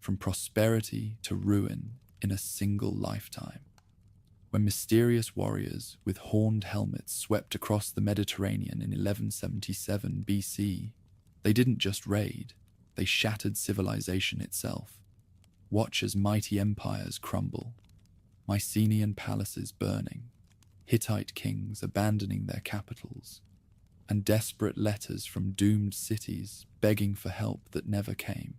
from prosperity to ruin in a single lifetime. When mysterious warriors with horned helmets swept across the Mediterranean in 1177 BC, they didn't just raid, they shattered civilization itself. Watch as mighty empires crumble, Mycenaean palaces burning, Hittite kings abandoning their capitals, and desperate letters from doomed cities begging for help that never came.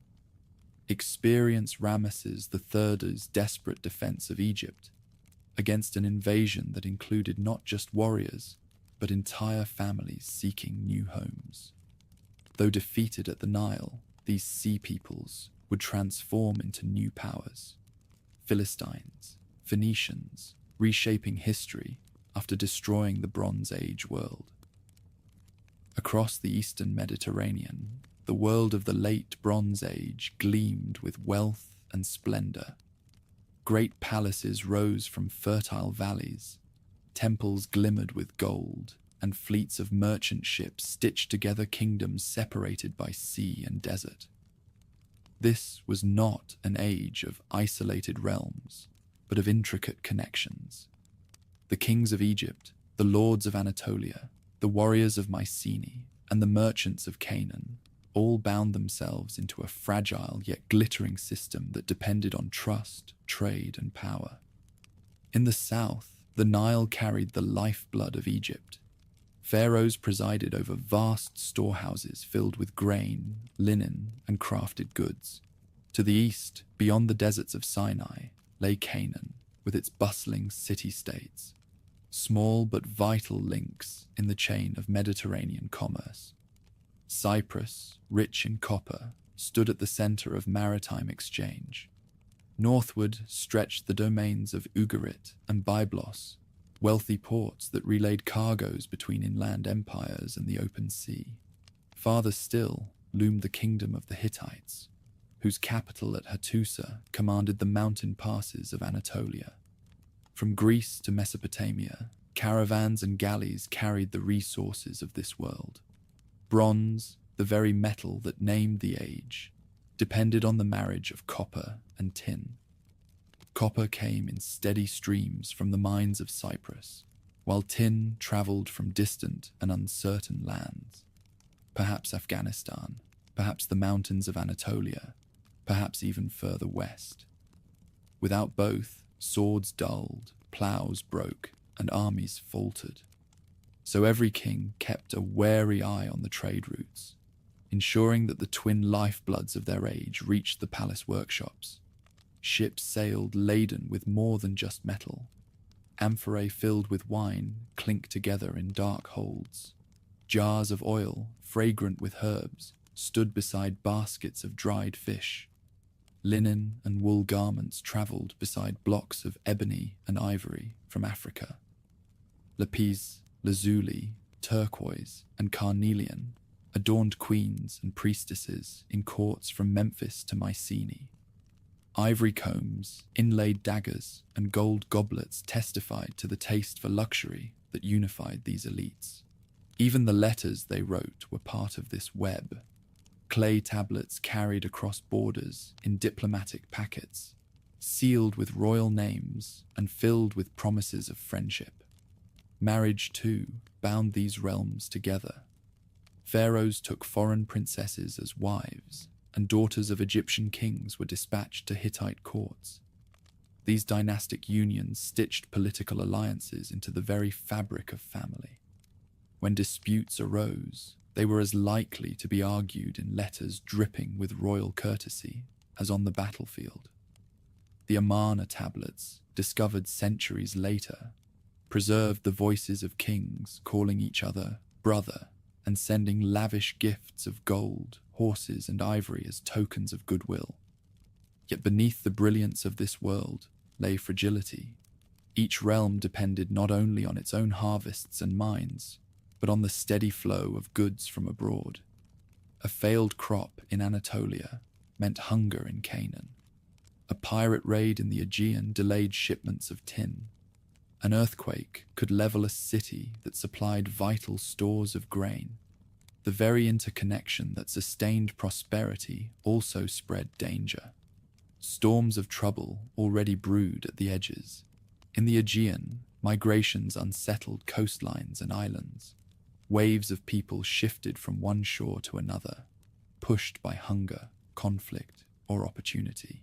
Experience Ramesses III's desperate defense of Egypt against an invasion that included not just warriors, but entire families seeking new homes. Though defeated at the Nile, these sea peoples would transform into new powers. Philistines, Phoenicians, reshaping history after destroying the Bronze Age world. Across the eastern Mediterranean, the world of the late Bronze Age gleamed with wealth and splendor. Great palaces rose from fertile valleys, temples glimmered with gold, and fleets of merchant ships stitched together kingdoms separated by sea and desert. This was not an age of isolated realms, but of intricate connections. The kings of Egypt, the lords of Anatolia, the warriors of Mycenae, and the merchants of Canaan all bound themselves into a fragile yet glittering system that depended on trust, trade, and power. In the south, the Nile carried the lifeblood of Egypt. Pharaohs presided over vast storehouses filled with grain, linen, and crafted goods. To the east, beyond the deserts of Sinai, lay Canaan, with its bustling city-states, small but vital links in the chain of Mediterranean commerce. Cyprus, rich in copper, stood at the center of maritime exchange. Northward stretched the domains of Ugarit and Byblos, wealthy ports that relayed cargoes between inland empires and the open sea. Farther still loomed the kingdom of the Hittites, whose capital at Hattusa commanded the mountain passes of Anatolia. From Greece to Mesopotamia, caravans and galleys carried the resources of this world. Bronze, the very metal that named the age, depended on the marriage of copper and tin. Copper came in steady streams from the mines of Cyprus, while tin traveled from distant and uncertain lands. Perhaps Afghanistan, perhaps the mountains of Anatolia, perhaps even further west. Without both, swords dulled, plows broke, and armies faltered. So every king kept a wary eye on the trade routes, ensuring that the twin lifebloods of their age reached the palace workshops. Ships sailed laden with more than just metal. Amphorae filled with wine clinked together in dark holds. Jars of oil, fragrant with herbs, stood beside baskets of dried fish. Linen and wool garments traveled beside blocks of ebony and ivory from Africa. Lapis, lazuli, turquoise, and carnelian adorned queens and priestesses in courts from Memphis to Mycenae. Ivory combs, inlaid daggers, and gold goblets testified to the taste for luxury that unified these elites. Even the letters they wrote were part of this web. Clay tablets carried across borders in diplomatic packets, sealed with royal names and filled with promises of friendship. Marriage, too, bound these realms together. Pharaohs took foreign princesses as wives, and daughters of Egyptian kings were dispatched to Hittite courts. These dynastic unions stitched political alliances into the very fabric of family. When disputes arose, they were as likely to be argued in letters dripping with royal courtesy as on the battlefield. The Amarna tablets, discovered centuries later, preserved the voices of kings calling each other brother and sending lavish gifts of gold, horses, and ivory as tokens of goodwill. Yet beneath the brilliance of this world lay fragility. Each realm depended not only on its own harvests and mines, but on the steady flow of goods from abroad. A failed crop in Anatolia meant hunger in Canaan. A pirate raid in the Aegean delayed shipments of tin. An earthquake could level a city that supplied vital stores of grain. The very interconnection that sustained prosperity also spread danger. Storms of trouble already brewed at the edges. In the Aegean, migrations unsettled coastlines and islands. Waves of people shifted from one shore to another, pushed by hunger, conflict, or opportunity.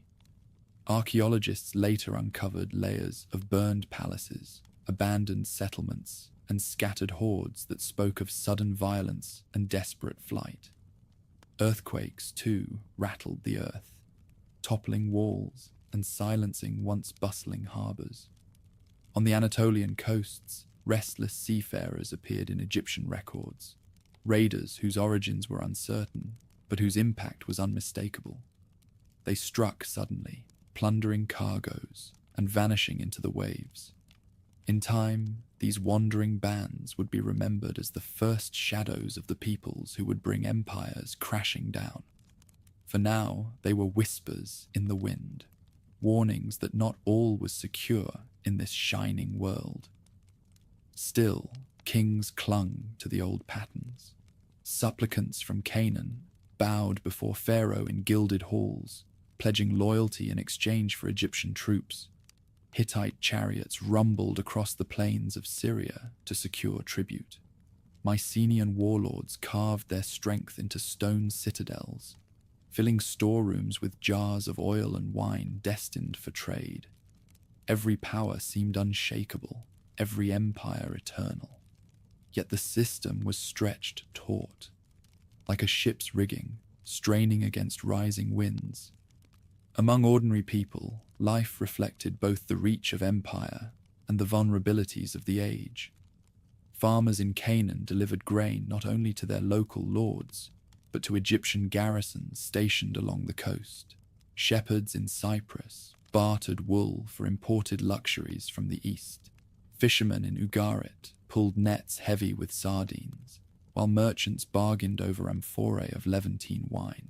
Archaeologists later uncovered layers of burned palaces, abandoned settlements, and scattered hordes that spoke of sudden violence and desperate flight. Earthquakes, too, rattled the earth, toppling walls and silencing once bustling harbors. On the Anatolian coasts, restless seafarers appeared in Egyptian records, raiders whose origins were uncertain, but whose impact was unmistakable. They struck suddenly, plundering cargoes and vanishing into the waves. In time, these wandering bands would be remembered as the first shadows of the peoples who would bring empires crashing down. For now, they were whispers in the wind, warnings that not all was secure in this shining world. Still, kings clung to the old patterns. Supplicants from Canaan bowed before Pharaoh in gilded halls, pledging loyalty in exchange for Egyptian troops. Hittite chariots rumbled across the plains of Syria to secure tribute. Mycenaean warlords carved their strength into stone citadels, filling storerooms with jars of oil and wine destined for trade. Every power seemed unshakable, every empire eternal. Yet the system was stretched taut, like a ship's rigging, straining against rising winds. Among ordinary people, life reflected both the reach of empire and the vulnerabilities of the age. Farmers in Canaan delivered grain not only to their local lords, but to Egyptian garrisons stationed along the coast. Shepherds in Cyprus bartered wool for imported luxuries from the east. Fishermen in Ugarit pulled nets heavy with sardines, while merchants bargained over amphorae of Levantine wine.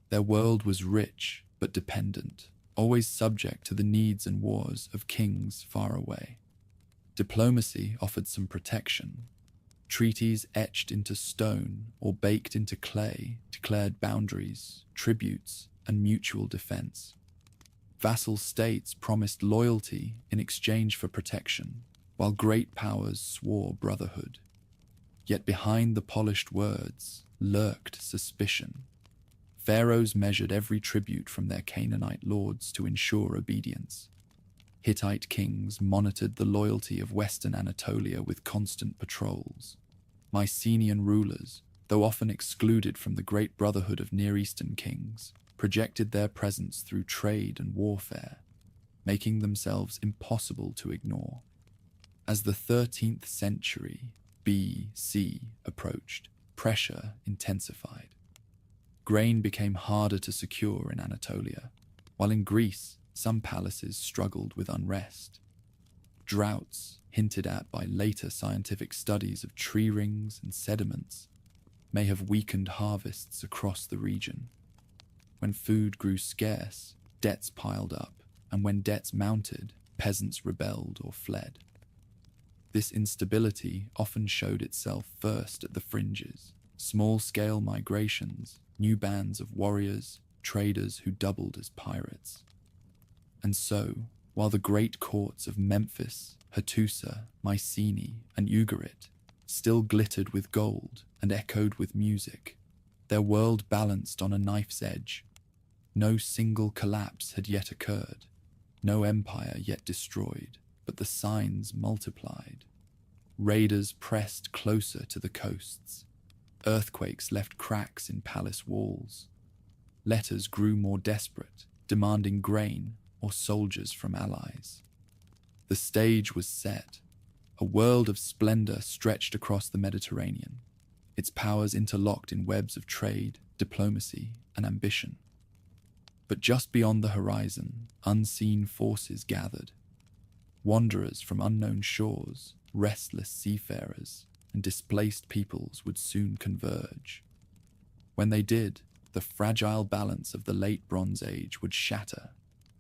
Their world was rich but dependent, always subject to the needs and wars of kings far away. Diplomacy offered some protection. Treaties etched into stone or baked into clay declared boundaries, tributes, and mutual defense. Vassal states promised loyalty in exchange for protection, while great powers swore brotherhood. Yet behind the polished words lurked suspicion. Pharaohs measured every tribute from their Canaanite lords to ensure obedience. Hittite kings monitored the loyalty of Western Anatolia with constant patrols. Mycenaean rulers, though often excluded from the great brotherhood of Near Eastern kings, projected their presence through trade and warfare, making themselves impossible to ignore. As the 13th century BC approached, pressure intensified. Grain became harder to secure in Anatolia, while in Greece, some palaces struggled with unrest. Droughts, hinted at by later scientific studies of tree rings and sediments, may have weakened harvests across the region. When food grew scarce, debts piled up, and when debts mounted, peasants rebelled or fled. This instability often showed itself first at the fringes: small-scale migrations, new bands of warriors, traders who doubled as pirates. And so, while the great courts of Memphis, Hattusa, Mycenae, and Ugarit still glittered with gold and echoed with music, their world balanced on a knife's edge. No single collapse had yet occurred, no empire yet destroyed, but the signs multiplied. Raiders pressed closer to the coasts. Earthquakes left cracks in palace walls. Letters grew more desperate, demanding grain or soldiers from allies. The stage was set. A world of splendor stretched across the Mediterranean, its powers interlocked in webs of trade, diplomacy, and ambition. But just beyond the horizon, unseen forces gathered. Wanderers from unknown shores, restless seafarers, and displaced peoples would soon converge. When they did, the fragile balance of the late Bronze Age would shatter,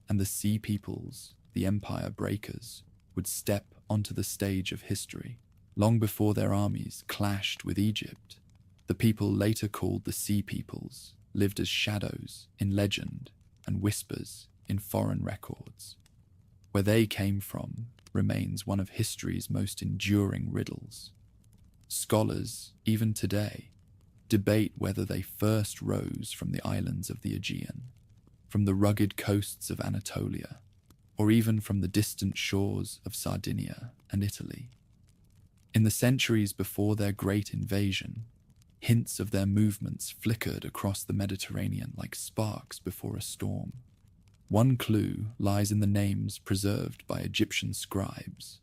and the sea peoples, the empire breakers, would step onto the stage of history. Long before their armies clashed with Egypt, the people later called the Sea Peoples lived as shadows in legend and whispers in foreign records. Where they came from remains one of history's most enduring riddles. Scholars, even today, debate whether they first rose from the islands of the Aegean, from the rugged coasts of Anatolia, or even from the distant shores of Sardinia and Italy. In the centuries before their great invasion, hints of their movements flickered across the Mediterranean like sparks before a storm. One clue lies in the names preserved by Egyptian scribes.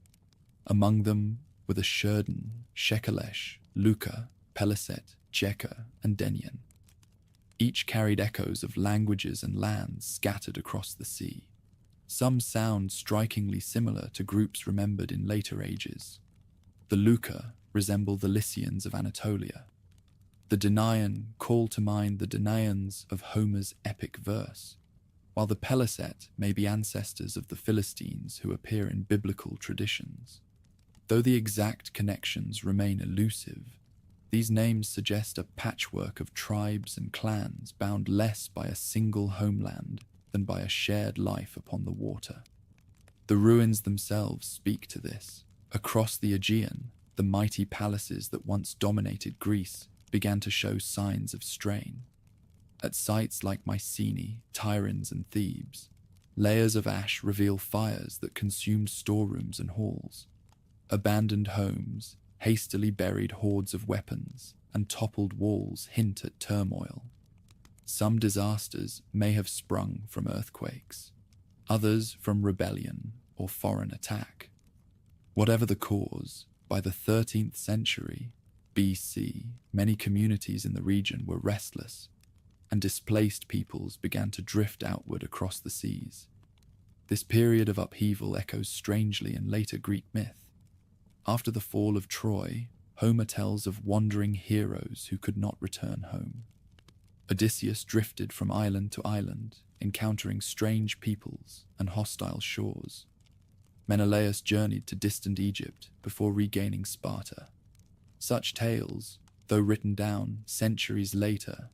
Among them were the Shurden, Shekelesh, Luca, Peliset, Jeka, and Denyen. Each carried echoes of languages and lands scattered across the sea. Some sound strikingly similar to groups remembered in later ages. The Luca resemble the Lycians of Anatolia. The Danaan call to mind the Danaans of Homer's epic verse, while the Peliset may be ancestors of the Philistines who appear in biblical traditions. Though the exact connections remain elusive, these names suggest a patchwork of tribes and clans bound less by a single homeland than by a shared life upon the water. The ruins themselves speak to this. Across the Aegean, the mighty palaces that once dominated Greece began to show signs of strain. At sites like Mycenae, Tiryns, and Thebes, layers of ash reveal fires that consumed storerooms and halls. Abandoned homes, hastily buried hoards of weapons, and toppled walls hint at turmoil. Some disasters may have sprung from earthquakes, others from rebellion or foreign attack. Whatever the cause, by the 13th century BC, many communities in the region were restless, and displaced peoples began to drift outward across the seas. This period of upheaval echoes strangely in later Greek myth. After the fall of Troy, Homer tells of wandering heroes who could not return home. Odysseus drifted from island to island, encountering strange peoples and hostile shores. Menelaus journeyed to distant Egypt before regaining Sparta. Such tales, though written down centuries later,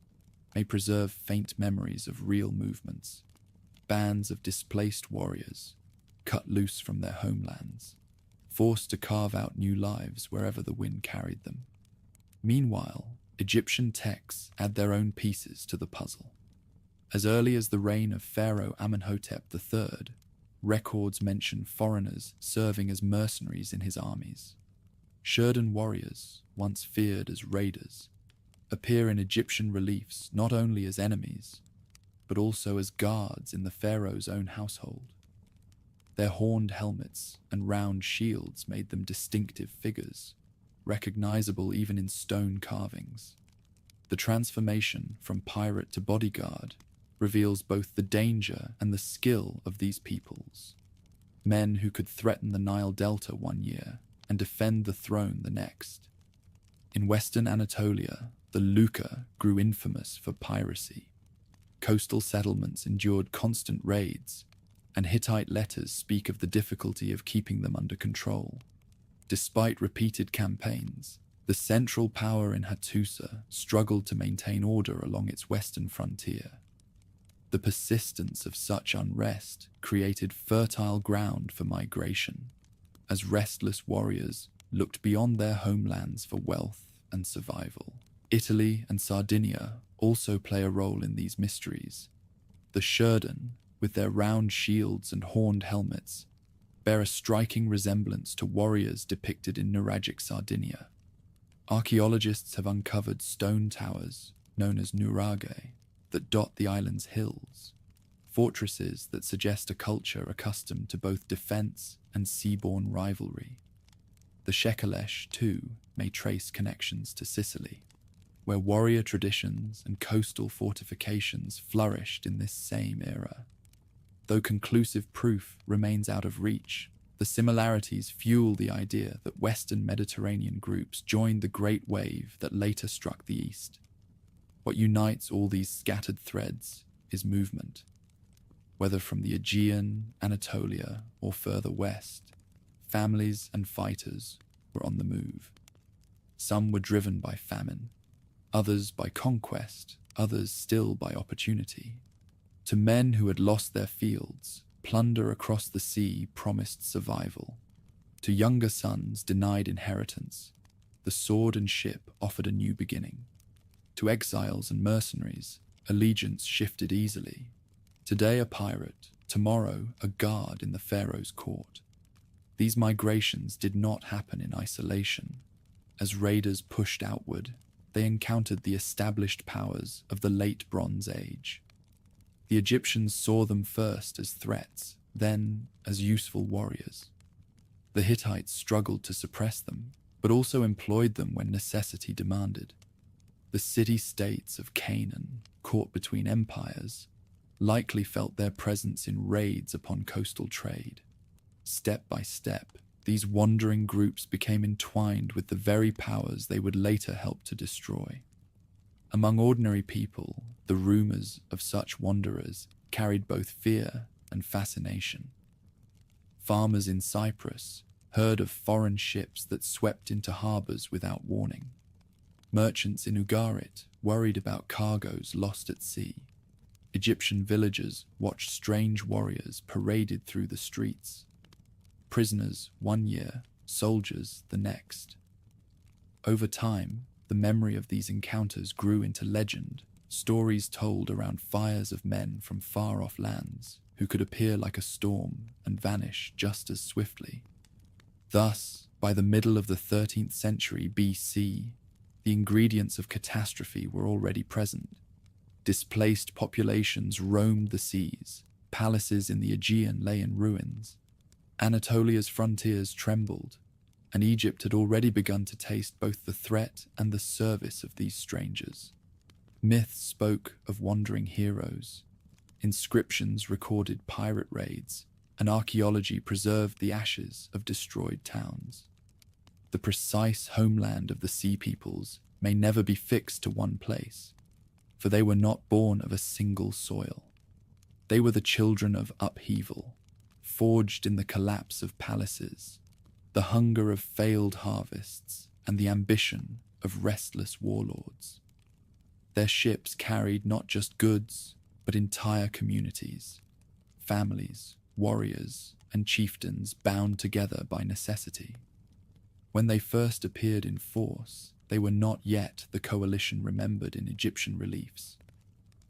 may preserve faint memories of real movements, bands of displaced warriors, cut loose from their homelands, forced to carve out new lives wherever the wind carried them. Meanwhile, Egyptian texts add their own pieces to the puzzle. As early as the reign of Pharaoh Amenhotep III, records mention foreigners serving as mercenaries in his armies. Shurden warriors, once feared as raiders, appear in Egyptian reliefs not only as enemies, but also as guards in the pharaoh's own household. Their horned helmets and round shields made them distinctive figures, recognizable even in stone carvings. The transformation from pirate to bodyguard reveals both the danger and the skill of these peoples. Men who could threaten the Nile Delta one year and defend the throne the next. In western Anatolia, the Luca grew infamous for piracy. Coastal settlements endured constant raids, and Hittite letters speak of the difficulty of keeping them under control. Despite repeated campaigns, the central power in Hattusa struggled to maintain order along its western frontier. The persistence of such unrest created fertile ground for migration, as restless warriors looked beyond their homelands for wealth and survival. Italy and Sardinia also play a role in these mysteries. The Shurden, with their round shields and horned helmets, bear a striking resemblance to warriors depicted in Nuragic Sardinia. Archaeologists have uncovered stone towers, known as nuraghe, that dot the island's hills, fortresses that suggest a culture accustomed to both defense and seaborne rivalry. The Shekelesh, too, may trace connections to Sicily, where warrior traditions and coastal fortifications flourished in this same era. Though conclusive proof remains out of reach, the similarities fuel the idea that Western Mediterranean groups joined the great wave that later struck the East. What unites all these scattered threads is movement. Whether from the Aegean, Anatolia, or further west, families and fighters were on the move. Some were driven by famine, others by conquest, others still by opportunity. To men who had lost their fields, plunder across the sea promised survival. To younger sons denied inheritance, the sword and ship offered a new beginning. To exiles and mercenaries, allegiance shifted easily. Today a pirate, tomorrow a guard in the pharaoh's court. These migrations did not happen in isolation. As raiders pushed outward, they encountered the established powers of the late Bronze Age. The Egyptians saw them first as threats, then as useful warriors. The Hittites struggled to suppress them, but also employed them when necessity demanded. The city-states of Canaan, caught between empires, likely felt their presence in raids upon coastal trade. Step by step, these wandering groups became entwined with the very powers they would later help to destroy. Among ordinary people, the rumors of such wanderers carried both fear and fascination. Farmers in Cyprus heard of foreign ships that swept into harbors without warning. Merchants in Ugarit worried about cargoes lost at sea. Egyptian villagers watched strange warriors paraded through the streets. Prisoners 1 year, soldiers the next. Over time, the memory of these encounters grew into legend, stories told around fires of men from far-off lands who could appear like a storm and vanish just as swiftly. Thus, by the middle of the 13th century BC, the ingredients of catastrophe were already present. Displaced populations roamed the seas, palaces in the Aegean lay in ruins. Anatolia's frontiers trembled, and Egypt had already begun to taste both the threat and the service of these strangers. Myths spoke of wandering heroes. Inscriptions recorded pirate raids, and archaeology preserved the ashes of destroyed towns. The precise homeland of the Sea Peoples may never be fixed to one place, for they were not born of a single soil. They were the children of upheaval, forged in the collapse of palaces, the hunger of failed harvests, and the ambition of restless warlords. Their ships carried not just goods, but entire communities, families, warriors, and chieftains bound together by necessity. When they first appeared in force, they were not yet the coalition remembered in Egyptian reliefs.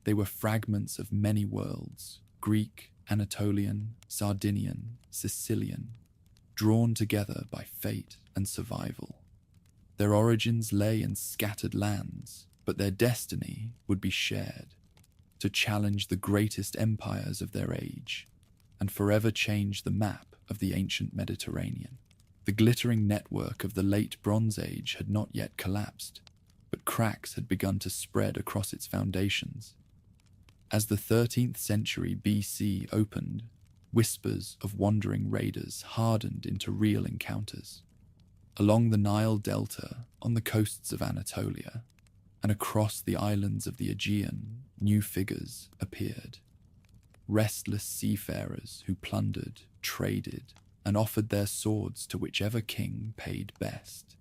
They were fragments of many worlds, Greek, Anatolian, Sardinian, Sicilian, drawn together by fate and survival. Their origins lay in scattered lands, but their destiny would be shared, to challenge the greatest empires of their age, and forever change the map of the ancient Mediterranean. The glittering network of the late Bronze Age had not yet collapsed, but cracks had begun to spread across its foundations. As the 13th century BC opened, whispers of wandering raiders hardened into real encounters. Along the Nile Delta, on the coasts of Anatolia, and across the islands of the Aegean, new figures appeared. Restless seafarers who plundered, traded, and offered their swords to whichever king paid best.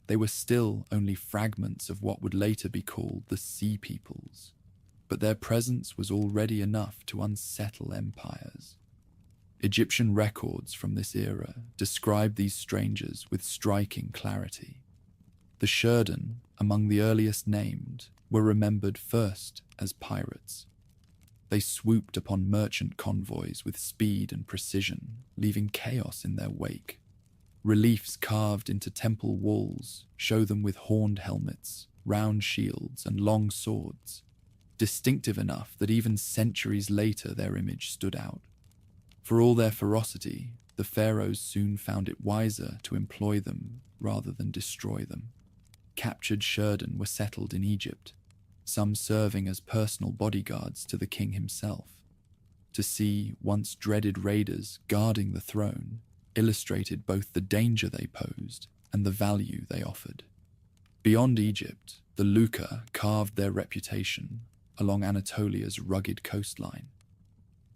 They were still only fragments of what would later be called the Sea Peoples, but their presence was already enough to unsettle empires. Egyptian records from this era describe these strangers with striking clarity. The Sherdon, among the earliest named, were remembered first as pirates. They swooped upon merchant convoys with speed and precision, leaving chaos in their wake. Reliefs carved into temple walls show them with horned helmets, round shields, and long swords, distinctive enough that even centuries later their image stood out. For all their ferocity, the pharaohs soon found it wiser to employ them rather than destroy them. Captured Sherdon were settled in Egypt, some serving as personal bodyguards to the king himself. To see once dreaded raiders guarding the throne illustrated both the danger they posed and the value they offered. Beyond Egypt, the Luca carved their reputation along Anatolia's rugged coastline.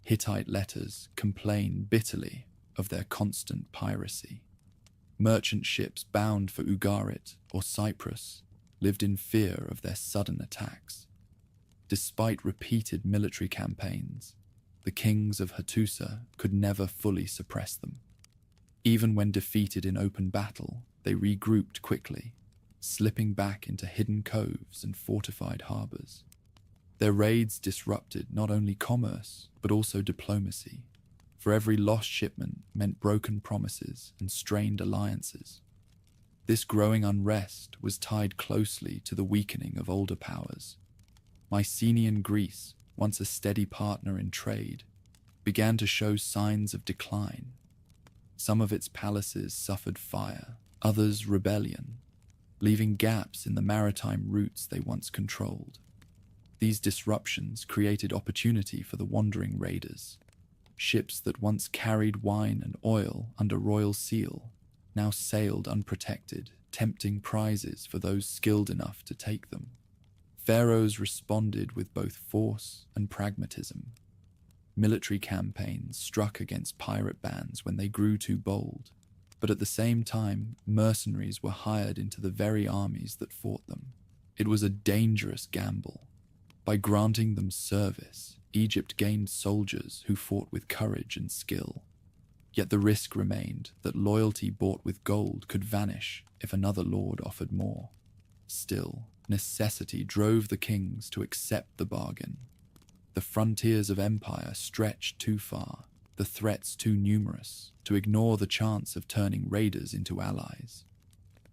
Hittite letters complain bitterly of their constant piracy. Merchant ships bound for Ugarit or Cyprus lived in fear of their sudden attacks. Despite repeated military campaigns, the kings of Hattusa could never fully suppress them. Even when defeated in open battle, they regrouped quickly, slipping back into hidden coves and fortified harbors. Their raids disrupted not only commerce, but also diplomacy, for every lost shipment meant broken promises and strained alliances. This growing unrest was tied closely to the weakening of older powers. Mycenaean Greece, once a steady partner in trade, began to show signs of decline. Some of its palaces suffered fire, others rebellion, leaving gaps in the maritime routes they once controlled. These disruptions created opportunity for the wandering raiders. Ships that once carried wine and oil under royal seal now sailed unprotected, tempting prizes for those skilled enough to take them. Pharaohs responded with both force and pragmatism. Military campaigns struck against pirate bands when they grew too bold, but at the same time, mercenaries were hired into the very armies that fought them. It was a dangerous gamble. By granting them service, Egypt gained soldiers who fought with courage and skill. Yet the risk remained that loyalty bought with gold could vanish if another lord offered more. Still, necessity drove the kings to accept the bargain. The frontiers of empire stretched too far, the threats too numerous, to ignore the chance of turning raiders into allies.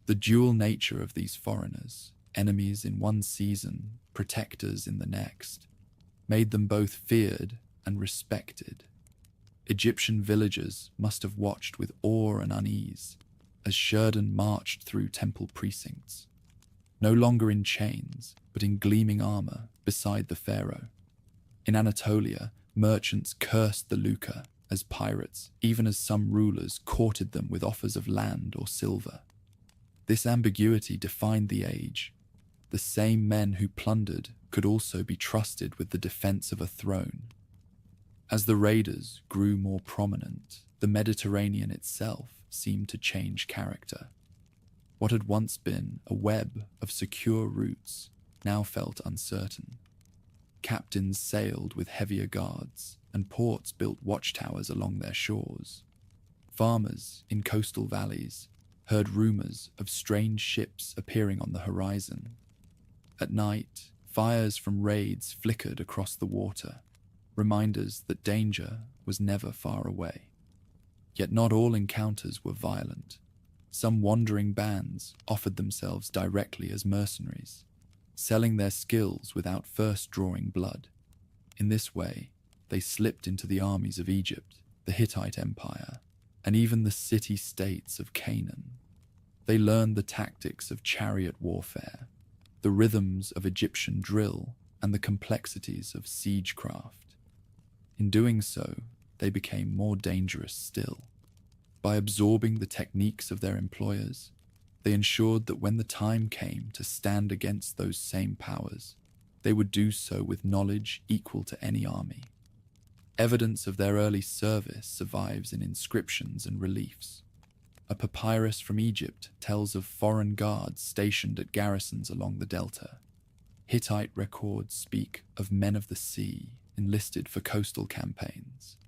The dual nature of these foreigners, enemies in one season, protectors in the next, made them both feared and respected. Egyptian villagers must have watched with awe and unease as Sheridan marched through temple precincts, no longer in chains, but in gleaming armor beside the pharaoh. In Anatolia, merchants cursed the Luca as pirates, even as some rulers courted them with offers of land or silver. This ambiguity defined the age. The same men who plundered could also be trusted with the defense of a throne. As the raiders grew more prominent, the Mediterranean itself seemed to change character. What had once been a web of secure routes now felt uncertain. Captains sailed with heavier guards, and ports built watchtowers along their shores. Farmers in coastal valleys heard rumors of strange ships appearing on the horizon. At night, fires from raids flickered across the water, reminders that danger was never far away. Yet not all encounters were violent. Some wandering bands offered themselves directly as mercenaries, selling their skills without first drawing blood. In this way, they slipped into the armies of Egypt, the Hittite Empire, and even the city-states of Canaan. They learned the tactics of chariot warfare, the rhythms of Egyptian drill, and the complexities of siegecraft. In doing so, they became more dangerous still. By absorbing the techniques of their employers, they ensured that when the time came to stand against those same powers, they would do so with knowledge equal to any army. Evidence of their early service survives in inscriptions and reliefs. A papyrus from Egypt tells of foreign guards stationed at garrisons along the delta. Hittite records speak of men of the sea enlisted for coastal campaigns.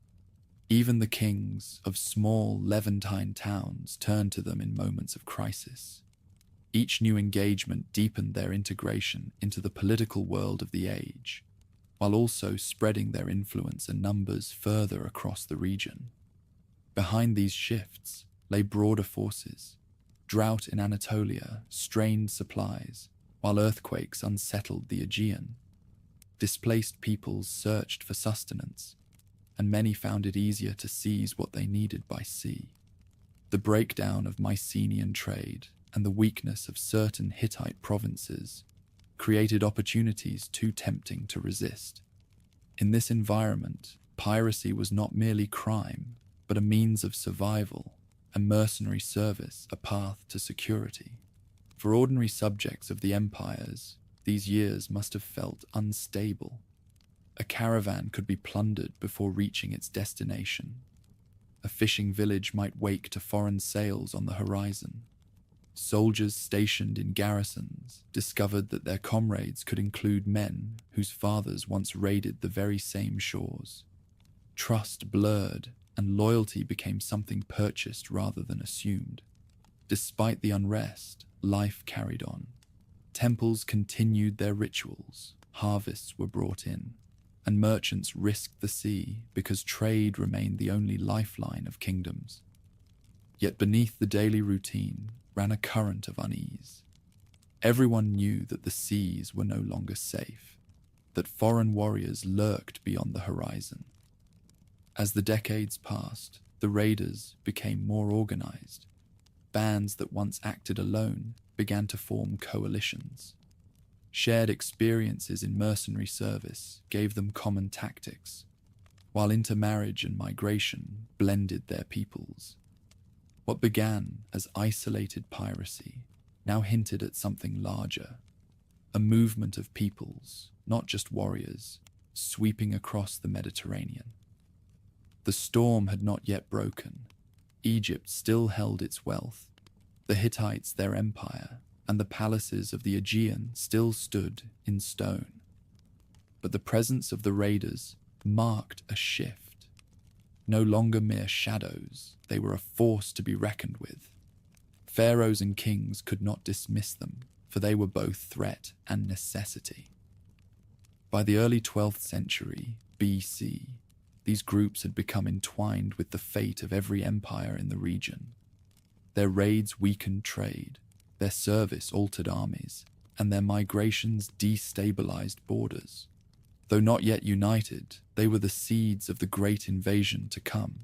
Even the kings of small Levantine towns turned to them in moments of crisis. Each new engagement deepened their integration into the political world of the age, while also spreading their influence and numbers further across the region. Behind these shifts lay broader forces. Drought in Anatolia strained supplies, while earthquakes unsettled the Aegean. Displaced peoples searched for sustenance, and many found it easier to seize what they needed by sea. The breakdown of Mycenaean trade and the weakness of certain Hittite provinces created opportunities too tempting to resist. In this environment, piracy was not merely crime, but a means of survival, and mercenary service a path to security. For ordinary subjects of the empires, these years must have felt unstable. A caravan could be plundered before reaching its destination. A fishing village might wake to foreign sails on the horizon. Soldiers stationed in garrisons discovered that their comrades could include men whose fathers once raided the very same shores. Trust blurred, and loyalty became something purchased rather than assumed. Despite the unrest, life carried on. Temples continued their rituals, harvests were brought in, and merchants risked the sea because trade remained the only lifeline of kingdoms. Yet beneath the daily routine ran a current of unease. Everyone knew that the seas were no longer safe, that foreign warriors lurked beyond the horizon. As the decades passed, the raiders became more organized. Bands that once acted alone began to form coalitions. Shared experiences in mercenary service gave them common tactics, while intermarriage and migration blended their peoples. What began as isolated piracy now hinted at something larger, a movement of peoples, not just warriors, sweeping across the Mediterranean. The storm had not yet broken. Egypt still held its wealth, the Hittites their empire, and the palaces of the Aegean still stood in stone. But the presence of the raiders marked a shift. No longer mere shadows, they were a force to be reckoned with. Pharaohs and kings could not dismiss them, for they were both threat and necessity. By the early 12th century BC, these groups had become entwined with the fate of every empire in the region. Their raids weakened trade, their service altered armies, and their migrations destabilized borders. Though not yet united, they were the seeds of the great invasion to come.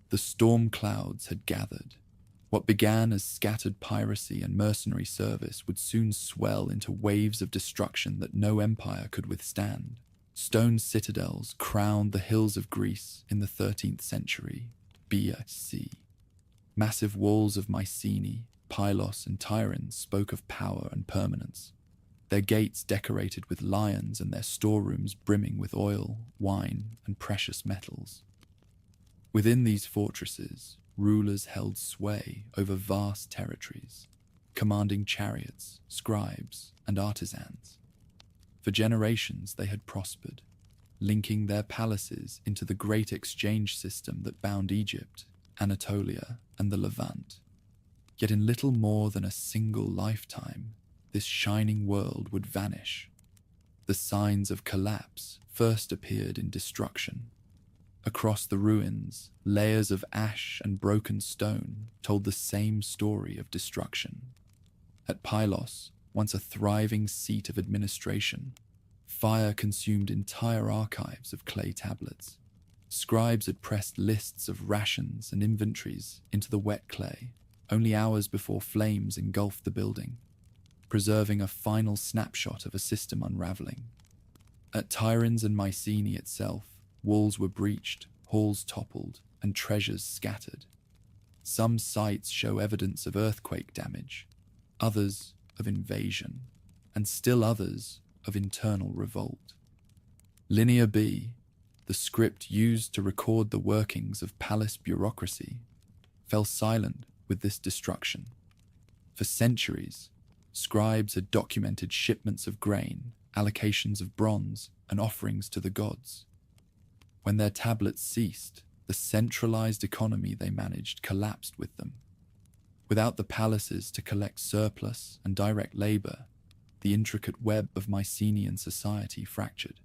The storm clouds had gathered. What began as scattered piracy and mercenary service would soon swell into waves of destruction that no empire could withstand. Stone citadels crowned the hills of Greece in the 13th century BC. Massive walls of Mycenae, Pylos, and Tiryns spoke of power and permanence, their gates decorated with lions and their storerooms brimming with oil, wine, and precious metals. Within these fortresses, rulers held sway over vast territories, commanding chariots, scribes, and artisans. For generations they had prospered, linking their palaces into the great exchange system that bound Egypt, Anatolia, and the Levant. Yet in little more than a single lifetime, this shining world would vanish. The signs of collapse first appeared in destruction. Across the ruins, layers of ash and broken stone told the same story of destruction. At Pylos, once a thriving seat of administration, fire consumed entire archives of clay tablets. Scribes had pressed lists of rations and inventories into the wet clay, only hours before flames engulfed the building, preserving a final snapshot of a system unraveling. At Tiryns and Mycenae itself, walls were breached, halls toppled, and treasures scattered. Some sites show evidence of earthquake damage, others of invasion, and still others of internal revolt. Linear B, the script used to record the workings of palace bureaucracy, fell silent with this destruction. For centuries, scribes had documented shipments of grain, allocations of bronze, and offerings to the gods. When their tablets ceased, the centralized economy they managed collapsed with them. Without the palaces to collect surplus and direct labor, the intricate web of Mycenaean society fractured.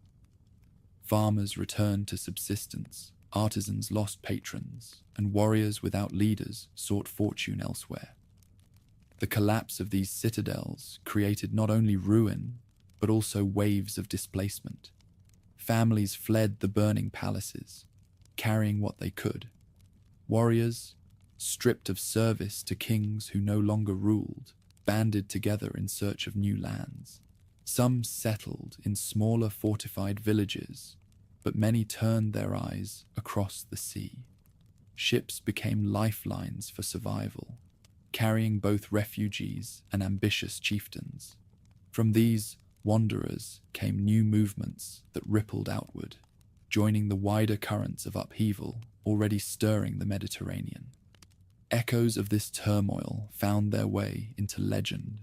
Farmers returned to subsistence, artisans lost patrons, and warriors without leaders sought fortune elsewhere. The collapse of these citadels created not only ruin, but also waves of displacement. Families fled the burning palaces, carrying what they could. Warriors, stripped of service to kings who no longer ruled, banded together in search of new lands. Some settled in smaller fortified villages, but many turned their eyes across the sea. Ships became lifelines for survival, carrying both refugees and ambitious chieftains. From these wanderers came new movements that rippled outward, joining the wider currents of upheaval already stirring the Mediterranean. Echoes of this turmoil found their way into legend.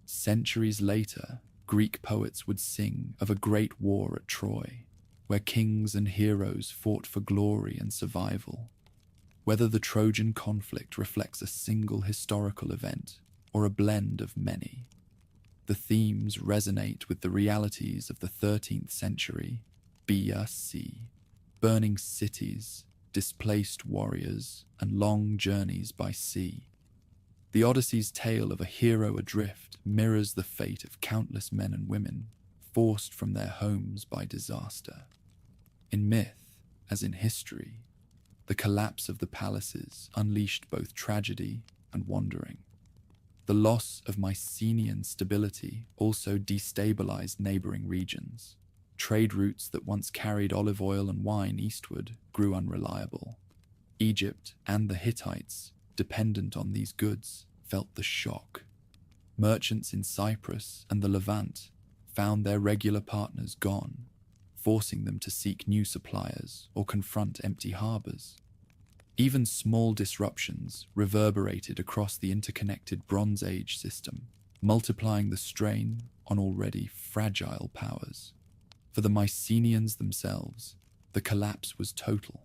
Centuries later, Greek poets would sing of a great war at Troy, where kings and heroes fought for glory and survival. Whether the Trojan conflict reflects a single historical event or a blend of many, the themes resonate with the realities of the 13th century BC, burning cities, displaced warriors, and long journeys by sea. The Odyssey's tale of a hero adrift mirrors the fate of countless men and women forced from their homes by disaster. In myth, as in history, the collapse of the palaces unleashed both tragedy and wandering. The loss of Mycenaean stability also destabilized neighboring regions. Trade routes that once carried olive oil and wine eastward grew unreliable. Egypt and the Hittites, dependent on these goods, felt the shock. Merchants in Cyprus and the Levant found their regular partners gone, forcing them to seek new suppliers or confront empty harbors. Even small disruptions reverberated across the interconnected Bronze Age system, multiplying the strain on already fragile powers. For the Mycenaeans themselves, the collapse was total.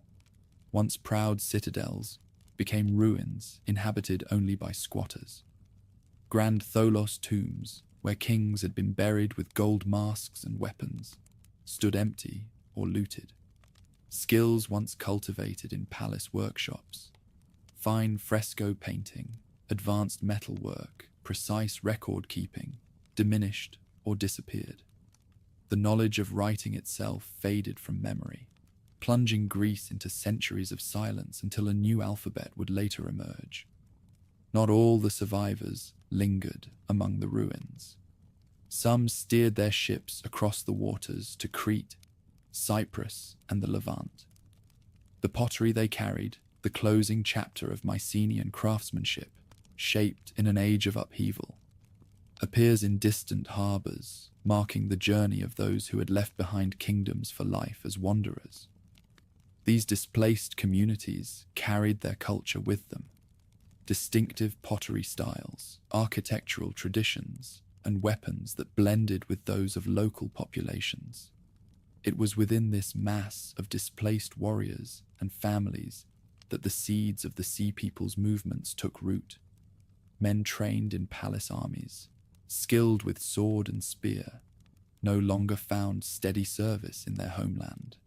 Once proud citadels became ruins inhabited only by squatters. Grand Tholos tombs, where kings had been buried with gold masks and weapons, stood empty or looted. Skills once cultivated in palace workshops, fine fresco painting, advanced metalwork, precise record keeping, diminished or disappeared. The knowledge of writing itself faded from memory, plunging Greece into centuries of silence until a new alphabet would later emerge. Not all the survivors lingered among the ruins. Some steered their ships across the waters to Crete, Cyprus, and the Levant. The pottery they carried, the closing chapter of Mycenaean craftsmanship, shaped in an age of upheaval, appears in distant harbors, marking the journey of those who had left behind kingdoms for life as wanderers. These displaced communities carried their culture with them. Distinctive pottery styles, architectural traditions, and weapons that blended with those of local populations. It was within this mass of displaced warriors and families that the seeds of the Sea People's movements took root. Men trained in palace armies, skilled with sword and spear, no longer found steady service in their homeland.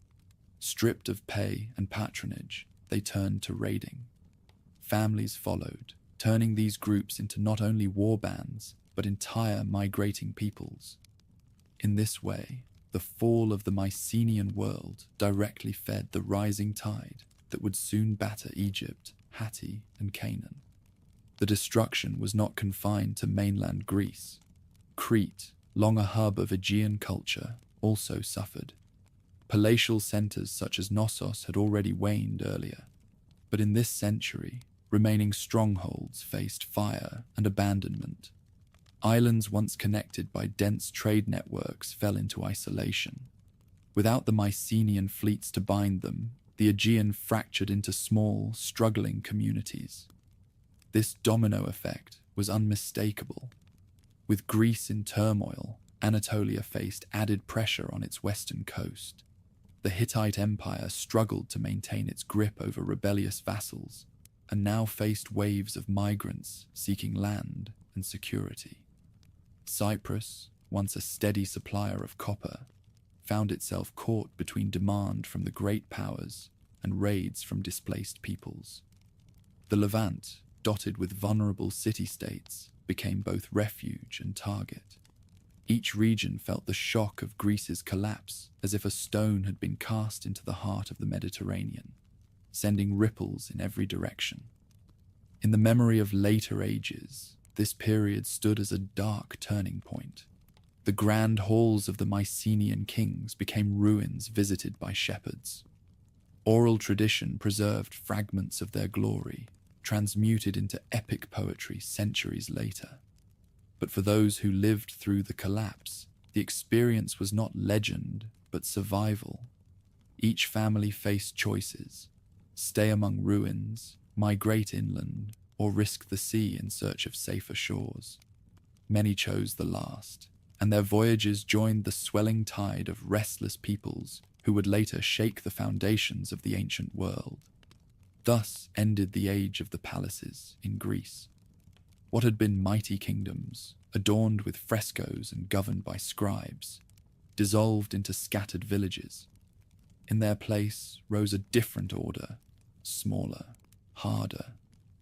Stripped of pay and patronage, they turned to raiding. Families followed, turning these groups into not only war bands, but entire migrating peoples. In this way, the fall of the Mycenaean world directly fed the rising tide that would soon batter Egypt, Hatti, and Canaan. The destruction was not confined to mainland Greece. Crete, long a hub of Aegean culture, also suffered. Palatial centers such as Knossos had already waned earlier, but in this century, remaining strongholds faced fire and abandonment. Islands once connected by dense trade networks fell into isolation. Without the Mycenaean fleets to bind them, the Aegean fractured into small, struggling communities. This domino effect was unmistakable. With Greece in turmoil, Anatolia faced added pressure on its western coast. The Hittite Empire struggled to maintain its grip over rebellious vassals, and now faced waves of migrants seeking land and security. Cyprus, once a steady supplier of copper, found itself caught between demand from the great powers and raids from displaced peoples. The Levant, dotted with vulnerable city-states, became both refuge and target. Each region felt the shock of Greece's collapse as if a stone had been cast into the heart of the Mediterranean, sending ripples in every direction. In the memory of later ages, this period stood as a dark turning point. The grand halls of the Mycenaean kings became ruins visited by shepherds. Oral tradition preserved fragments of their glory, transmuted into epic poetry centuries later. But for those who lived through the collapse, the experience was not legend, but survival. Each family faced choices: stay among ruins, migrate inland, or risk the sea in search of safer shores. Many chose the last, and their voyages joined the swelling tide of restless peoples who would later shake the foundations of the ancient world. Thus ended the age of the palaces in Greece. What had been mighty kingdoms, adorned with frescoes and governed by scribes, dissolved into scattered villages. In their place rose a different order, smaller, harder,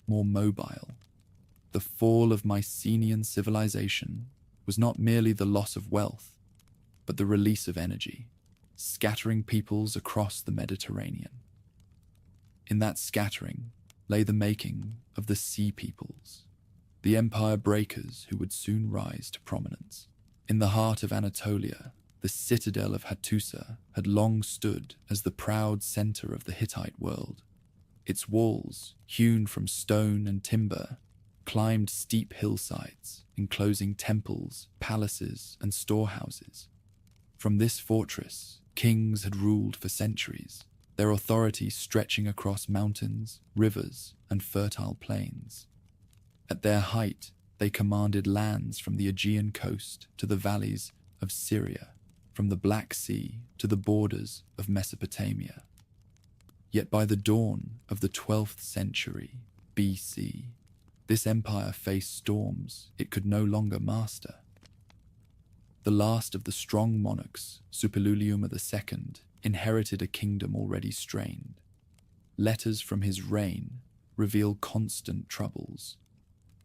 more mobile. The fall of Mycenaean civilization was not merely the loss of wealth, but the release of energy, scattering peoples across the Mediterranean. In that scattering lay the making of the Sea Peoples, the empire breakers who would soon rise to prominence. In the heart of Anatolia, the citadel of Hattusa had long stood as the proud center of the Hittite world. Its walls, hewn from stone and timber, climbed steep hillsides, enclosing temples, palaces, and storehouses. From this fortress, kings had ruled for centuries, their authority stretching across mountains, rivers, and fertile plains. At their height, they commanded lands from the Aegean coast to the valleys of Syria, from the Black Sea to the borders of Mesopotamia. Yet by the dawn of the 12th century BC, this empire faced storms it could no longer master. The last of the strong monarchs, Suppiluliuma II, inherited a kingdom already strained. Letters from his reign reveal constant troubles,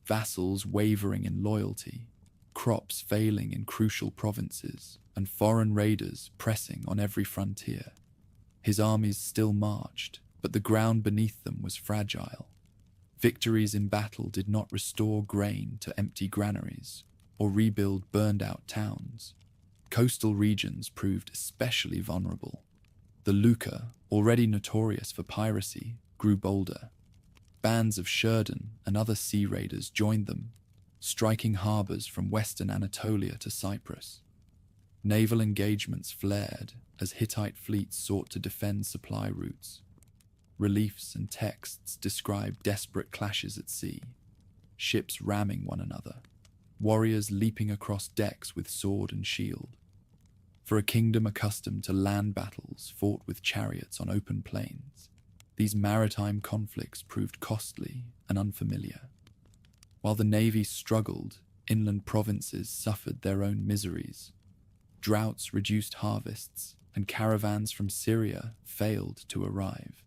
vassals wavering in loyalty, crops failing in crucial provinces, and foreign raiders pressing on every frontier. His armies still marched, but the ground beneath them was fragile. Victories in battle did not restore grain to empty granaries or rebuild burned-out towns. Coastal regions proved especially vulnerable. The Luca, already notorious for piracy, grew bolder. Bands of Sheridan and other sea raiders joined them, striking harbors from western Anatolia to Cyprus. Naval engagements flared as Hittite fleets sought to defend supply routes. Reliefs and texts describe desperate clashes at sea, ships ramming one another, warriors leaping across decks with sword and shield. For a kingdom accustomed to land battles fought with chariots on open plains, these maritime conflicts proved costly and unfamiliar. While the navy struggled, inland provinces suffered their own miseries. Droughts reduced harvests, and caravans from Syria failed to arrive.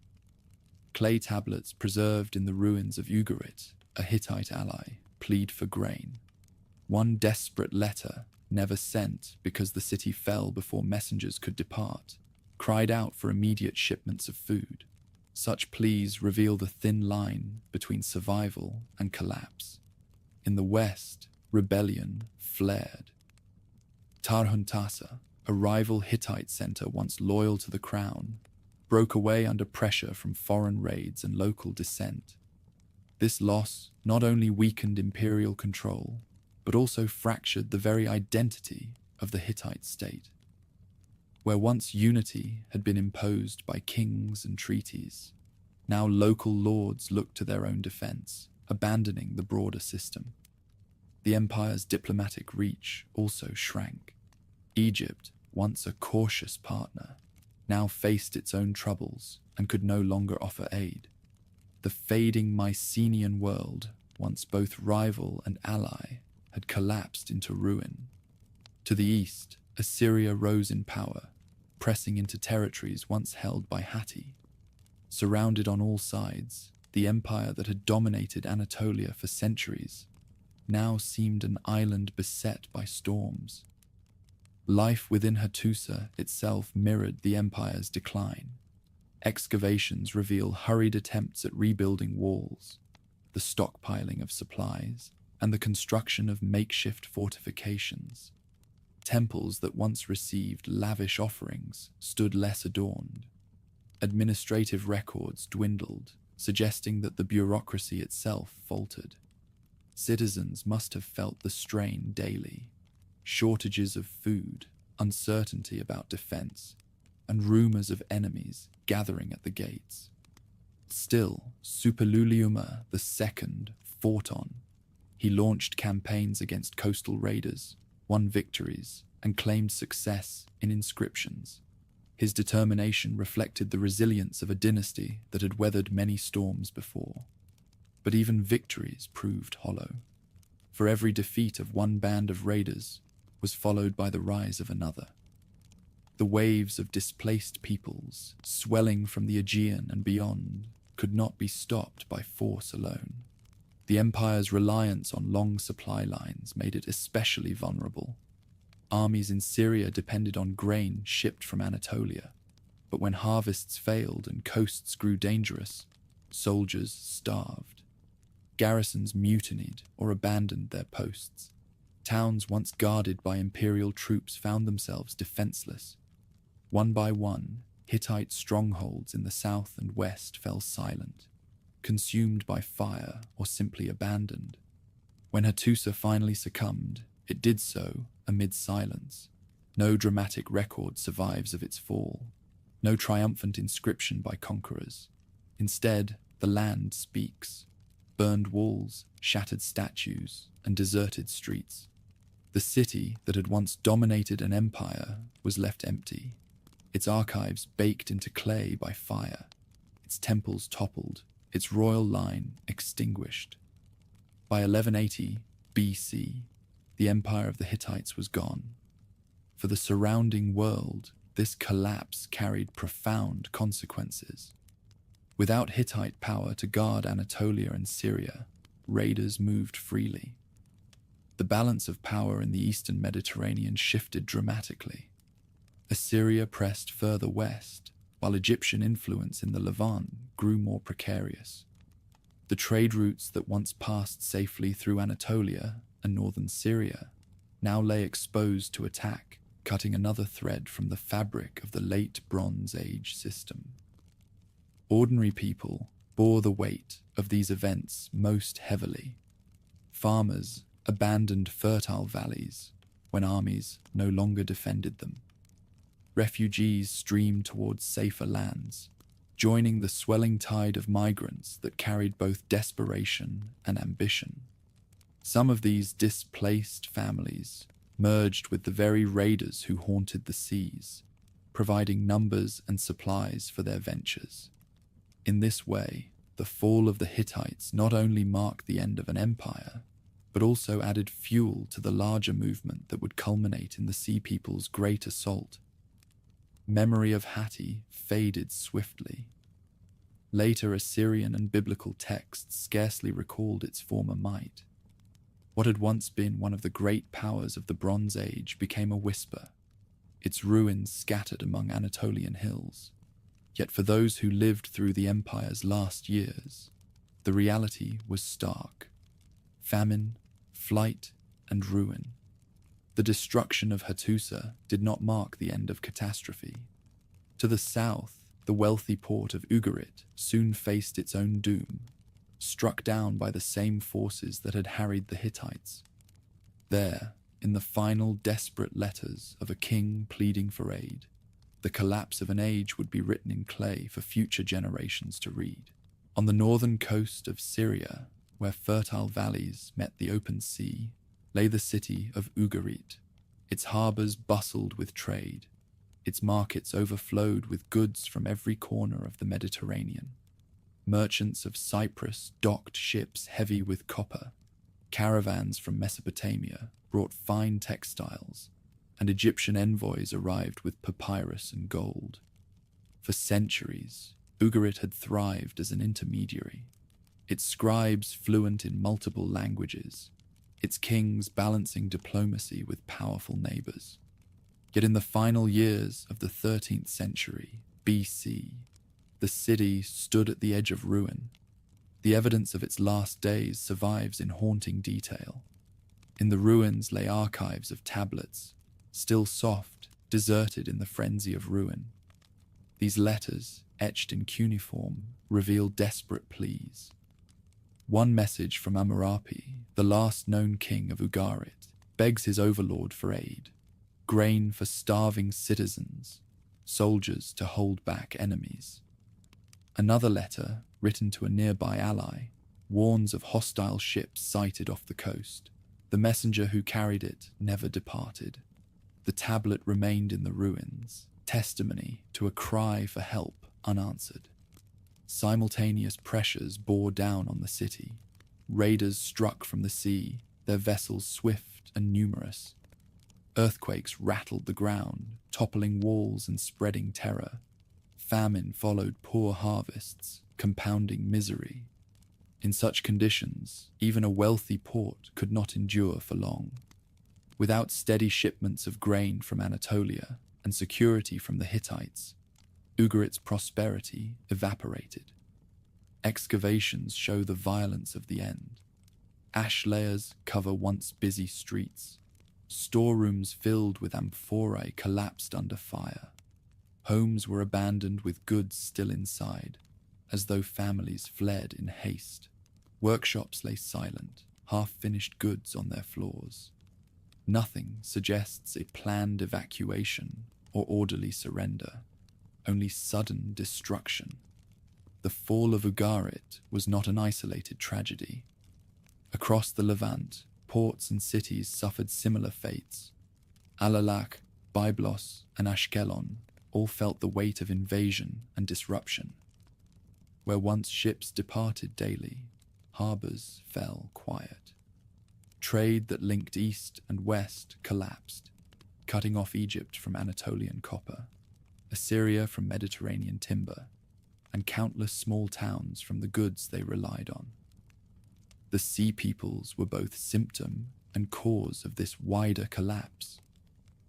Clay tablets preserved in the ruins of Ugarit, a Hittite ally, plead for grain. One desperate letter, never sent because the city fell before messengers could depart, cried out for immediate shipments of food. Such pleas reveal the thin line between survival and collapse. In the west, rebellion flared. Tarhuntasa, a rival Hittite center once loyal to the crown, broke away under pressure from foreign raids and local dissent. This loss not only weakened imperial control, but also fractured the very identity of the Hittite state. Where once unity had been imposed by kings and treaties, now local lords looked to their own defense, abandoning the broader system. The empire's diplomatic reach also shrank. Egypt, once a cautious partner, now faced its own troubles and could no longer offer aid. The fading Mycenaean world, once both rival and ally, had collapsed into ruin. To the east, Assyria rose in power, pressing into territories once held by Hatti. Surrounded on all sides, the empire that had dominated Anatolia for centuries now seemed an island beset by storms. Life within Hattusa itself mirrored the empire's decline. Excavations reveal hurried attempts at rebuilding walls, the stockpiling of supplies, and the construction of makeshift fortifications. Temples that once received lavish offerings stood less adorned. Administrative records dwindled, suggesting that the bureaucracy itself faltered. Citizens must have felt the strain daily. Shortages of food, uncertainty about defense, and rumors of enemies gathering at the gates. Still, Suppiluliuma II fought on. He launched campaigns against coastal raiders, won victories, and claimed success in inscriptions. His determination reflected the resilience of a dynasty that had weathered many storms before. But even victories proved hollow. For every defeat of one band of raiders was followed by the rise of another. The waves of displaced peoples, swelling from the Aegean and beyond, could not be stopped by force alone. The empire's reliance on long supply lines made it especially vulnerable. Armies in Syria depended on grain shipped from Anatolia, but when harvests failed and coasts grew dangerous, soldiers starved. Garrisons mutinied or abandoned their posts. Towns once guarded by imperial troops found themselves defenseless. One by one, Hittite strongholds in the south and west fell silent, consumed by fire or simply abandoned. When Hattusa finally succumbed, it did so amid silence. No dramatic record survives of its fall, no triumphant inscription by conquerors. Instead, the land speaks. Burned walls, shattered statues, and deserted streets. The city that had once dominated an empire was left empty, its archives baked into clay by fire, its temples toppled, its royal line extinguished. By 1180 BC, the empire of the Hittites was gone. For the surrounding world, this collapse carried profound consequences. Without Hittite power to guard Anatolia and Syria, raiders moved freely. The balance of power in the eastern Mediterranean shifted dramatically. Assyria pressed further west, while Egyptian influence in the Levant grew more precarious. The trade routes that once passed safely through Anatolia and northern Syria now lay exposed to attack, cutting another thread from the fabric of the late Bronze Age system. Ordinary people bore the weight of these events most heavily. Farmers abandoned fertile valleys when armies no longer defended them. Refugees streamed towards safer lands, joining the swelling tide of migrants that carried both desperation and ambition. Some of these displaced families merged with the very raiders who haunted the seas, providing numbers and supplies for their ventures. In this way, the fall of the Hittites not only marked the end of an empire, but also added fuel to the larger movement that would culminate in the Sea People's Great Assault. Memory of Hatti faded swiftly. Later Assyrian and biblical texts scarcely recalled its former might. What had once been one of the great powers of the Bronze Age became a whisper, its ruins scattered among Anatolian hills. Yet for those who lived through the empire's last years, the reality was stark. Famine, flight, and ruin. The destruction of Hattusa did not mark the end of catastrophe. To the south, the wealthy port of Ugarit soon faced its own doom, struck down by the same forces that had harried the Hittites. There, in the final desperate letters of a king pleading for aid, the collapse of an age would be written in clay for future generations to read. On the northern coast of Syria, where fertile valleys met the open sea, lay the city of Ugarit. Its harbors bustled with trade. Its markets overflowed with goods from every corner of the Mediterranean. Merchants of Cyprus docked ships heavy with copper. Caravans from Mesopotamia brought fine textiles, and Egyptian envoys arrived with papyrus and gold. For centuries, Ugarit had thrived as an intermediary, its scribes fluent in multiple languages, its kings balancing diplomacy with powerful neighbors. Yet in the final years of the 13th century BC, the city stood at the edge of ruin. The evidence of its last days survives in haunting detail. In the ruins lay archives of tablets, still soft, deserted in the frenzy of ruin. These letters, etched in cuneiform, reveal desperate pleas. One message from Amurapi, the last known king of Ugarit, begs his overlord for aid, grain for starving citizens, soldiers to hold back enemies. Another letter, written to a nearby ally, warns of hostile ships sighted off the coast. The messenger who carried it never departed. The tablet remained in the ruins, testimony to a cry for help unanswered. Simultaneous pressures bore down on the city. Raiders struck from the sea, their vessels swift and numerous. Earthquakes rattled the ground, toppling walls and spreading terror. Famine followed poor harvests, compounding misery. In such conditions, even a wealthy port could not endure for long. Without steady shipments of grain from Anatolia and security from the Hittites, Ugarit's prosperity evaporated. Excavations show the violence of the end. Ash layers cover once busy streets. Storerooms filled with amphorae collapsed under fire. Homes were abandoned with goods still inside, as though families fled in haste. Workshops lay silent, half-finished goods on their floors. Nothing suggests a planned evacuation or orderly surrender, only sudden destruction. The fall of Ugarit was not an isolated tragedy. Across the Levant, ports and cities suffered similar fates. Alalak, Byblos, and Ashkelon all felt the weight of invasion and disruption. Where once ships departed daily, harbors fell quiet. Trade that linked east and west collapsed, cutting off Egypt from Anatolian copper, Assyria from Mediterranean timber, and countless small towns from the goods they relied on. The sea peoples were both symptom and cause of this wider collapse.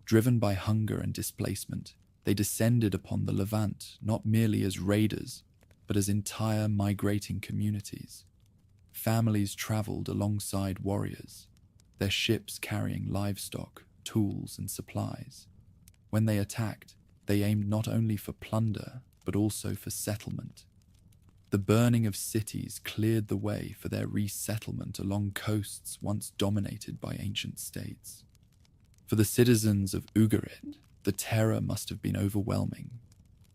Driven by hunger and displacement, they descended upon the Levant not merely as raiders, but as entire migrating communities. Families traveled alongside warriors, their ships carrying livestock, tools, and supplies. When they attacked, they aimed not only for plunder, but also for settlement. The burning of cities cleared the way for their resettlement along coasts once dominated by ancient states. For the citizens of Ugarit, the terror must have been overwhelming.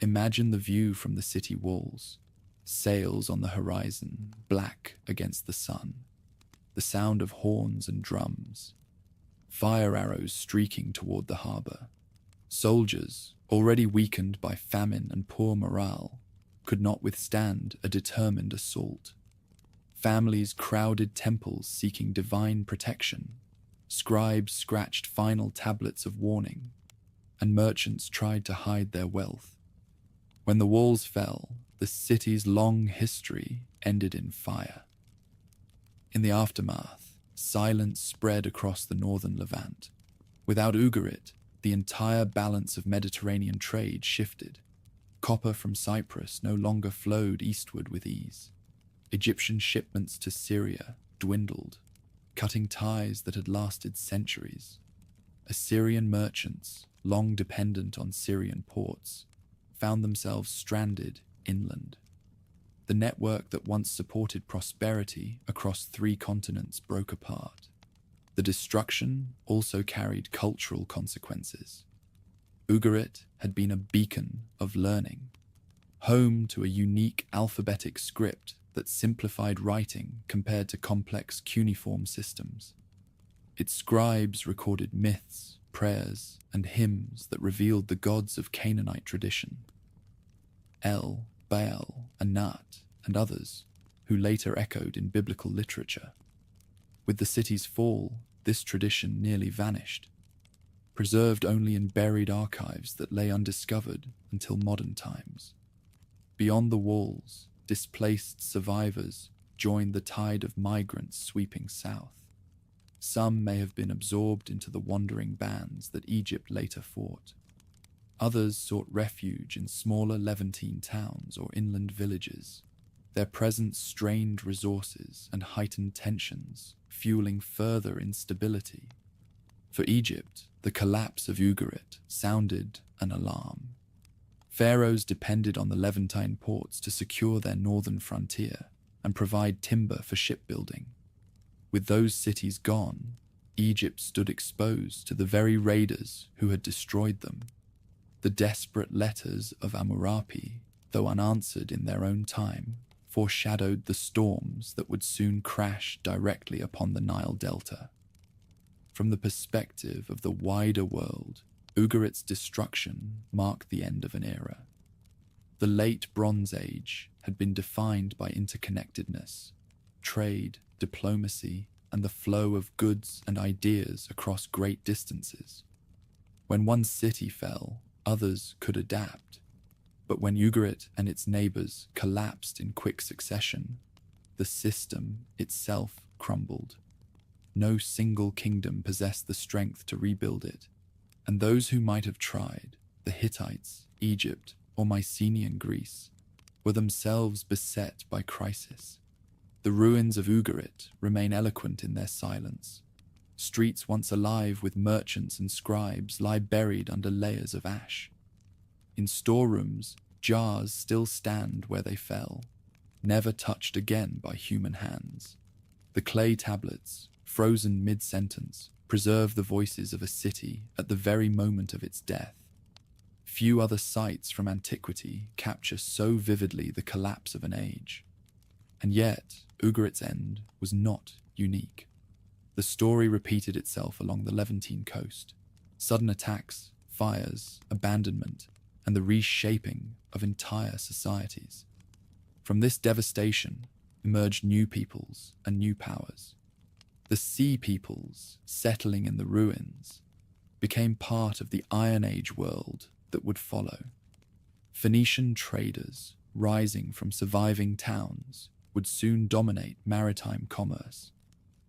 Imagine the view from the city walls, sails on the horizon, black against the sun, the sound of horns and drums, fire arrows streaking toward the harbor. Soldiers, already weakened by famine and poor morale, could not withstand a determined assault. Families crowded temples seeking divine protection. Scribes scratched final tablets of warning, and merchants tried to hide their wealth. When the walls fell, the city's long history ended in fire. In the aftermath, silence spread across the northern Levant. Without Ugarit, the entire balance of Mediterranean trade shifted. Copper from Cyprus no longer flowed eastward with ease. Egyptian shipments to Syria dwindled, cutting ties that had lasted centuries. Assyrian merchants, long dependent on Syrian ports, found themselves stranded inland. The network that once supported prosperity across 3 continents broke apart. The destruction also carried cultural consequences. Ugarit had been a beacon of learning, home to a unique alphabetic script that simplified writing compared to complex cuneiform systems. Its scribes recorded myths, prayers, and hymns that revealed the gods of Canaanite tradition. El, Baal, Anat, and others, who later echoed in biblical literature. With the city's fall, this tradition nearly vanished, preserved only in buried archives that lay undiscovered until modern times. Beyond the walls, displaced survivors joined the tide of migrants sweeping south. Some may have been absorbed into the wandering bands that Egypt later fought. Others sought refuge in smaller Levantine towns or inland villages, their presence strained resources and heightened tensions, fueling further instability. For Egypt, the collapse of Ugarit sounded an alarm. Pharaohs depended on the Levantine ports to secure their northern frontier and provide timber for shipbuilding. With those cities gone, Egypt stood exposed to the very raiders who had destroyed them. The desperate letters of Hammurabi, though unanswered in their own time, foreshadowed the storms that would soon crash directly upon the Nile Delta. From the perspective of the wider world, Ugarit's destruction marked the end of an era. The late Bronze Age had been defined by interconnectedness, trade, diplomacy, and the flow of goods and ideas across great distances. When one city fell, others could adapt. But when Ugarit and its neighbors collapsed in quick succession, the system itself crumbled. No single kingdom possessed the strength to rebuild it, and those who might have tried, the Hittites, Egypt, or Mycenaean Greece, were themselves beset by crisis. The ruins of Ugarit remain eloquent in their silence. Streets once alive with merchants and scribes lie buried under layers of ash. In storerooms, jars still stand where they fell, never touched again by human hands. The clay tablets, frozen mid-sentence, preserve the voices of a city at the very moment of its death. Few other sites from antiquity capture so vividly the collapse of an age. And yet, Ugarit's end was not unique. The story repeated itself along the Levantine coast. Sudden attacks, fires, abandonment, and the reshaping of entire societies. From this devastation emerged new peoples and new powers. The sea peoples, settling in the ruins, became part of the Iron Age world that would follow. Phoenician traders, rising from surviving towns, would soon dominate maritime commerce.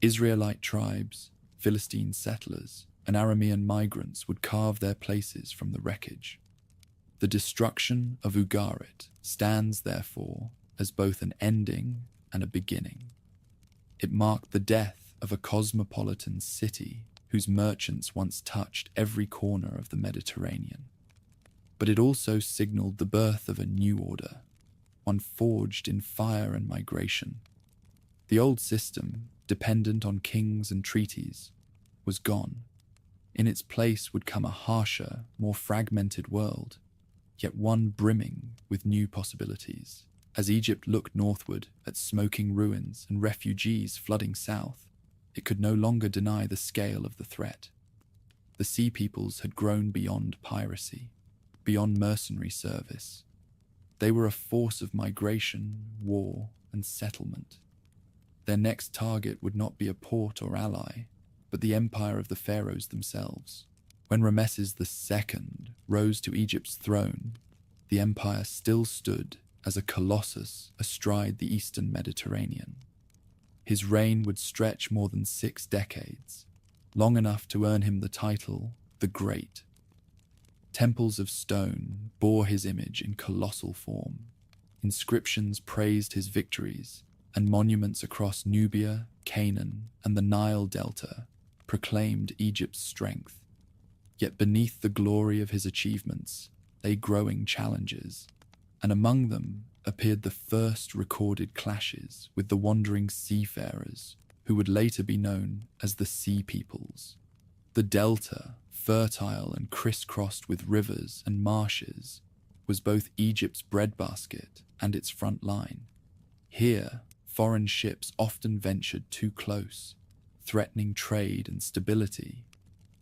Israelite tribes, Philistine settlers, and Aramean migrants would carve their places from the wreckage. The destruction of Ugarit stands, therefore, as both an ending and a beginning. It marked the death of a cosmopolitan city whose merchants once touched every corner of the Mediterranean. But it also signaled the birth of a new order, one forged in fire and migration. The old system, dependent on kings and treaties, was gone. In its place would come a harsher, more fragmented world, yet one brimming with new possibilities. As Egypt looked northward at smoking ruins and refugees flooding south, it could no longer deny the scale of the threat. The sea peoples had grown beyond piracy, beyond mercenary service. They were a force of migration, war, and settlement. Their next target would not be a port or ally, but the empire of the pharaohs themselves. When Ramesses II rose to Egypt's throne, the empire still stood as a colossus astride the eastern Mediterranean. His reign would stretch more than 6 decades, long enough to earn him the title the Great. Temples of stone bore his image in colossal form. Inscriptions praised his victories, and monuments across Nubia, Canaan, and the Nile Delta proclaimed Egypt's strength. Yet beneath the glory of his achievements lay growing challenges, and among them appeared the first recorded clashes with the wandering seafarers who would later be known as the Sea Peoples. The Delta, fertile and crisscrossed with rivers and marshes, was both Egypt's breadbasket and its front line. Here, foreign ships often ventured too close, threatening trade and stability.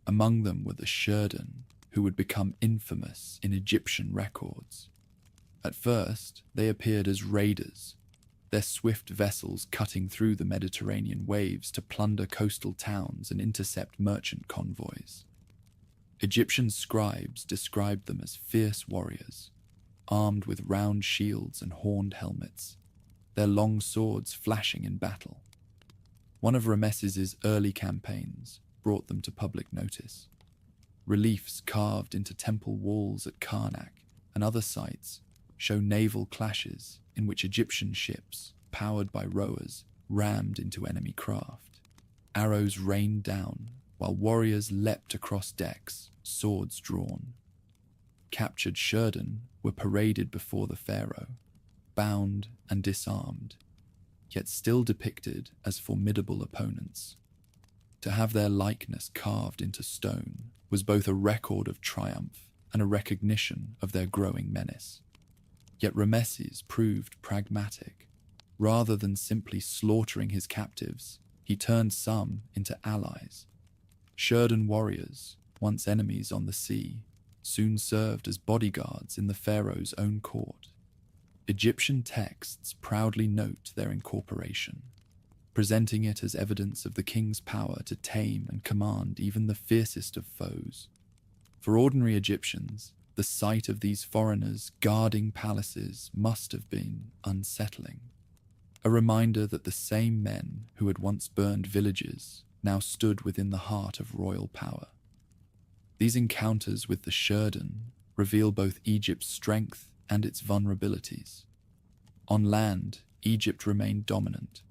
Among them were the Sheridan, who would become infamous in Egyptian records. At first, they appeared as raiders, their swift vessels cutting through the Mediterranean waves to plunder coastal towns and intercept merchant convoys. Egyptian scribes described them as fierce warriors, armed with round shields and horned helmets, their long swords flashing in battle. One of Ramesses's early campaigns brought them to public notice. Reliefs carved into temple walls at Karnak and other sites show naval clashes in which Egyptian ships, powered by rowers, rammed into enemy craft. Arrows rained down, while warriors leapt across decks, swords drawn. Captured Sheridan were paraded before the pharaoh, bound and disarmed, yet still depicted as formidable opponents. To have their likeness carved into stone was both a record of triumph and a recognition of their growing menace. Yet Rameses proved pragmatic. Rather than simply slaughtering his captives, he turned some into allies. Sherdan warriors, once enemies on the sea, soon served as bodyguards in the pharaoh's own court. Egyptian texts proudly note their incorporation, presenting it as evidence of the king's power to tame and command even the fiercest of foes. For ordinary Egyptians, the sight of these foreigners guarding palaces must have been unsettling. A reminder that the same men who had once burned villages now stood within the heart of royal power. These encounters with the Sherdan reveal both Egypt's strength and its vulnerabilities. On land, Egypt remained dominant.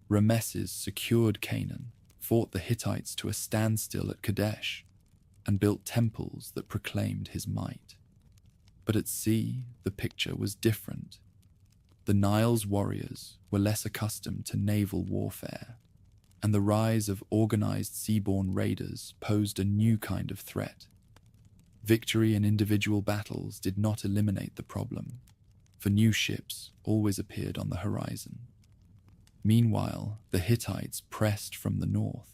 Rameses secured Canaan, fought the Hittites to a standstill at Kadesh, and built temples that proclaimed his might. But at sea, the picture was different. The Nile's warriors were less accustomed to naval warfare, and the rise of organized seaborne raiders posed a new kind of threat. Victory in individual battles did not eliminate the problem, for new ships always appeared on the horizon. Meanwhile, the Hittites pressed from the north.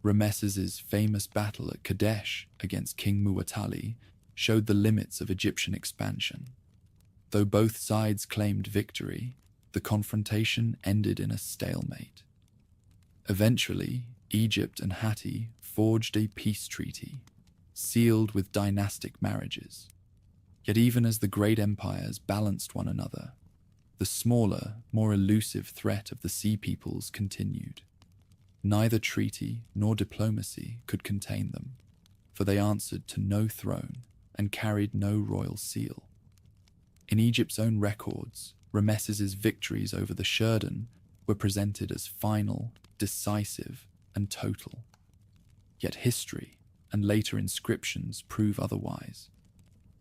Rameses's famous battle at Kadesh against King Muwatalli showed the limits of Egyptian expansion. Though both sides claimed victory, the confrontation ended in a stalemate. Eventually, Egypt and Hatti forged a peace treaty, sealed with dynastic marriages. Yet even as the great empires balanced one another, the smaller, more elusive threat of the Sea Peoples continued. Neither treaty nor diplomacy could contain them, for they answered to no throne and carried no royal seal. In Egypt's own records, Rameses's victories over the Sherdan were presented as final, decisive, and total. Yet history and later inscriptions prove otherwise.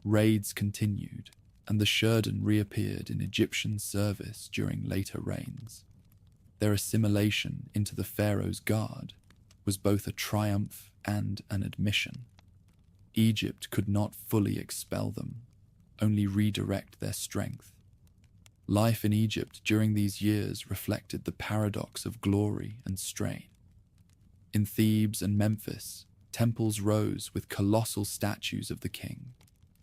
Raids continued, and the Sherdan reappeared in Egyptian service during later reigns. Their assimilation into the pharaoh's guard was both a triumph and an admission. Egypt could not fully expel them, only redirect their strength. Life in Egypt during these years reflected the paradox of glory and strain. In Thebes and Memphis, temples rose with colossal statues of the king,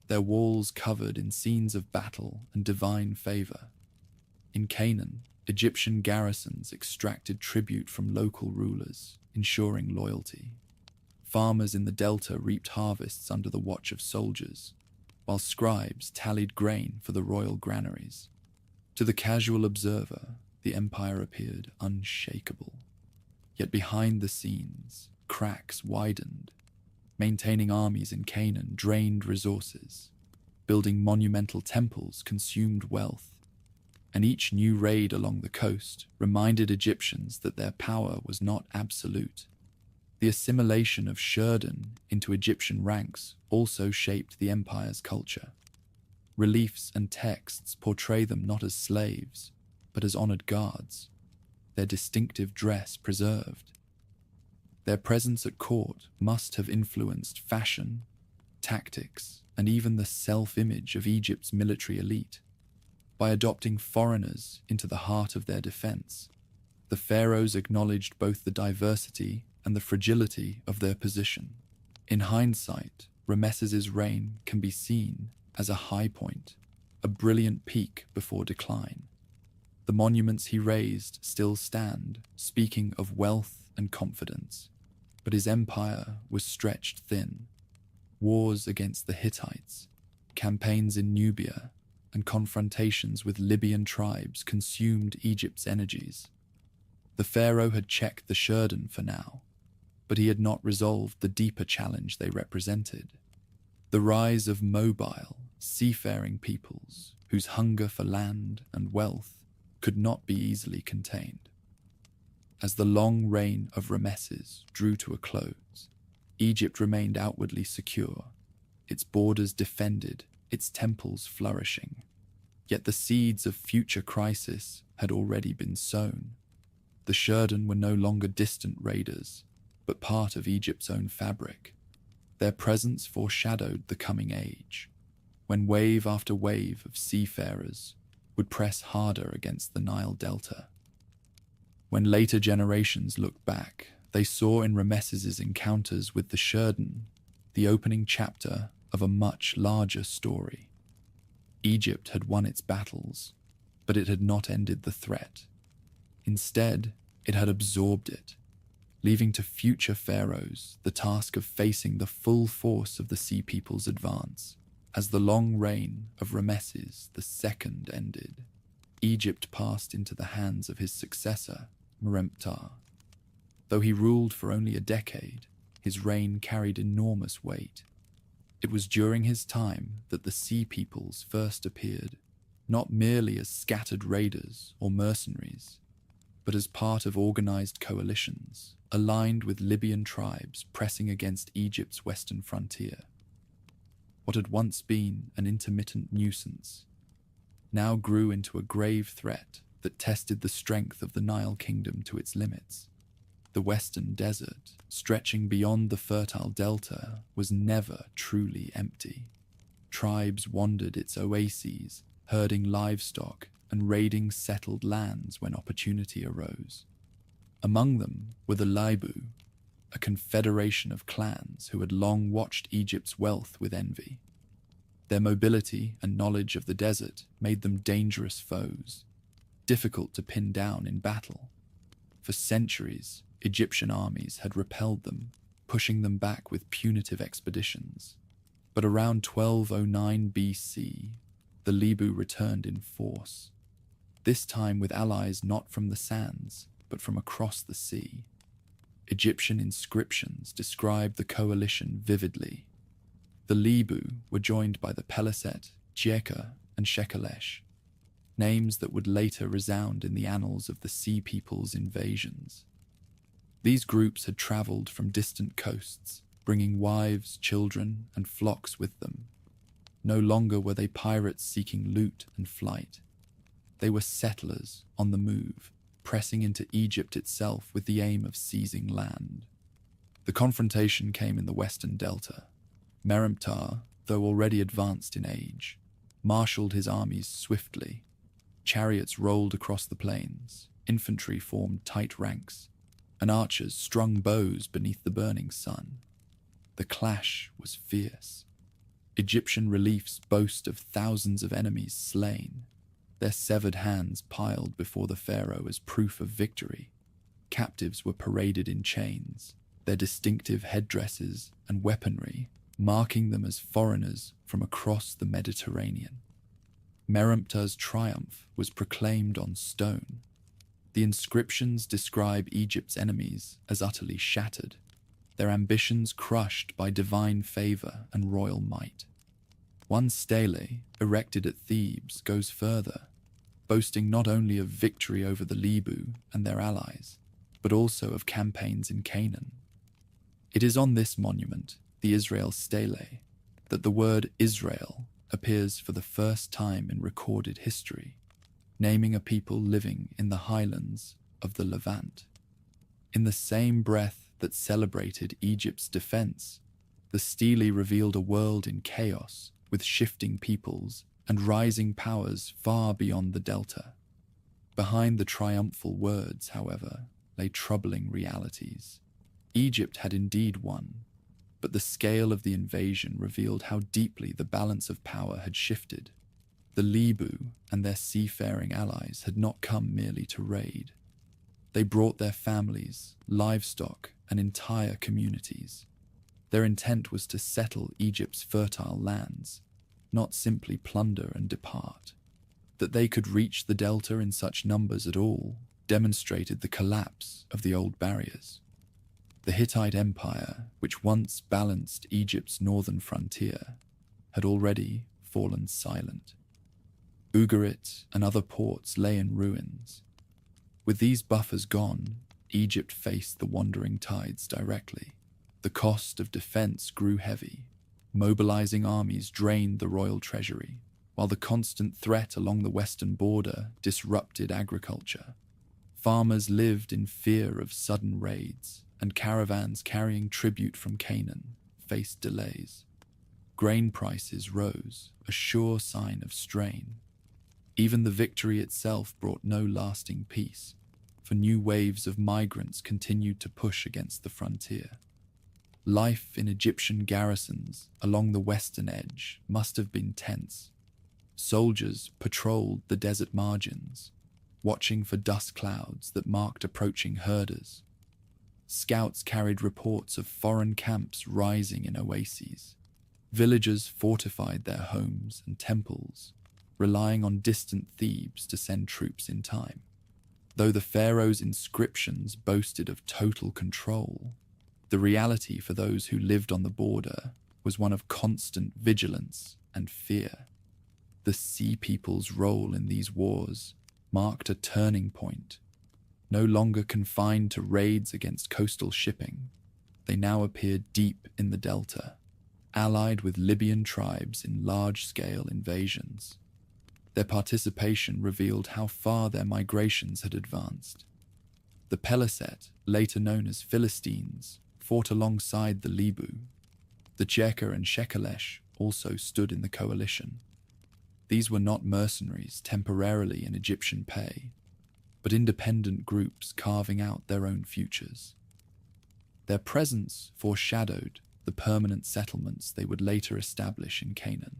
their walls covered in scenes of battle and divine favor. In Canaan, Egyptian garrisons extracted tribute from local rulers, ensuring loyalty. Farmers in the delta reaped harvests under the watch of soldiers, while scribes tallied grain for the royal granaries. To the casual observer, the empire appeared unshakable. Yet behind the scenes, cracks widened. Maintaining armies in Canaan drained resources. Building monumental temples consumed wealth. And each new raid along the coast reminded Egyptians that their power was not absolute. The assimilation of Sherdan into Egyptian ranks also shaped the empire's culture. Reliefs and texts portray them not as slaves, but as honored guards, their distinctive dress preserved. Their presence at court must have influenced fashion, tactics, and even the self-image of Egypt's military elite. By adopting foreigners into the heart of their defense, the pharaohs acknowledged both the diversity and the fragility of their position. In hindsight, Rameses's reign can be seen as a high point, a brilliant peak before decline. The monuments he raised still stand, speaking of wealth and confidence, but his empire was stretched thin. Wars against the Hittites, campaigns in Nubia, and confrontations with Libyan tribes consumed Egypt's energies. The pharaoh had checked the Sherdan for now, but he had not resolved the deeper challenge they represented. The rise of mobile, seafaring peoples whose hunger for land and wealth could not be easily contained. As the long reign of Rameses drew to a close, Egypt remained outwardly secure, its borders defended, its temples flourishing. Yet the seeds of future crisis had already been sown. The Sherdan were no longer distant raiders, but part of Egypt's own fabric. Their presence foreshadowed the coming age. when wave after wave of seafarers would press harder against the Nile Delta. When later generations looked back, they saw in Ramesses's encounters with the Sheridan the opening chapter of a much larger story. Egypt had won its battles, but it had not ended the threat. Instead, it had absorbed it, leaving to future pharaohs the task of facing the full force of the Sea People's advance. As the long reign of Ramesses II ended, Egypt passed into the hands of his successor, Meremptah. Though he ruled for only a decade, his reign carried enormous weight. It was during his time that the Sea Peoples first appeared, not merely as scattered raiders or mercenaries, but as part of organized coalitions aligned with Libyan tribes pressing against Egypt's western frontier. What had once been an intermittent nuisance now grew into a grave threat that tested the strength of the Nile Kingdom to its limits. The western desert, stretching beyond the fertile delta, was never truly empty. Tribes wandered its oases, herding livestock and raiding settled lands when opportunity arose. Among them were the Libu, a confederation of clans who had long watched Egypt's wealth with envy. Their mobility and knowledge of the desert made them dangerous foes, difficult to pin down in battle. For centuries, Egyptian armies had repelled them, pushing them back with punitive expeditions. But around 1209 BC, the Libu returned in force, this time with allies not from the sands, but from across the sea. Egyptian inscriptions describe the coalition vividly. The Libu were joined by the Peliset, Djeka, and Shekelesh, names that would later resound in the annals of the Sea People's invasions. These groups had traveled from distant coasts, bringing wives, children, and flocks with them. No longer were they pirates seeking loot and flight. They were settlers on the move, pressing into Egypt itself with the aim of seizing land. The confrontation came in the western delta. Meremptah, though already advanced in age, marshaled his armies swiftly. Chariots rolled across the plains, infantry formed tight ranks, and archers strung bows beneath the burning sun. The clash was fierce. Egyptian reliefs boast of thousands of enemies slain, their severed hands piled before the pharaoh as proof of victory. Captives were paraded in chains, their distinctive headdresses and weaponry marking them as foreigners from across the Mediterranean. Meremptah's triumph was proclaimed on stone. The inscriptions describe Egypt's enemies as utterly shattered, their ambitions crushed by divine favor and royal might. One stele, erected at Thebes, goes further, boasting not only of victory over the Libu and their allies, but also of campaigns in Canaan. It is on this monument, the Israel Stele, that the word Israel appears for the first time in recorded history, naming a people living in the highlands of the Levant. In the same breath that celebrated Egypt's defense, the stele revealed a world in chaos with shifting peoples and rising powers far beyond the delta. Behind the triumphal words, however, lay troubling realities. Egypt had indeed won, but the scale of the invasion revealed how deeply the balance of power had shifted. The Libu and their seafaring allies had not come merely to raid. They brought their families, livestock, and entire communities. Their intent was to settle Egypt's fertile lands, not simply plunder and depart. That they could reach the delta in such numbers at all demonstrated the collapse of the old barriers. The Hittite Empire, which once balanced Egypt's northern frontier, had already fallen silent. Ugarit and other ports lay in ruins. With these buffers gone, Egypt faced the wandering tides directly. The cost of defense grew heavy. Mobilizing armies drained the royal treasury, while the constant threat along the western border disrupted agriculture. Farmers lived in fear of sudden raids, and caravans carrying tribute from Canaan faced delays. Grain prices rose, a sure sign of strain. Even the victory itself brought no lasting peace, for new waves of migrants continued to push against the frontier. Life in Egyptian garrisons along the western edge must have been tense. Soldiers patrolled the desert margins, watching for dust clouds that marked approaching herders. Scouts carried reports of foreign camps rising in oases. Villagers fortified their homes and temples, relying on distant Thebes to send troops in time. Though the pharaoh's inscriptions boasted of total control, the reality for those who lived on the border was one of constant vigilance and fear. The Sea People's role in these wars marked a turning point. No longer confined to raids against coastal shipping, they now appeared deep in the delta, allied with Libyan tribes in large-scale invasions. Their participation revealed how far their migrations had advanced. The Peliset, later known as Philistines, fought alongside the Lebu. The Cheka and Shekelesh also stood in the coalition. These were not mercenaries temporarily in Egyptian pay, but independent groups carving out their own futures. Their presence foreshadowed the permanent settlements they would later establish in Canaan.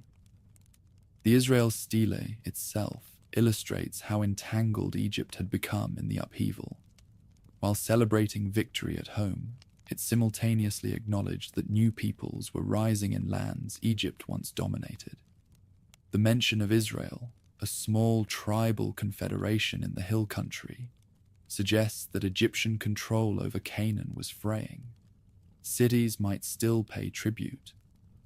The Israel stele itself illustrates how entangled Egypt had become in the upheaval. While celebrating victory at home, it simultaneously acknowledged that new peoples were rising in lands Egypt once dominated. The mention of Israel, a small tribal confederation in the hill country, suggests that Egyptian control over Canaan was fraying. Cities might still pay tribute,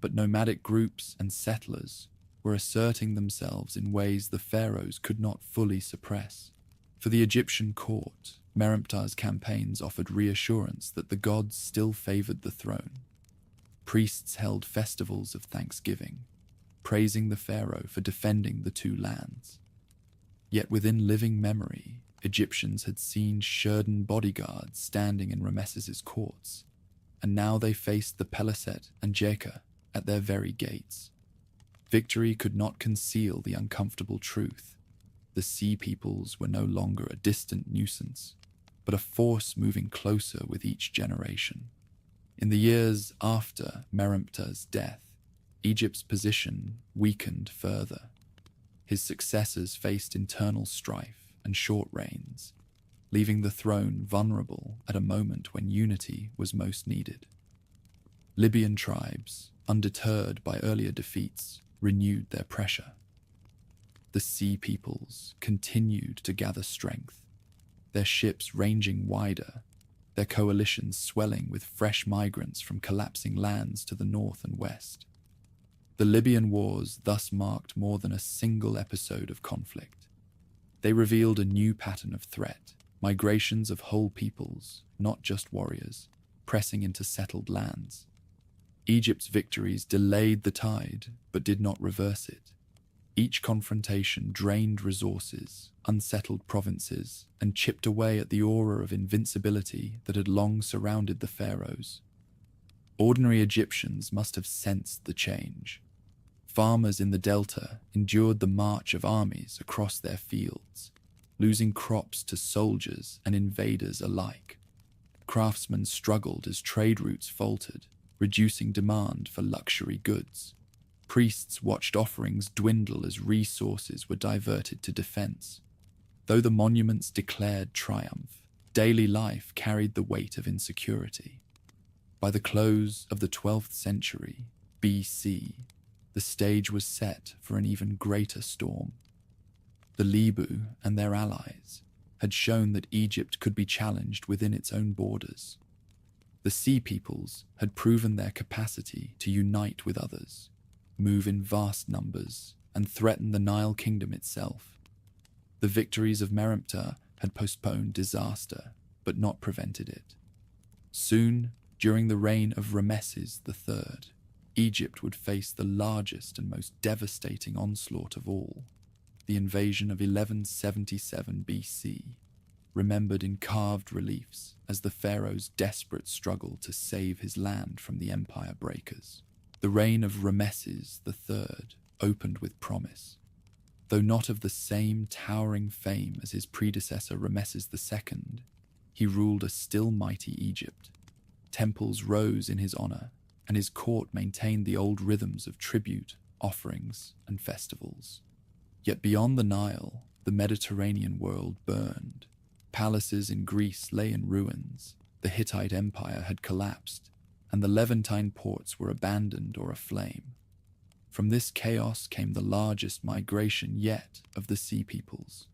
but nomadic groups and settlers were asserting themselves in ways the pharaohs could not fully suppress. For the Egyptian court, Meremptar's campaigns offered reassurance that the gods still favored the throne. Priests held festivals of thanksgiving, praising the pharaoh for defending the two lands. Yet within living memory, Egyptians had seen Shurden bodyguards standing in Ramesses' courts, and now they faced the Peliset and Jeka at their very gates. Victory could not conceal the uncomfortable truth. The Sea Peoples were no longer a distant nuisance, but a force moving closer with each generation. In the years after Meremptar's death, Egypt's position weakened further. His successors faced internal strife and short reigns, leaving the throne vulnerable at a moment when unity was most needed. Libyan tribes, undeterred by earlier defeats, renewed their pressure. The Sea Peoples continued to gather strength, their ships ranging wider, their coalitions swelling with fresh migrants from collapsing lands to the north and west. The Libyan wars thus marked more than a single episode of conflict. They revealed a new pattern of threat, migrations of whole peoples, not just warriors, pressing into settled lands. Egypt's victories delayed the tide, but did not reverse it. Each confrontation drained resources, unsettled provinces, and chipped away at the aura of invincibility that had long surrounded the pharaohs. Ordinary Egyptians must have sensed the change. Farmers in the delta endured the march of armies across their fields, losing crops to soldiers and invaders alike. Craftsmen struggled as trade routes faltered, reducing demand for luxury goods. Priests watched offerings dwindle as resources were diverted to defense. Though the monuments declared triumph, daily life carried the weight of insecurity. By the close of the 12th century BC, the stage was set for an even greater storm. The Lebu and their allies had shown that Egypt could be challenged within its own borders. The Sea Peoples had proven their capacity to unite with others, move in vast numbers, and threaten the Nile Kingdom itself. The victories of Meremptar had postponed disaster, but not prevented it. Soon, during the reign of Ramesses III, Egypt would face the largest and most devastating onslaught of all, the invasion of 1177 BC, remembered in carved reliefs as the pharaoh's desperate struggle to save his land from the empire breakers. The reign of Rameses III opened with promise. Though not of the same towering fame as his predecessor Rameses II, he ruled a still mighty Egypt. Temples rose in his honor, and his court maintained the old rhythms of tribute, offerings, and festivals. Yet beyond the Nile, the Mediterranean world burned. Palaces in Greece lay in ruins, the Hittite Empire had collapsed, and the Levantine ports were abandoned or aflame. From this chaos came the largest migration yet of the Sea Peoples,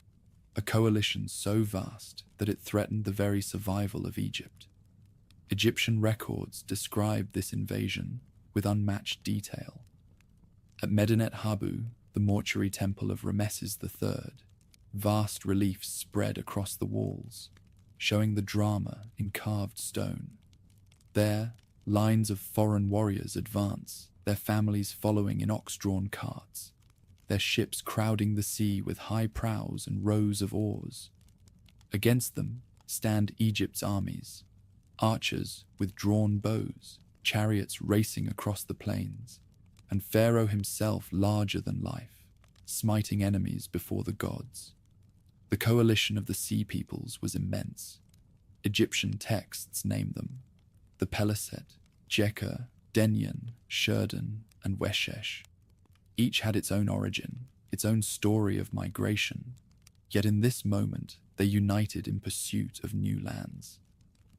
a coalition so vast that it threatened the very survival of Egypt. Egyptian records describe this invasion with unmatched detail. At Medinet Habu, the mortuary temple of Rameses III, vast reliefs spread across the walls, showing the drama in carved stone. There, lines of foreign warriors advance, their families following in ox-drawn carts, their ships crowding the sea with high prows and rows of oars. Against them stand Egypt's armies, archers with drawn bows, chariots racing across the plains, and Pharaoh himself larger than life, smiting enemies before the gods. The coalition of the Sea Peoples was immense. Egyptian texts name them the Peliset, Jeker, Denyen, Shurdan, and Weshesh. Each had its own origin, its own story of migration, yet in this moment they united in pursuit of new lands.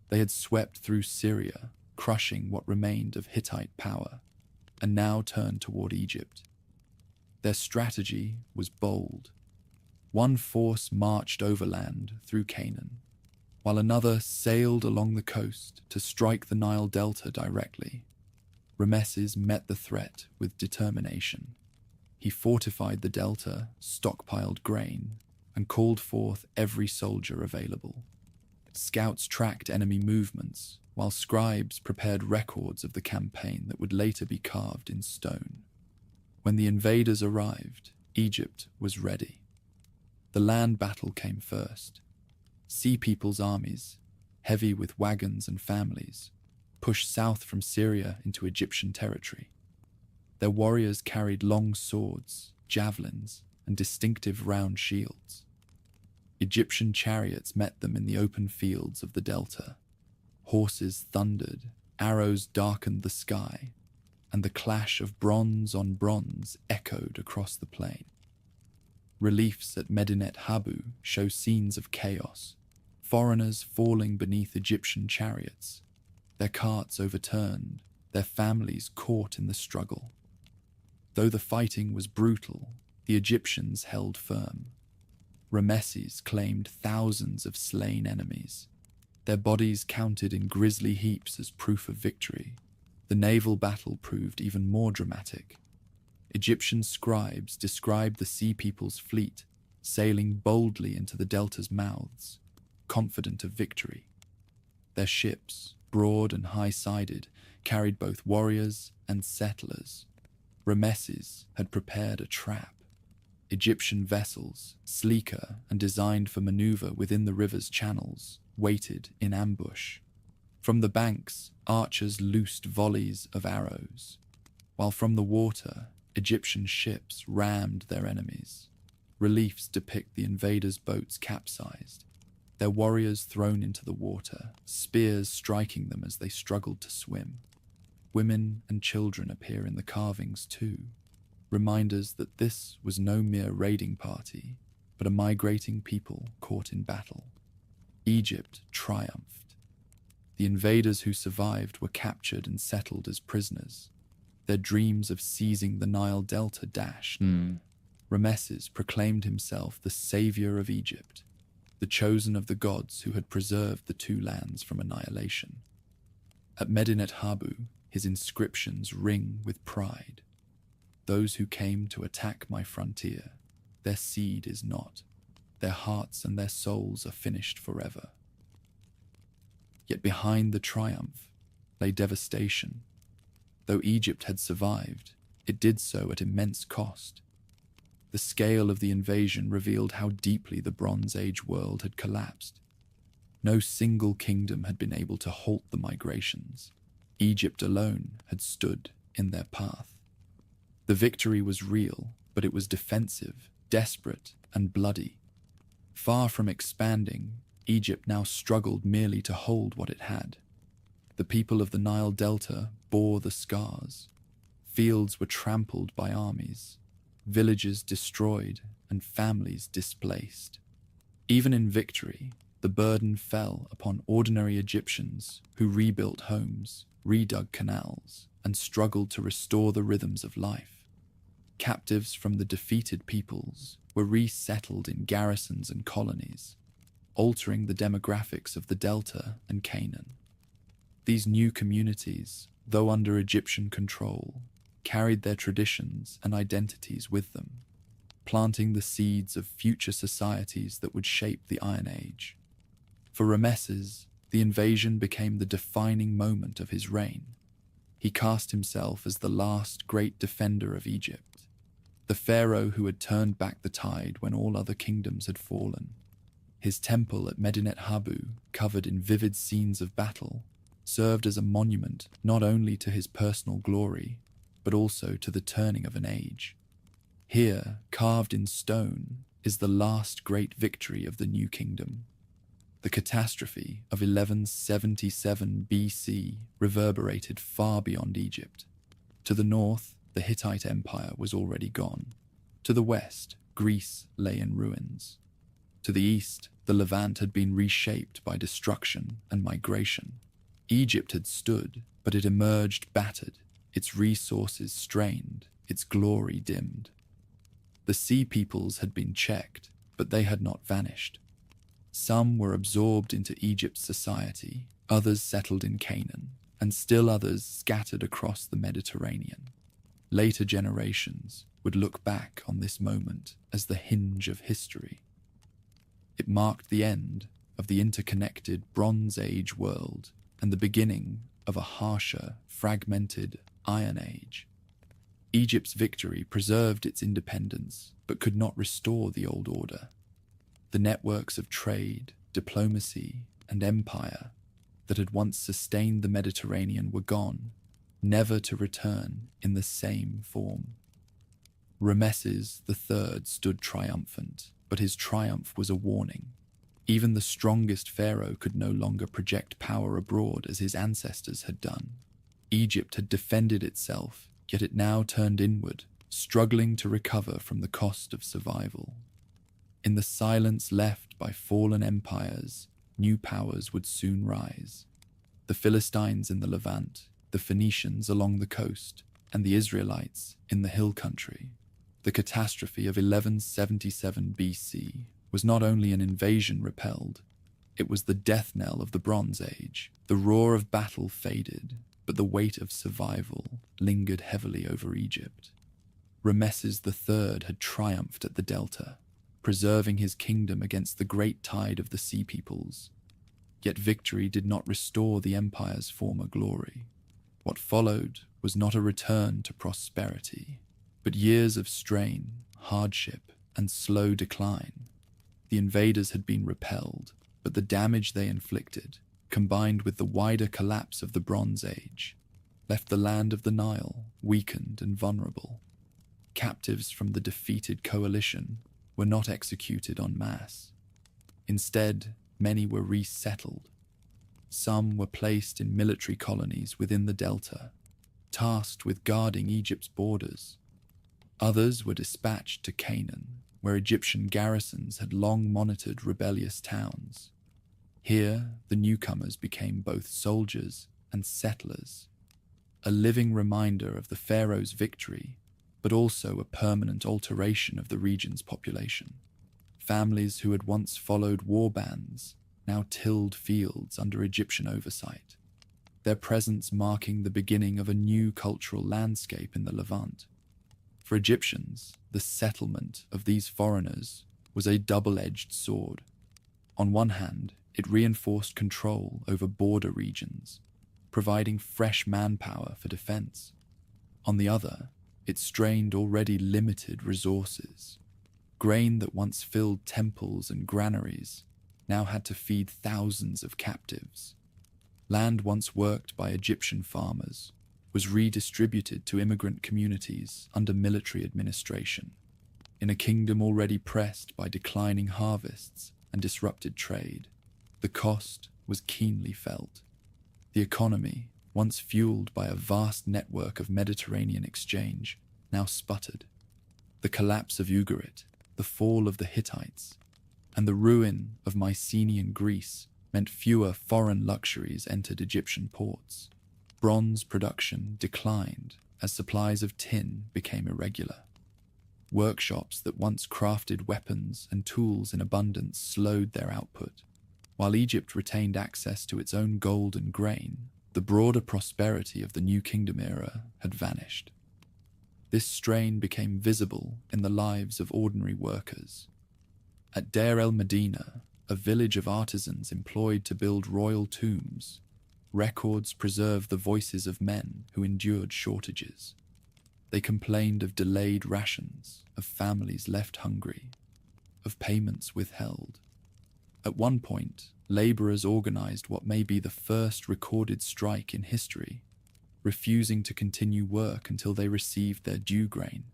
They had swept through Syria, crushing what remained of Hittite power, and now turned toward Egypt. Their strategy was bold. One force marched overland through Canaan, while another sailed along the coast to strike the Nile Delta directly. Rameses met the threat with determination. He fortified the delta, stockpiled grain, and called forth every soldier available. Scouts tracked enemy movements, while scribes prepared records of the campaign that would later be carved in stone. When the invaders arrived, Egypt was ready. The land battle came first. Sea People's armies, heavy with wagons and families, pushed south from Syria into Egyptian territory. Their warriors carried long swords, javelins, and distinctive round shields. Egyptian chariots met them in the open fields of the delta. Horses thundered, arrows darkened the sky, and the clash of bronze on bronze echoed across the plain. Reliefs at Medinet Habu show scenes of chaos, foreigners falling beneath Egyptian chariots, their carts overturned, their families caught in the struggle. Though the fighting was brutal, the Egyptians held firm. Rameses claimed thousands of slain enemies, their bodies counted in grisly heaps as proof of victory. The naval battle proved even more dramatic. Egyptian scribes described the Sea People's fleet sailing boldly into the delta's mouths, confident of victory. Their ships, broad and high-sided, carried both warriors and settlers. Rameses had prepared a trap. Egyptian vessels, sleeker and designed for maneuver within the river's channels, waited in ambush. From the banks, archers loosed volleys of arrows, while from the water, Egyptian ships rammed their enemies. Reliefs depict the invaders' boats capsized, their warriors thrown into the water, spears striking them as they struggled to swim. Women and children appear in the carvings too, reminders that this was no mere raiding party, but a migrating people caught in battle. Egypt triumphed. The invaders who survived were captured and settled as prisoners. Their dreams of seizing the Nile Delta dashed. Rameses proclaimed himself the savior of Egypt, the chosen of the gods who had preserved the two lands from annihilation. At Medinet Habu, his inscriptions ring with pride. Those who came to attack my frontier, their seed is not. Their hearts and their souls are finished forever. Yet behind the triumph lay devastation. Though Egypt had survived, it did so at immense cost. The scale of the invasion revealed how deeply the Bronze Age world had collapsed. No single kingdom had been able to halt the migrations. Egypt alone had stood in their path. The victory was real, but it was defensive, desperate, and bloody. Far from expanding, Egypt now struggled merely to hold what it had. The people of the Nile Delta bore the scars. Fields were trampled by armies, villages destroyed, and families displaced. Even in victory, the burden fell upon ordinary Egyptians who rebuilt homes, redug canals, and struggled to restore the rhythms of life. Captives from the defeated peoples were resettled in garrisons and colonies, altering the demographics of the Delta and Canaan. These new communities, though under Egyptian control, carried their traditions and identities with them, planting the seeds of future societies that would shape the Iron Age. For Ramesses, the invasion became the defining moment of his reign. He cast himself as the last great defender of Egypt, the pharaoh who had turned back the tide when all other kingdoms had fallen. His temple at Medinet Habu, covered in vivid scenes of battle, served as a monument not only to his personal glory, but also to the turning of an age. Here, carved in stone, is the last great victory of the new kingdom. The catastrophe of 1177 BC reverberated far beyond Egypt. To the north, the Hittite Empire was already gone. To the west, Greece lay in ruins. To the east, the Levant had been reshaped by destruction and migration. Egypt had stood, but it emerged battered, its resources strained, its glory dimmed. The sea peoples had been checked, but they had not vanished. Some were absorbed into Egypt's society, others settled in Canaan, and still others scattered across the Mediterranean. Later generations would look back on this moment as the hinge of history. It marked the end of the interconnected Bronze Age world and the beginning of a harsher, fragmented Iron Age. Egypt's victory preserved its independence, but could not restore the old order. The networks of trade, diplomacy, and empire that had once sustained the Mediterranean were gone, never to return in the same form. Ramesses III stood triumphant, but his triumph was a warning. Even the strongest pharaoh could no longer project power abroad as his ancestors had done. Egypt had defended itself, yet it now turned inward, struggling to recover from the cost of survival. In the silence left by fallen empires, new powers would soon rise. The Philistines in the Levant, the Phoenicians along the coast, and the Israelites in the hill country. The catastrophe of 1177 BC was not only an invasion repelled, it was the death knell of the Bronze Age. The roar of battle faded, but the weight of survival lingered heavily over Egypt. Ramesses III had triumphed at the Delta, preserving his kingdom against the great tide of the sea peoples. Yet victory did not restore the empire's former glory. What followed was not a return to prosperity, but years of strain, hardship, and slow decline. The invaders had been repelled, but the damage they inflicted, combined with the wider collapse of the Bronze Age, left the land of the Nile weakened and vulnerable. Captives from the defeated coalition were not executed en masse. Instead, many were resettled. Some were placed in military colonies within the Delta, tasked with guarding Egypt's borders. Others were dispatched to Canaan, where Egyptian garrisons had long monitored rebellious towns. Here, the newcomers became both soldiers and settlers, a living reminder of the pharaoh's victory, but also a permanent alteration of the region's population. Families who had once followed war bands now tilled fields under Egyptian oversight, their presence marking the beginning of a new cultural landscape in the Levant. For Egyptians, the settlement of these foreigners was a double-edged sword. On one hand, it reinforced control over border regions, providing fresh manpower for defense. On the other, it strained already limited resources. Grain that once filled temples and granaries now had to feed thousands of captives. Land once worked by Egyptian farmers was redistributed to immigrant communities under military administration, in a kingdom already pressed by declining harvests and disrupted trade. The cost was keenly felt. The economy, once fueled by a vast network of Mediterranean exchange, now sputtered. The collapse of Ugarit, the fall of the Hittites, and the ruin of Mycenaean Greece meant fewer foreign luxuries entered Egyptian ports. Bronze production declined as supplies of tin became irregular. Workshops that once crafted weapons and tools in abundance slowed their output. While Egypt retained access to its own gold and grain, the broader prosperity of the New Kingdom era had vanished. This strain became visible in the lives of ordinary workers. At Deir el-Medina, a village of artisans employed to build royal tombs, records preserve the voices of men who endured shortages. They complained of delayed rations, of families left hungry, of payments withheld. At one point, laborers organized what may be the first recorded strike in history, refusing to continue work until they received their due grain.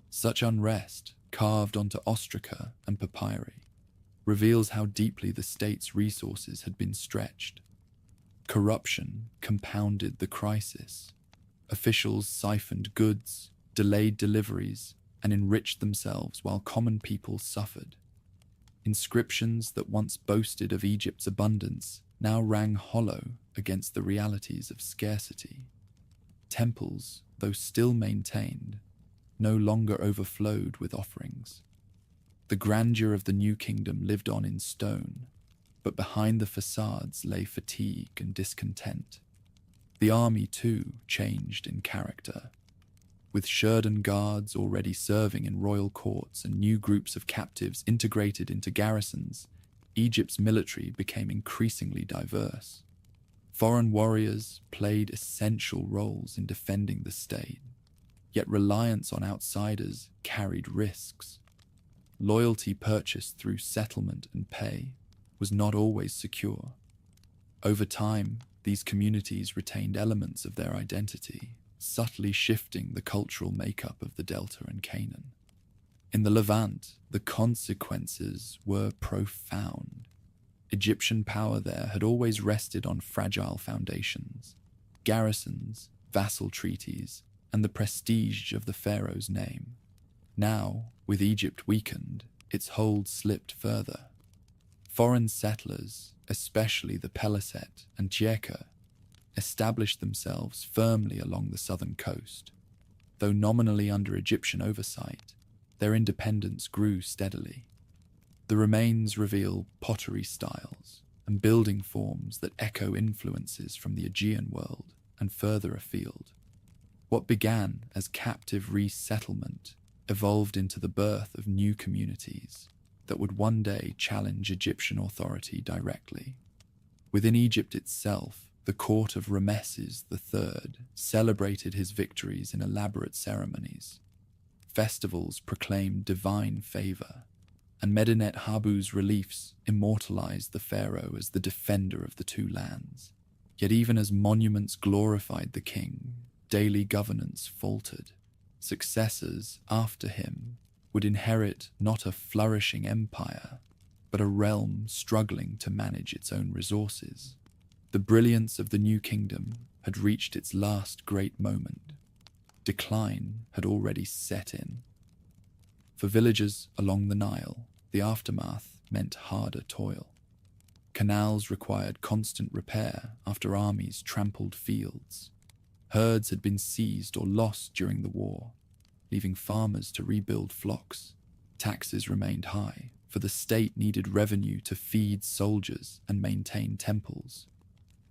Such unrest, carved onto ostraca and papyri, reveals how deeply the state's resources had been stretched. Corruption compounded the crisis. Officials siphoned goods, delayed deliveries, and enriched themselves while common people suffered. Inscriptions that once boasted of Egypt's abundance now rang hollow against the realities of scarcity. Temples, though still maintained, no longer overflowed with offerings. The grandeur of the New Kingdom lived on in stone, but behind the facades lay fatigue and discontent. The army, too, changed in character. With Sheridan guards already serving in royal courts and new groups of captives integrated into garrisons, Egypt's military became increasingly diverse. Foreign warriors played essential roles in defending the state, yet reliance on outsiders carried risks. Loyalty purchased through settlement and pay was not always secure. Over time, these communities retained elements of their identity, subtly shifting the cultural makeup of the Delta and Canaan. In the Levant, the consequences were profound. Egyptian power there had always rested on fragile foundations: garrisons, vassal treaties, and the prestige of the pharaoh's name. Now, with Egypt weakened, its hold slipped further. Foreign settlers, especially the Peliset and Tjeka, established themselves firmly along the southern coast. Though nominally under Egyptian oversight, their independence grew steadily. The remains reveal pottery styles and building forms that echo influences from the Aegean world and further afield. What began as captive resettlement evolved into the birth of new communities that would one day challenge Egyptian authority directly. Within Egypt itself, the court of Rameses III celebrated his victories in elaborate ceremonies. Festivals proclaimed divine favor, and Medinet Habu's reliefs immortalized the pharaoh as the defender of the two lands. Yet even as monuments glorified the king, daily governance faltered. Successors after him would inherit not a flourishing empire, but a realm struggling to manage its own resources. The brilliance of the New Kingdom had reached its last great moment. Decline had already set in. For villagers along the Nile, the aftermath meant harder toil. Canals required constant repair after armies trampled fields. Herds had been seized or lost during the war, leaving farmers to rebuild flocks. Taxes remained high, for the state needed revenue to feed soldiers and maintain temples.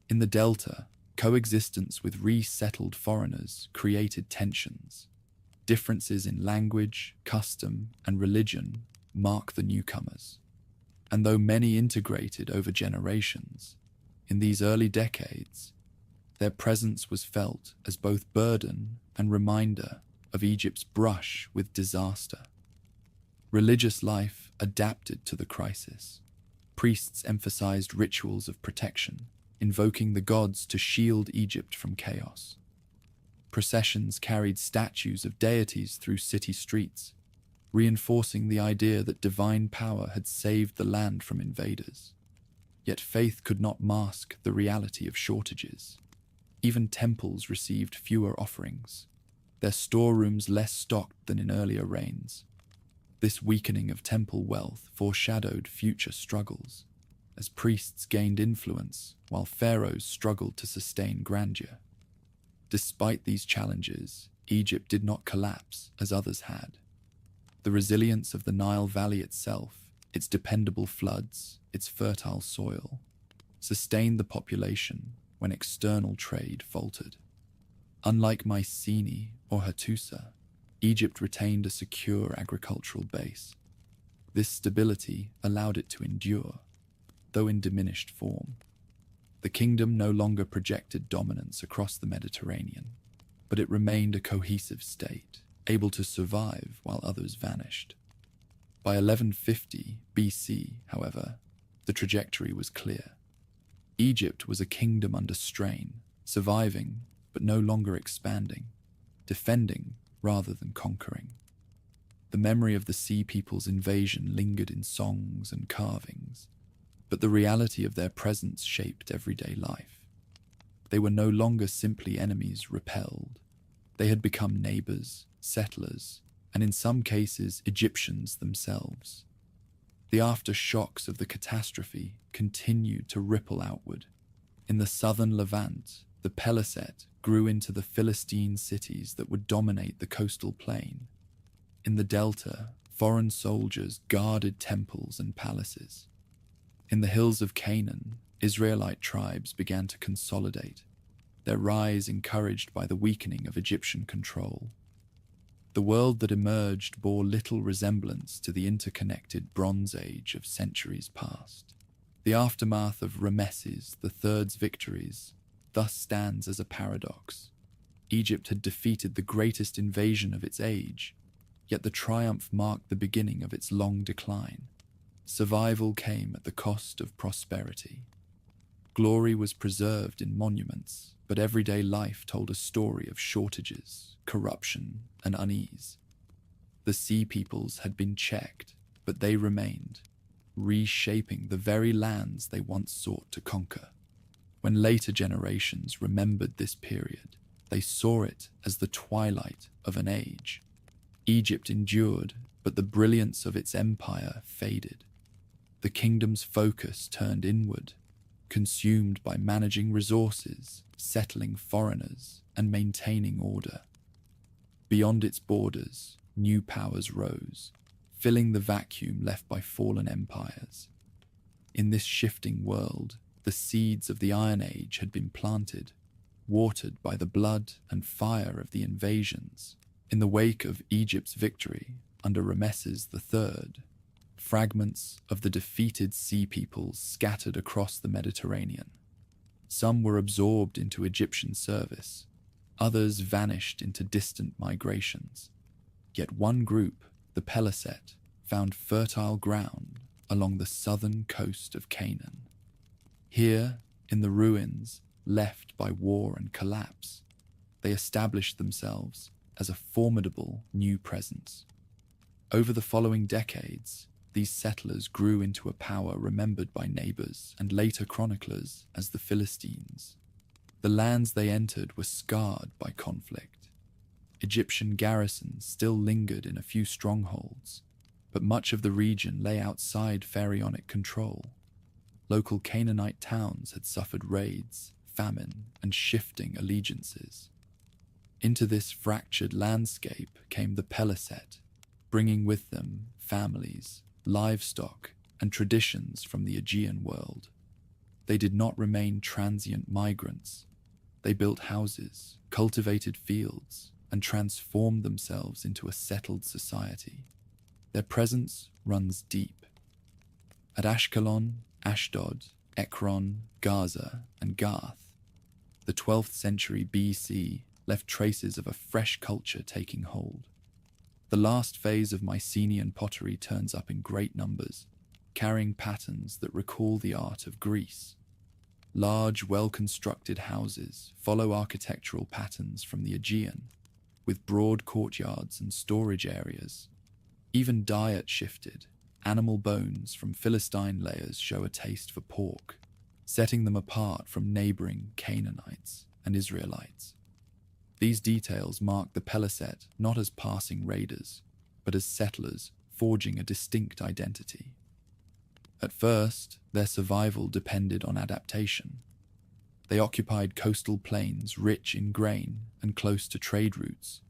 In the Delta, coexistence with resettled foreigners created tensions. Differences in language, custom, and religion mark the newcomers. And though many integrated over generations, in these early decades, their presence was felt as both burden and reminder of Egypt's brush with disaster. Religious life adapted to the crisis. Priests emphasized rituals of protection, invoking the gods to shield Egypt from chaos. Processions carried statues of deities through city streets, reinforcing the idea that divine power had saved the land from invaders. Yet faith could not mask the reality of shortages. Even temples received fewer offerings, their storerooms less stocked than in earlier reigns. This weakening of temple wealth foreshadowed future struggles, as priests gained influence while pharaohs struggled to sustain grandeur. Despite these challenges, Egypt did not collapse as others had. The resilience of the Nile Valley itself, its dependable floods, its fertile soil, sustained the population when external trade faltered. Unlike Mycenae or Hattusa, Egypt retained a secure agricultural base. This stability allowed it to endure, though in diminished form. The kingdom no longer projected dominance across the Mediterranean, but it remained a cohesive state, able to survive while others vanished. By 1150 BC, however, the trajectory was clear. Egypt was a kingdom under strain, surviving but no longer expanding, defending rather than conquering. The memory of the Sea People's invasion lingered in songs and carvings, but the reality of their presence shaped everyday life. They were no longer simply enemies repelled. They had become neighbors, settlers, and in some cases Egyptians themselves. The aftershocks of the catastrophe continued to ripple outward. In the southern Levant, the Peliset grew into the Philistine cities that would dominate the coastal plain. In the delta, foreign soldiers guarded temples and palaces. In the hills of Canaan, Israelite tribes began to consolidate, their rise encouraged by the weakening of Egyptian control. The world that emerged bore little resemblance to the interconnected Bronze Age of centuries past. The aftermath of Ramesses III's victories thus stands as a paradox. Egypt had defeated the greatest invasion of its age, yet the triumph marked the beginning of its long decline. Survival came at the cost of prosperity. Glory was preserved in monuments, but everyday life told a story of shortages, corruption, and unease. The Sea Peoples had been checked, but they remained, reshaping the very lands they once sought to conquer. When later generations remembered this period, they saw it as the twilight of an age. Egypt endured, but the brilliance of its empire faded. The kingdom's focus turned inward, consumed by managing resources, settling foreigners, and maintaining order. Beyond its borders, new powers rose, filling the vacuum left by fallen empires. In this shifting world, the seeds of the Iron Age had been planted, watered by the blood and fire of the invasions. In the wake of Egypt's victory under Ramesses III, fragments of the defeated Sea Peoples scattered across the Mediterranean. Some were absorbed into Egyptian service, others vanished into distant migrations. Yet one group, the Peliset, found fertile ground along the southern coast of Canaan. Here, in the ruins left by war and collapse, they established themselves as a formidable new presence. Over the following decades, these settlers grew into a power remembered by neighbors and later chroniclers as the Philistines. The lands they entered were scarred by conflict. Egyptian garrisons still lingered in a few strongholds, but much of the region lay outside pharaonic control. Local Canaanite towns had suffered raids, famine, and shifting allegiances. Into this fractured landscape came the Peliset, bringing with them families, livestock, and traditions from the Aegean world. They did not remain transient migrants. They built houses, cultivated fields, and transformed themselves into a settled society. Their presence runs deep. At Ashkelon, Ashdod, Ekron, Gaza, and Gath, the 12th century BC left traces of a fresh culture taking hold. The last phase of Mycenaean pottery turns up in great numbers, carrying patterns that recall the art of Greece. Large, well-constructed houses follow architectural patterns from the Aegean, with broad courtyards and storage areas. Even diet shifted. Animal bones from Philistine layers show a taste for pork, setting them apart from neighboring Canaanites and Israelites. These details mark the Peliset not as passing raiders, but as settlers forging a distinct identity. At first, their survival depended on adaptation. They occupied coastal plains rich in grain and close to trade routes,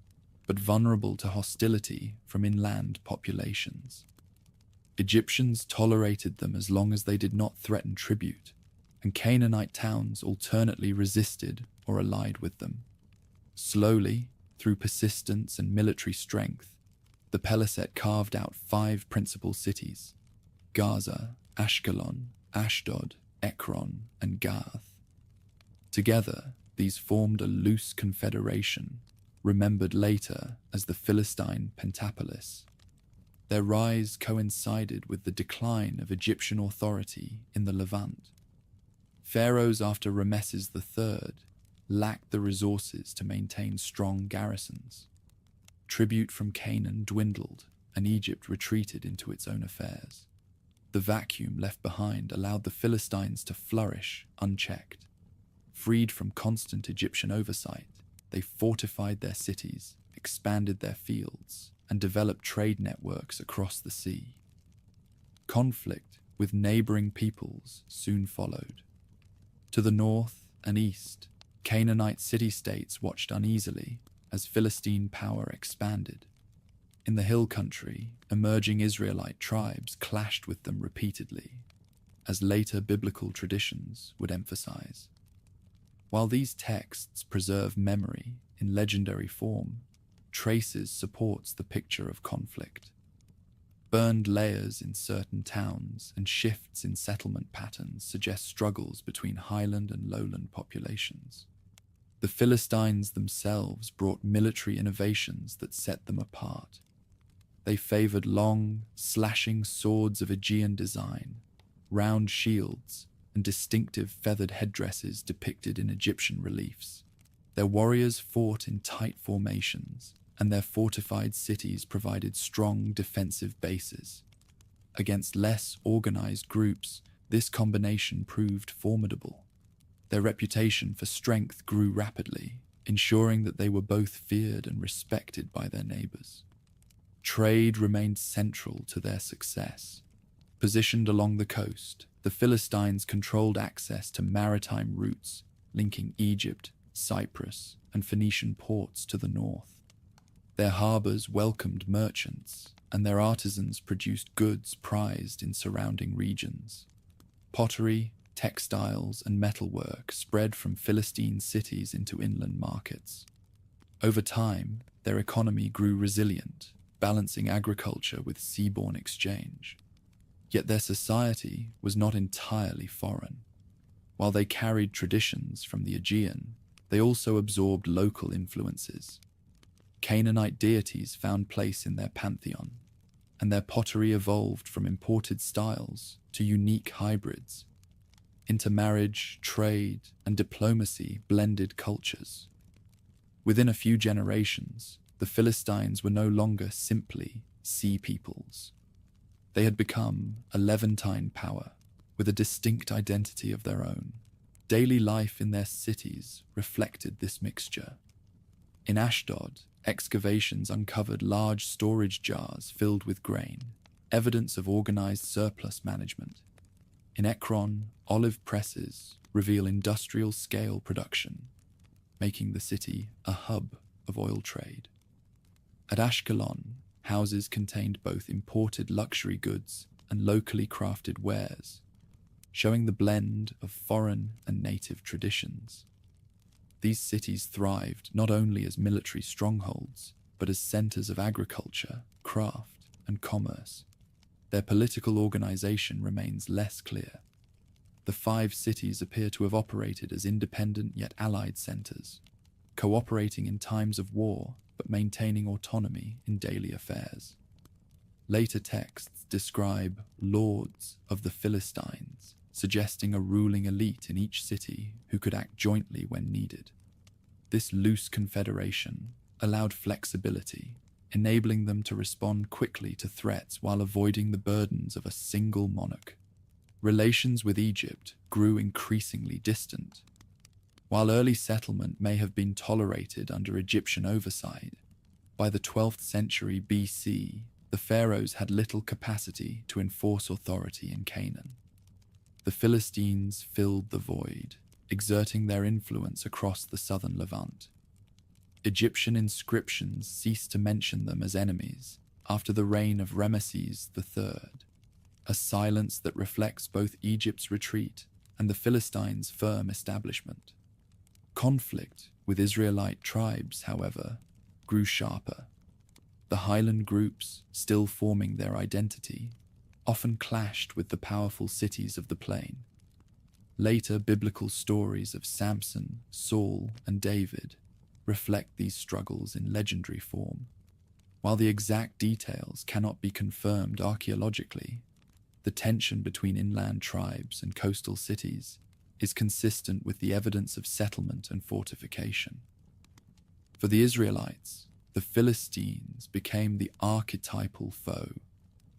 but vulnerable to hostility from inland populations. Egyptians tolerated them as long as they did not threaten tribute, and Canaanite towns alternately resisted or allied with them. Slowly, through persistence and military strength, the Peliset carved out 5 principal cities: Gaza, Ashkelon, Ashdod, Ekron, and Gath. Together, these formed a loose confederation, remembered later as the Philistine Pentapolis. Their rise coincided with the decline of Egyptian authority in the Levant. Pharaohs after Ramesses III lacked the resources to maintain strong garrisons. Tribute from Canaan dwindled, and Egypt retreated into its own affairs. The vacuum left behind allowed the Philistines to flourish unchecked. Freed from constant Egyptian oversight, they fortified their cities, expanded their fields, and developed trade networks across the sea. Conflict with neighboring peoples soon followed. To the north and east, Canaanite city-states watched uneasily as Philistine power expanded. In the hill country, emerging Israelite tribes clashed with them repeatedly, as later biblical traditions would emphasize. While these texts preserve memory in legendary form, traces supports the picture of conflict. Burned layers in certain towns and shifts in settlement patterns suggest struggles between highland and lowland populations. The Philistines themselves brought military innovations that set them apart. They favored long, slashing swords of Aegean design, round shields, and distinctive feathered headdresses depicted in Egyptian reliefs. Their warriors fought in tight formations, and their fortified cities provided strong defensive bases. Against less organized groups, this combination proved formidable. Their reputation for strength grew rapidly, ensuring that they were both feared and respected by their neighbors. Trade remained central to their success. Positioned along the coast, the Philistines controlled access to maritime routes linking Egypt, Cyprus, and Phoenician ports to the north. Their harbors welcomed merchants, and their artisans produced goods prized in surrounding regions. Pottery, textiles, and metalwork spread from Philistine cities into inland markets. Over time, their economy grew resilient, balancing agriculture with seaborne exchange. Yet their society was not entirely foreign. While they carried traditions from the Aegean, they also absorbed local influences. Canaanite deities found place in their pantheon, and their pottery evolved from imported styles to unique hybrids. Intermarriage, trade, and diplomacy blended cultures. Within a few generations, the Philistines were no longer simply sea peoples. They had become a Levantine power with a distinct identity of their own. Daily life in their cities reflected this mixture. In Ashdod, excavations uncovered large storage jars filled with grain, evidence of organized surplus management. In Ekron, olive presses reveal industrial-scale production, making the city a hub of oil trade. At Ashkelon, houses contained both imported luxury goods and locally crafted wares, showing the blend of foreign and native traditions. These cities thrived not only as military strongholds, but as centers of agriculture, craft, and commerce. Their political organization remains less clear. The 5 cities appear to have operated as independent yet allied centers, cooperating in times of war but maintaining autonomy in daily affairs. Later texts describe lords of the Philistines, suggesting a ruling elite in each city who could act jointly when needed. This loose confederation allowed flexibility, enabling them to respond quickly to threats while avoiding the burdens of a single monarch. Relations with Egypt grew increasingly distant. While early settlement may have been tolerated under Egyptian oversight, by the 12th century BC, the pharaohs had little capacity to enforce authority in Canaan. The Philistines filled the void, exerting their influence across the southern Levant. Egyptian inscriptions ceased to mention them as enemies after the reign of Ramesses III, a silence that reflects both Egypt's retreat and the Philistines' firm establishment. Conflict with Israelite tribes, however, grew sharper. The highland groups, still forming their identity, often clashed with the powerful cities of the plain. Later biblical stories of Samson, Saul, and David reflect these struggles in legendary form. While the exact details cannot be confirmed archaeologically, the tension between inland tribes and coastal cities is consistent with the evidence of settlement and fortification. For the Israelites, the Philistines became the archetypal foe,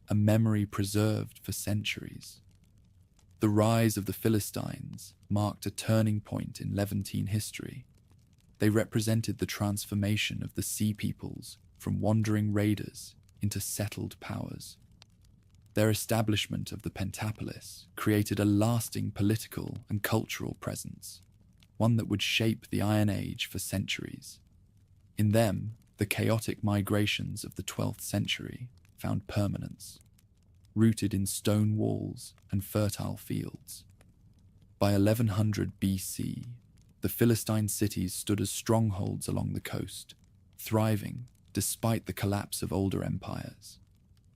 a memory preserved for centuries. The rise of the Philistines marked a turning point in Levantine history. They represented the transformation of the sea peoples from wandering raiders into settled powers. Their establishment of the Pentapolis created a lasting political and cultural presence, one that would shape the Iron Age for centuries. In them, the chaotic migrations of the 12th century found permanence, rooted in stone walls and fertile fields. By 1100 BC, the Philistine cities stood as strongholds along the coast, thriving despite the collapse of older empires.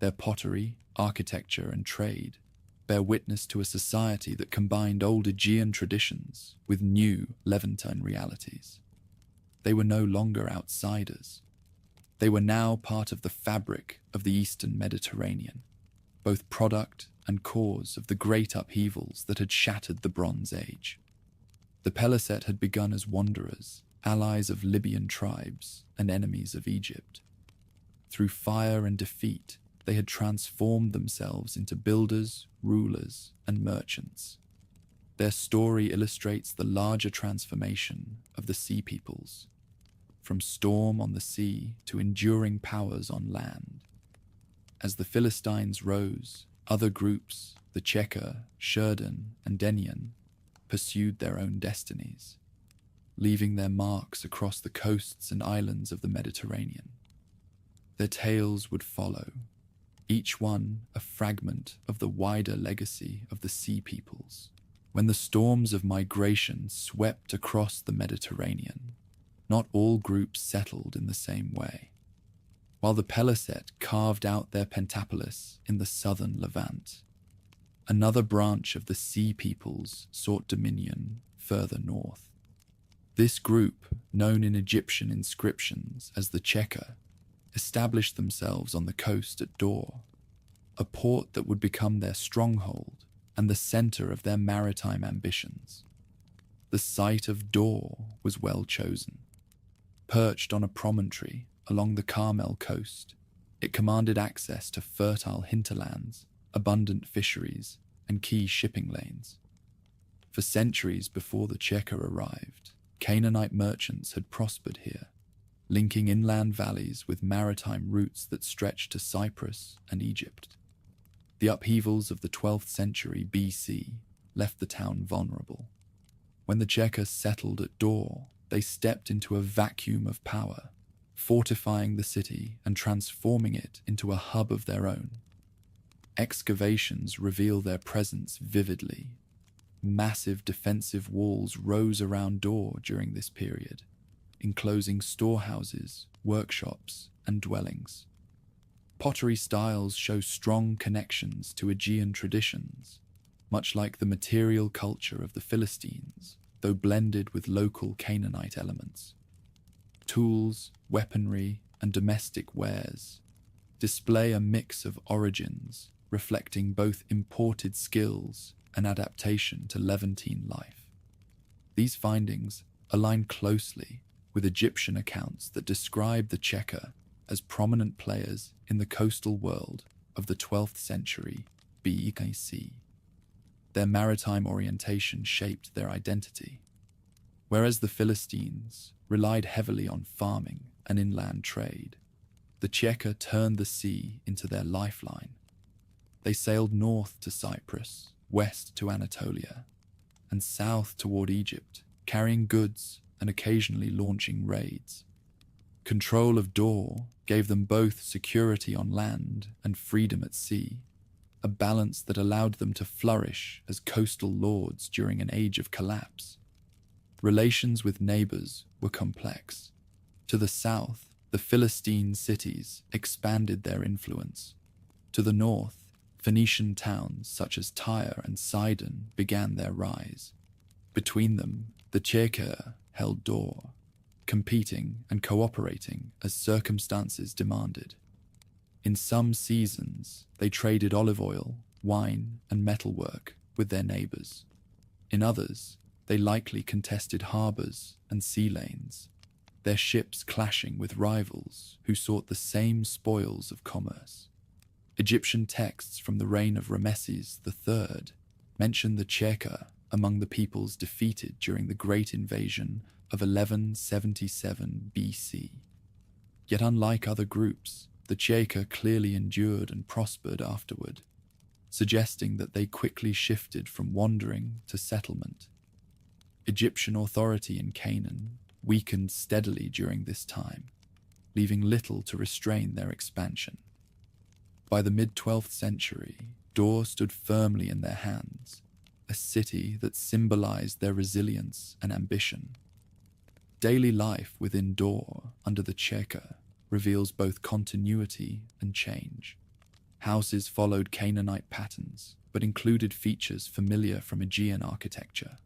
Their pottery, architecture, and trade bear witness to a society that combined old Aegean traditions with new Levantine realities. They were no longer outsiders. They were now part of the fabric of the Eastern Mediterranean, both product and cause of the great upheavals that had shattered the Bronze Age. The Peliset had begun as wanderers, allies of Libyan tribes and enemies of Egypt. Through fire and defeat, they had transformed themselves into builders, rulers, and merchants. Their story illustrates the larger transformation of the sea peoples, from storm on the sea to enduring powers on land. As the Philistines rose, other groups, the Checker, Shurdan, and Denian, pursued their own destinies, leaving their marks across the coasts and islands of the Mediterranean. Their tales would follow, each one a fragment of the wider legacy of the sea peoples. When the storms of migration swept across the Mediterranean, not all groups settled in the same way. While the Peliset carved out their Pentapolis in the southern Levant, another branch of the sea peoples sought dominion further north. This group, known in Egyptian inscriptions as the Checker, established themselves on the coast at Dor, a port that would become their stronghold and the center of their maritime ambitions. The site of Dor was well chosen. Perched on a promontory along the Carmel coast, it commanded access to fertile hinterlands, abundant fisheries, and key shipping lanes. For centuries before the Checker arrived, Canaanite merchants had prospered here, linking inland valleys with maritime routes that stretched to Cyprus and Egypt. The upheavals of the 12th century BC left the town vulnerable. When the Checker settled at Dor, they stepped into a vacuum of power, fortifying the city and transforming it into a hub of their own. Excavations reveal their presence vividly. Massive defensive walls rose around Dor during this period, enclosing storehouses, workshops, and dwellings. Pottery styles show strong connections to Aegean traditions, much like the material culture of the Philistines, though blended with local Canaanite elements. Tools, weaponry, and domestic wares display a mix of origins, reflecting both imported skills an adaptation to Levantine life. These findings align closely with Egyptian accounts that describe the Cheka as prominent players in the coastal world of the 12th century BC. Their maritime orientation shaped their identity, whereas the Philistines relied heavily on farming and inland trade. The Cheka turned the sea into their lifeline. They sailed north to Cyprus, west to Anatolia, and south toward Egypt, carrying goods and occasionally launching raids. Control of Dor gave them both security on land and freedom at sea, a balance that allowed them to flourish as coastal lords during an age of collapse. Relations with neighbors were complex. To the south, the Philistine cities expanded their influence. To the north, Phoenician towns such as Tyre and Sidon began their rise. Between them, the Cheka held Dor, competing and cooperating as circumstances demanded. In some seasons, they traded olive oil, wine, and metalwork with their neighbors. In others, they likely contested harbors and sea lanes, their ships clashing with rivals who sought the same spoils of commerce. Egyptian texts from the reign of Ramesses III mention the Cheka among the peoples defeated during the Great Invasion of 1177 BC. Yet unlike other groups, the Cheka clearly endured and prospered afterward, suggesting that they quickly shifted from wandering to settlement. Egyptian authority in Canaan weakened steadily during this time, leaving little to restrain their expansion. By the mid-12th century, Dor stood firmly in their hands, a city that symbolized their resilience and ambition. Daily life within Dor under the Cheka reveals both continuity and change. Houses followed Canaanite patterns, but included features familiar from Aegean architecture.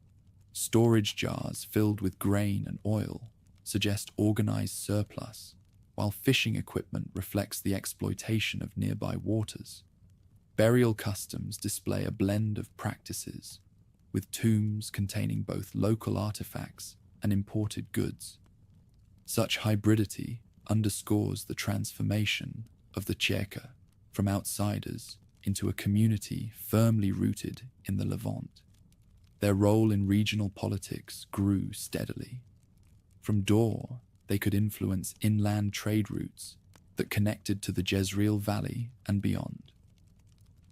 Storage jars filled with grain and oil suggest organized surplus, while fishing equipment reflects the exploitation of nearby waters. Burial customs display a blend of practices, with tombs containing both local artifacts and imported goods. Such hybridity underscores the transformation of the Cheka from outsiders into a community firmly rooted in the Levant. Their role in regional politics grew steadily. From Dor, they could influence inland trade routes that connected to the Jezreel Valley and beyond.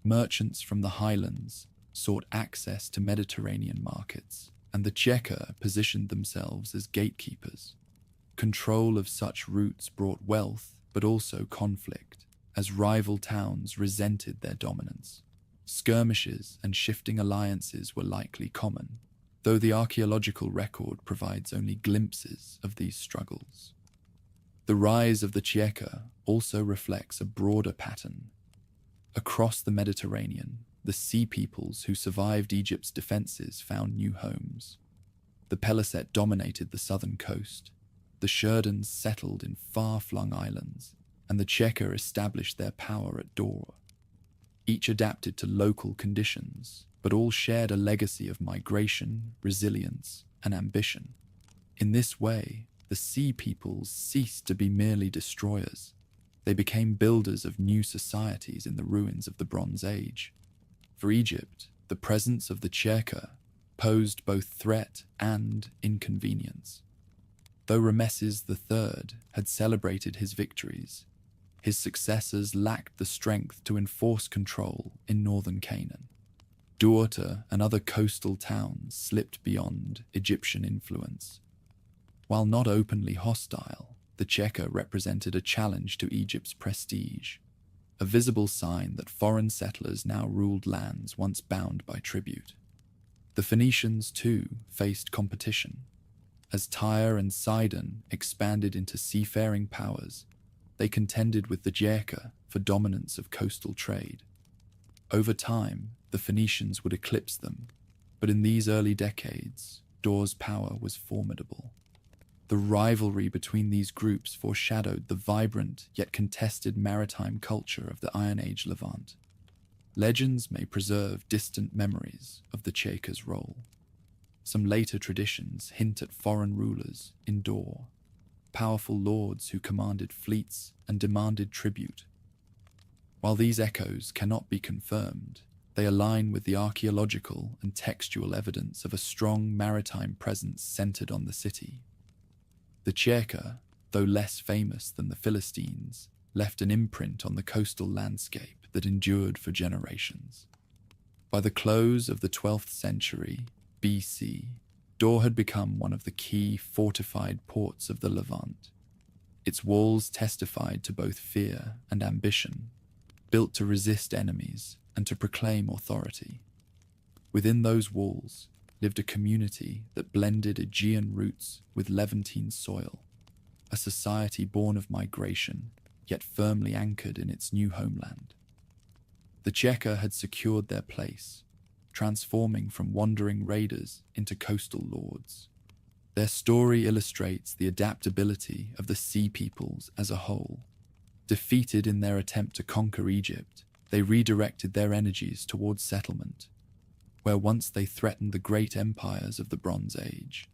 Merchants from the highlands sought access to Mediterranean markets, and the Cheka positioned themselves as gatekeepers. Control of such routes brought wealth, but also conflict, as rival towns resented their dominance. Skirmishes and shifting alliances were likely common, though the archaeological record provides only glimpses of these struggles. The rise of the Cheka also reflects a broader pattern. Across the Mediterranean, the sea peoples who survived Egypt's defenses found new homes. The Peliset dominated the southern coast, the Sherdans settled in far-flung islands, and the Cheka established their power at Dor. Each adapted to local conditions, but all shared a legacy of migration, resilience, and ambition. In this way, the sea peoples ceased to be merely destroyers. They became builders of new societies in the ruins of the Bronze Age. For Egypt, the presence of the Cheka posed both threat and inconvenience. Though Ramesses III had celebrated his victories, his successors lacked the strength to enforce control in northern Canaan. Duarta and other coastal towns slipped beyond Egyptian influence. While not openly hostile, the Cheka represented a challenge to Egypt's prestige, a visible sign that foreign settlers now ruled lands once bound by tribute. The Phoenicians, too, faced competition. As Tyre and Sidon expanded into seafaring powers, they contended with the Cheka for dominance of coastal trade. Over time, the Phoenicians would eclipse them, but in these early decades, Dor's power was formidable. The rivalry between these groups foreshadowed the vibrant yet contested maritime culture of the Iron Age Levant. Legends may preserve distant memories of the Cheka's role. Some later traditions hint at foreign rulers in Dor, powerful lords who commanded fleets and demanded tribute. While these echoes cannot be confirmed, they align with the archaeological and textual evidence of a strong maritime presence centered on the city. The Cheka, though less famous than the Philistines, left an imprint on the coastal landscape that endured for generations. By the close of the 12th century BC, Dor had become one of the key fortified ports of the Levant. Its walls testified to both fear and ambition, built to resist enemies and to proclaim authority. Within those walls lived a community that blended Aegean roots with Levantine soil, a society born of migration, yet firmly anchored in its new homeland. The Cheka had secured their place, transforming from wandering raiders into coastal lords. Their story illustrates the adaptability of the sea peoples as a whole. Defeated in their attempt to conquer Egypt, they redirected their energies towards settlement. Where once they threatened the great empires of the Bronze Age,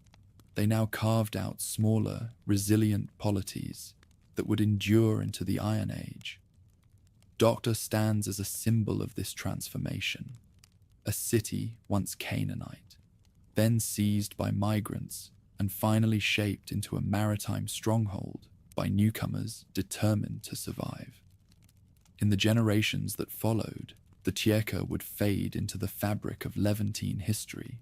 they now carved out smaller, resilient polities that would endure into the Iron Age. Dor stands as a symbol of this transformation, a city once Canaanite, then seized by migrants and finally shaped into a maritime stronghold by newcomers determined to survive. In the generations that followed, the Cheka would fade into the fabric of Levantine history,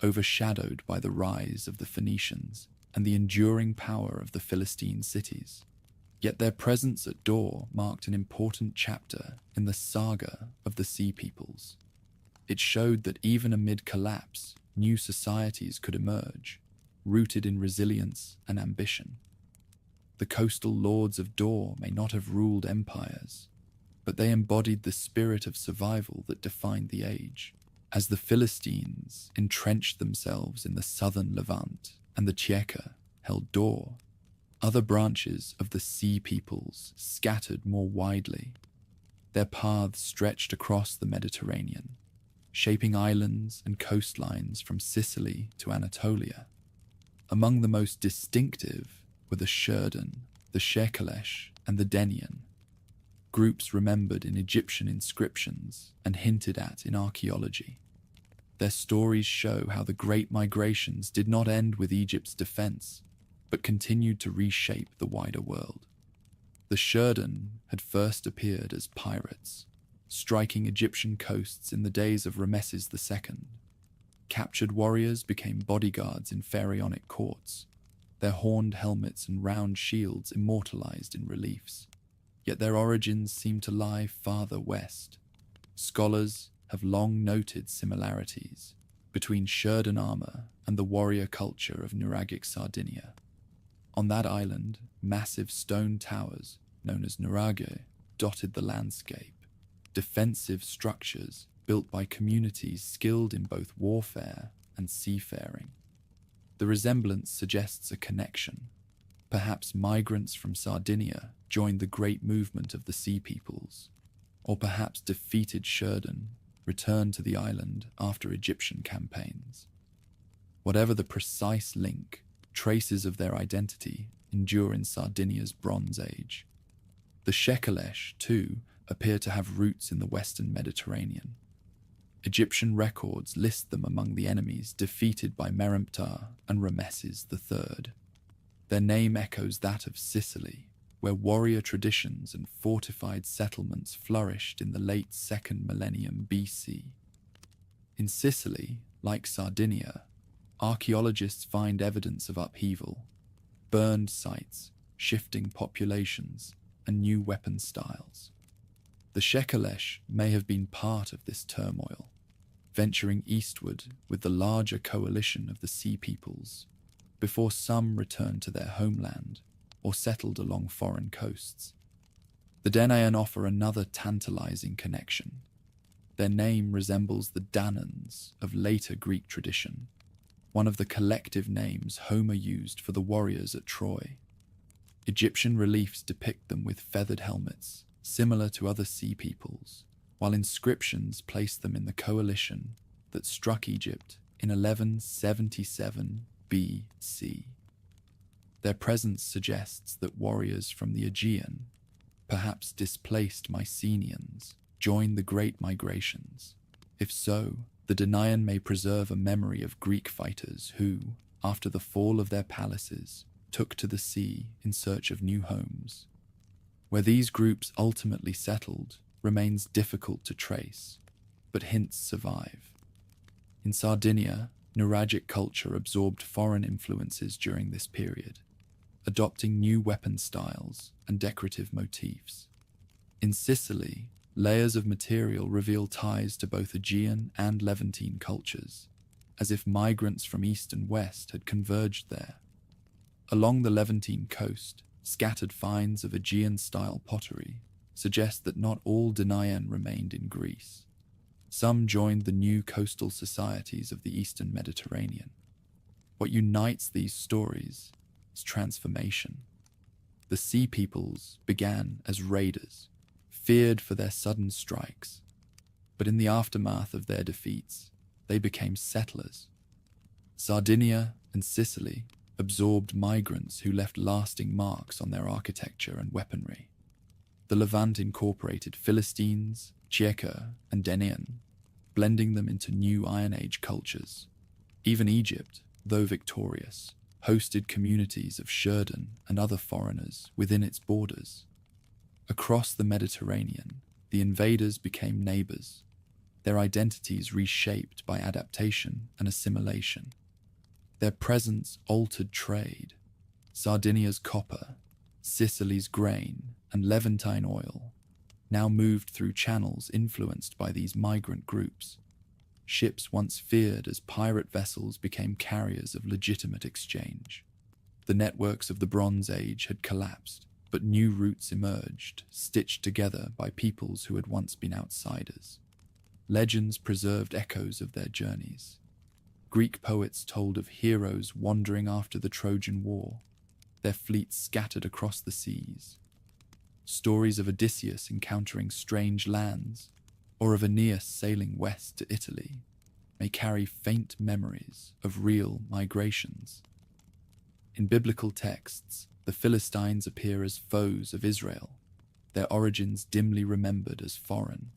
overshadowed by the rise of the Phoenicians and the enduring power of the Philistine cities. Yet their presence at Dor marked an important chapter in the saga of the Sea Peoples. It showed that even amid collapse, new societies could emerge, rooted in resilience and ambition. The coastal lords of Dor may not have ruled empires, but they embodied the spirit of survival that defined the age. As the Philistines entrenched themselves in the southern Levant and the Cheka held Dor, other branches of the Sea Peoples scattered more widely. Their paths stretched across the Mediterranean, shaping islands and coastlines from Sicily to Anatolia. Among the most distinctive were the Shurdan, the Shekelesh, and the Denian, groups remembered in Egyptian inscriptions and hinted at in archaeology. Their stories show how the Great Migrations did not end with Egypt's defense, but continued to reshape the wider world. The Shurdan had first appeared as pirates, striking Egyptian coasts in the days of Rameses II. Captured warriors became bodyguards in pharaonic courts, their horned helmets and round shields immortalized in reliefs. Yet their origins seem to lie farther west. Scholars have long noted similarities between Shurdan armor and the warrior culture of Nuragic Sardinia. On that island, massive stone towers, known as nuraghe, dotted the landscape, defensive structures built by communities skilled in both warfare and seafaring. The resemblance suggests a connection. Perhaps migrants from Sardinia joined the great movement of the Sea Peoples, or perhaps defeated Shurdan returned to the island after Egyptian campaigns. Whatever the precise link, traces of their identity endure in Sardinia's Bronze Age. The Shekelesh, too, appear to have roots in the Western Mediterranean. Egyptian records list them among the enemies defeated by Meremptah and Rameses III. Their name echoes that of Sicily, where warrior traditions and fortified settlements flourished in the late 2nd millennium BC. In Sicily, like Sardinia, archaeologists find evidence of upheaval, burned sites, shifting populations, and new weapon styles. The Shekelesh may have been part of this turmoil, venturing eastward with the larger coalition of the Sea Peoples, before some returned to their homeland or settled along foreign coasts. The Danaan offer another tantalizing connection. Their name resembles the Danans of later Greek tradition, one of the collective names Homer used for the warriors at Troy. Egyptian reliefs depict them with feathered helmets, similar to other sea peoples, while inscriptions place them in the coalition that struck Egypt in 1177 BC. Their presence suggests that warriors from the Aegean, perhaps displaced Mycenaeans, joined the great migrations. If so, the Danaan may preserve a memory of Greek fighters who, after the fall of their palaces, took to the sea in search of new homes. Where these groups ultimately settled remains difficult to trace, but hints survive. In Sardinia, Nuragic culture absorbed foreign influences during this period, adopting new weapon styles and decorative motifs. In Sicily, layers of material reveal ties to both Aegean and Levantine cultures, as if migrants from east and west had converged there. Along the Levantine coast, scattered finds of Aegean-style pottery suggest that not all Danaan remained in Greece. Some joined the new coastal societies of the eastern Mediterranean. What unites these stories is transformation. The Sea Peoples began as raiders, feared for their sudden strikes, but in the aftermath of their defeats, they became settlers. Sardinia and Sicily absorbed migrants who left lasting marks on their architecture and weaponry. The Levant incorporated Philistines, Checa, and Denian, blending them into new Iron Age cultures. Even Egypt, though victorious, hosted communities of Shurden and other foreigners within its borders. Across the Mediterranean, the invaders became neighbors, their identities reshaped by adaptation and assimilation. Their presence altered trade. Sardinia's copper, Sicily's grain, and Levantine oil now moved through channels influenced by these migrant groups. Ships once feared as pirate vessels became carriers of legitimate exchange. The networks of the Bronze Age had collapsed, but new routes emerged, stitched together by peoples who had once been outsiders. Legends preserved echoes of their journeys. Greek poets told of heroes wandering after the Trojan War, their fleets scattered across the seas. Stories of Odysseus encountering strange lands, or of Aeneas sailing west to Italy, may carry faint memories of real migrations. In biblical texts, the Philistines appear as foes of Israel, their origins dimly remembered as foreign.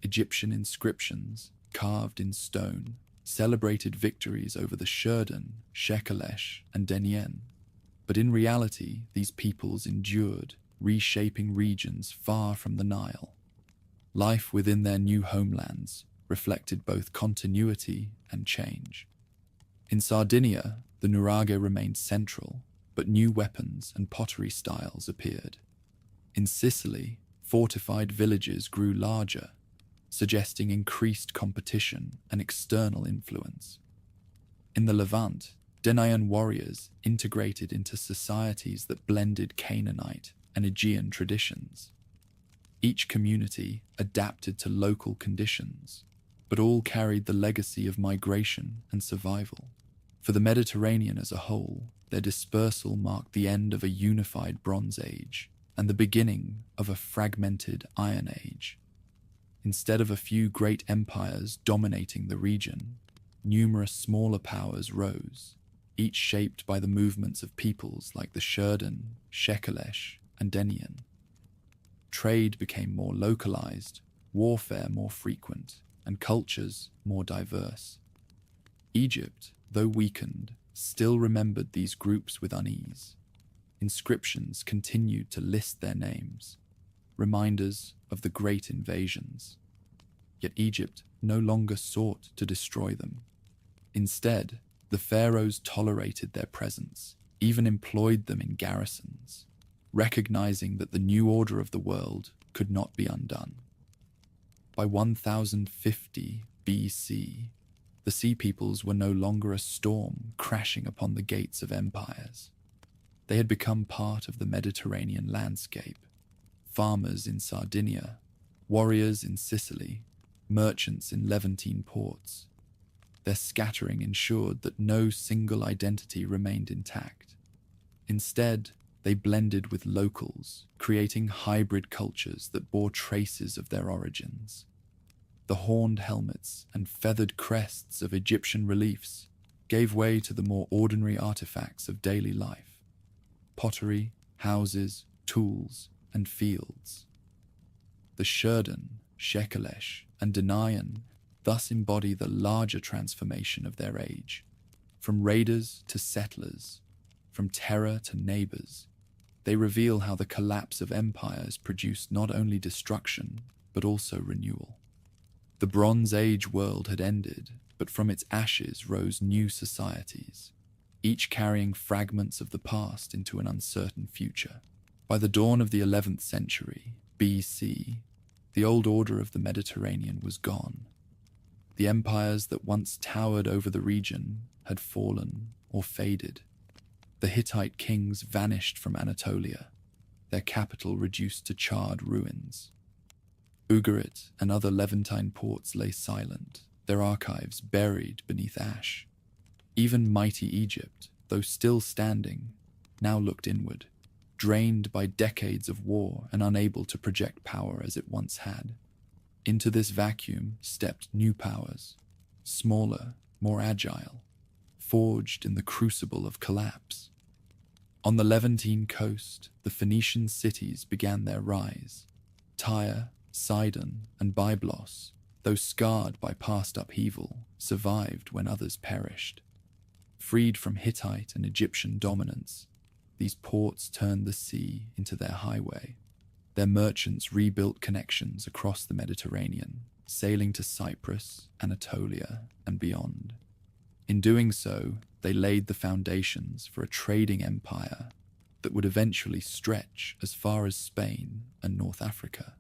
Egyptian inscriptions, carved in stone, celebrated victories over the Shurden, Shekelesh, and Denyen. But in reality, these peoples endured, reshaping regions far from the Nile. Life within their new homelands reflected both continuity and change. In Sardinia, the nuraghe remained central, but new weapons and pottery styles appeared. In Sicily, fortified villages grew larger, suggesting increased competition and external influence. In the Levant, Danaan warriors integrated into societies that blended Canaanite and Aegean traditions. Each community adapted to local conditions, but all carried the legacy of migration and survival. For the Mediterranean as a whole, their dispersal marked the end of a unified Bronze Age and the beginning of a fragmented Iron Age. Instead of a few great empires dominating the region, numerous smaller powers rose, each shaped by the movements of peoples like the Shurden, Shekelesh, and Denyen. Trade became more localized, warfare more frequent, and cultures more diverse. Egypt, though weakened, still remembered these groups with unease. Inscriptions continued to list their names, reminders of the great invasions. Yet Egypt no longer sought to destroy them. Instead, the pharaohs tolerated their presence, even employed them in garrisons, recognizing that the new order of the world could not be undone. By 1050 BC, the Sea Peoples were no longer a storm crashing upon the gates of empires. They had become part of the Mediterranean landscape. Farmers in Sardinia, warriors in Sicily, merchants in Levantine ports. Their scattering ensured that no single identity remained intact. Instead, they blended with locals, creating hybrid cultures that bore traces of their origins. The horned helmets and feathered crests of Egyptian reliefs gave way to the more ordinary artifacts of daily life: pottery, houses, tools, and fields. The Shurdan, Shekelesh, and Denayan thus embody the larger transformation of their age. From raiders to settlers, from terror to neighbors, they reveal how the collapse of empires produced not only destruction, but also renewal. The Bronze Age world had ended, but from its ashes rose new societies, each carrying fragments of the past into an uncertain future. By the dawn of the 11th century, BC, the old order of the Mediterranean was gone. The empires that once towered over the region had fallen or faded. The Hittite kings vanished from Anatolia, their capital reduced to charred ruins. Ugarit and other Levantine ports lay silent, their archives buried beneath ash. Even mighty Egypt, though still standing, now looked inward, drained by decades of war and unable to project power as it once had. Into this vacuum stepped new powers, smaller, more agile, forged in the crucible of collapse. On the Levantine coast, the Phoenician cities began their rise. Tyre, Sidon, and Byblos, though scarred by past upheaval, survived when others perished. Freed from Hittite and Egyptian dominance, these ports turned the sea into their highway. Their merchants rebuilt connections across the Mediterranean, sailing to Cyprus, Anatolia, and beyond. In doing so, they laid the foundations for a trading empire that would eventually stretch as far as Spain and North Africa.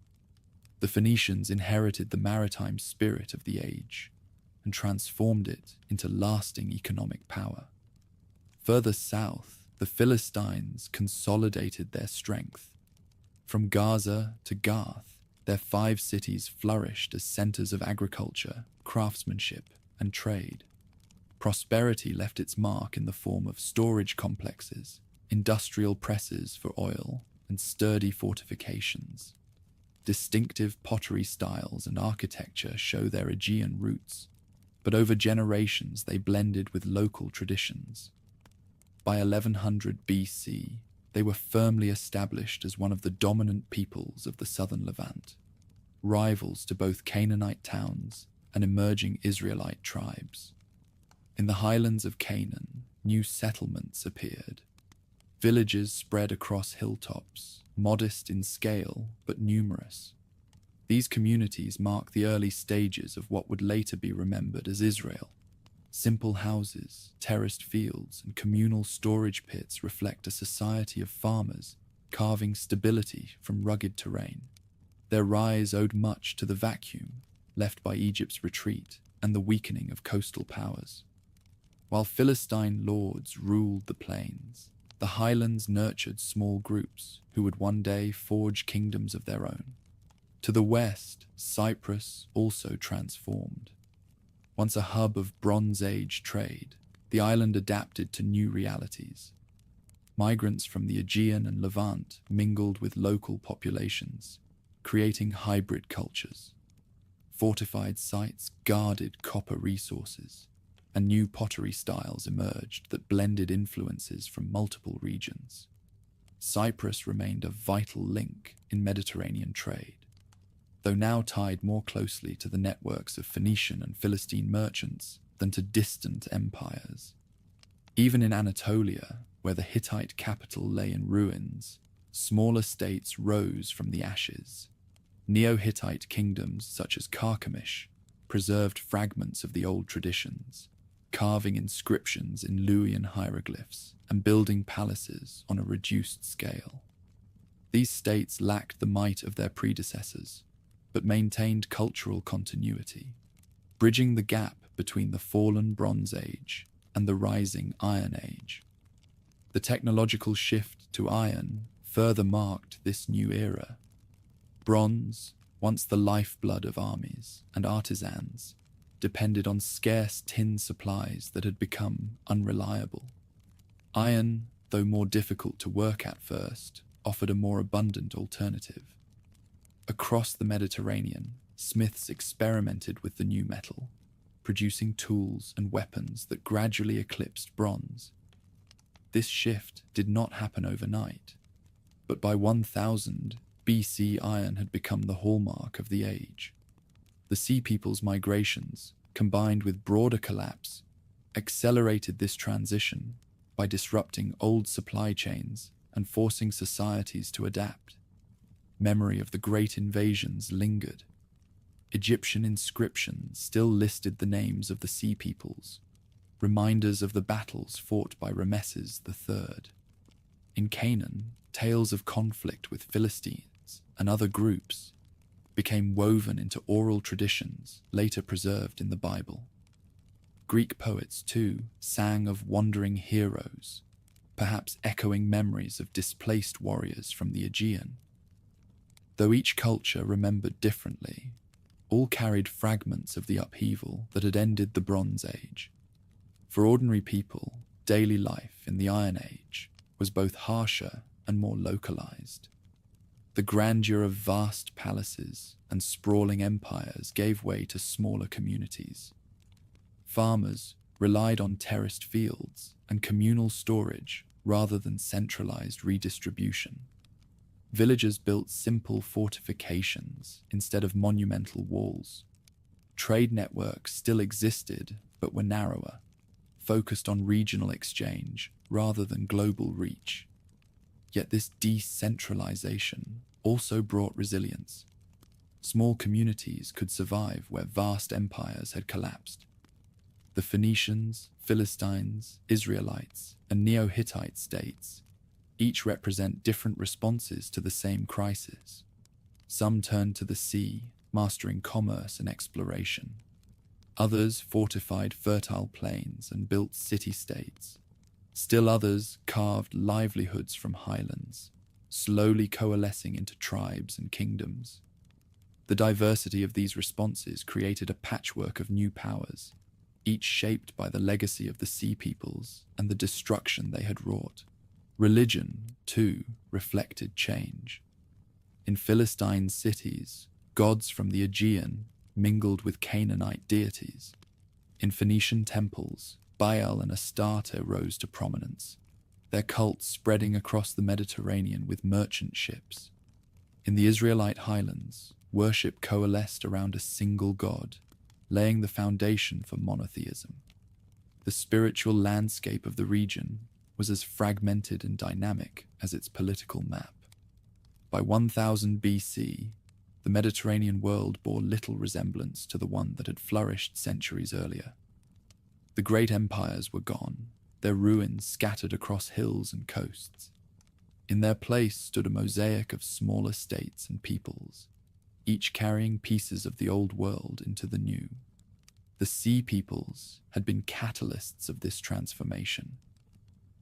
The Phoenicians inherited the maritime spirit of the age and transformed it into lasting economic power. Further south, the Philistines consolidated their strength. From Gaza to Gath, their 5 cities flourished as centers of agriculture, craftsmanship, and trade. Prosperity left its mark in the form of storage complexes, industrial presses for oil, and sturdy fortifications. Distinctive pottery styles and architecture show their Aegean roots, but over generations they blended with local traditions. By 1100 BC, they were firmly established as one of the dominant peoples of the southern Levant, rivals to both Canaanite towns and emerging Israelite tribes. In the highlands of Canaan, new settlements appeared. Villages spread across hilltops, modest in scale but numerous. These communities mark the early stages of what would later be remembered as Israel. Simple houses, terraced fields, and communal storage pits reflect a society of farmers carving stability from rugged terrain. Their rise owed much to the vacuum left by Egypt's retreat and the weakening of coastal powers. While Philistine lords ruled the plains, the highlands nurtured small groups who would one day forge kingdoms of their own. To the west, Cyprus also transformed. Once a hub of Bronze Age trade, the island adapted to new realities. Migrants from the Aegean and Levant mingled with local populations, creating hybrid cultures. Fortified sites guarded copper resources, and new pottery styles emerged that blended influences from multiple regions. Cyprus remained a vital link in Mediterranean trade, though now tied more closely to the networks of Phoenician and Philistine merchants than to distant empires. Even in Anatolia, where the Hittite capital lay in ruins, smaller states rose from the ashes. Neo-Hittite kingdoms such as Carchemish preserved fragments of the old traditions, carving inscriptions in Luwian hieroglyphs and building palaces on a reduced scale. These states lacked the might of their predecessors, but maintained cultural continuity, bridging the gap between the fallen Bronze Age and the rising Iron Age. The technological shift to iron further marked this new era. Bronze, once the lifeblood of armies and artisans, depended on scarce tin supplies that had become unreliable. Iron, though more difficult to work at first, offered a more abundant alternative. Across the Mediterranean, smiths experimented with the new metal, producing tools and weapons that gradually eclipsed bronze. This shift did not happen overnight, but by 1000 BC, iron had become the hallmark of the age. The Sea People's migrations, combined with broader collapse, accelerated this transition by disrupting old supply chains and forcing societies to adapt. Memory of the great invasions lingered. Egyptian inscriptions still listed the names of the Sea Peoples, reminders of the battles fought by Rameses III. In Canaan, tales of conflict with Philistines and other groups became woven into oral traditions later preserved in the Bible. Greek poets, too, sang of wandering heroes, perhaps echoing memories of displaced warriors from the Aegean. Though each culture remembered differently, all carried fragments of the upheaval that had ended the Bronze Age. For ordinary people, daily life in the Iron Age was both harsher and more localized. The grandeur of vast palaces and sprawling empires gave way to smaller communities. Farmers relied on terraced fields and communal storage rather than centralized redistribution. Villagers built simple fortifications instead of monumental walls. Trade networks still existed, but were narrower, focused on regional exchange rather than global reach. Yet this decentralization also brought resilience. Small communities could survive where vast empires had collapsed. The Phoenicians, Philistines, Israelites, and Neo-Hittite states each represent different responses to the same crisis. Some turned to the sea, mastering commerce and exploration. Others fortified fertile plains and built city-states. Still others carved livelihoods from highlands, slowly coalescing into tribes and kingdoms. The diversity of these responses created a patchwork of new powers, each shaped by the legacy of the Sea Peoples and the destruction they had wrought. Religion, too, reflected change. In Philistine cities, gods from the Aegean mingled with Canaanite deities. In Phoenician temples, Baal and Astarte rose to prominence, their cults spreading across the Mediterranean with merchant ships. In the Israelite highlands, worship coalesced around a single god, laying the foundation for monotheism. The spiritual landscape of the region was as fragmented and dynamic as its political map. By 1000 BC, the Mediterranean world bore little resemblance to the one that had flourished centuries earlier. The great empires were gone, their ruins scattered across hills and coasts. In their place stood a mosaic of smaller states and peoples, each carrying pieces of the old world into the new. The Sea Peoples had been catalysts of this transformation.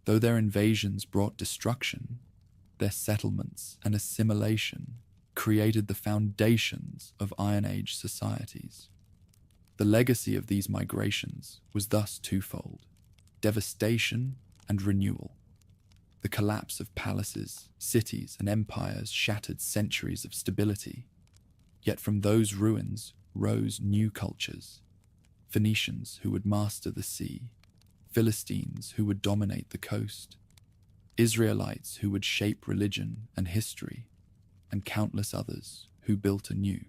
Though their invasions brought destruction, their settlements and assimilation created the foundations of Iron Age societies. The legacy of these migrations was thus twofold: devastation and renewal. The collapse of palaces, cities, and empires shattered centuries of stability. Yet from those ruins rose new cultures: Phoenicians who would master the sea, Philistines who would dominate the coast, Israelites who would shape religion and history, and countless others who built anew.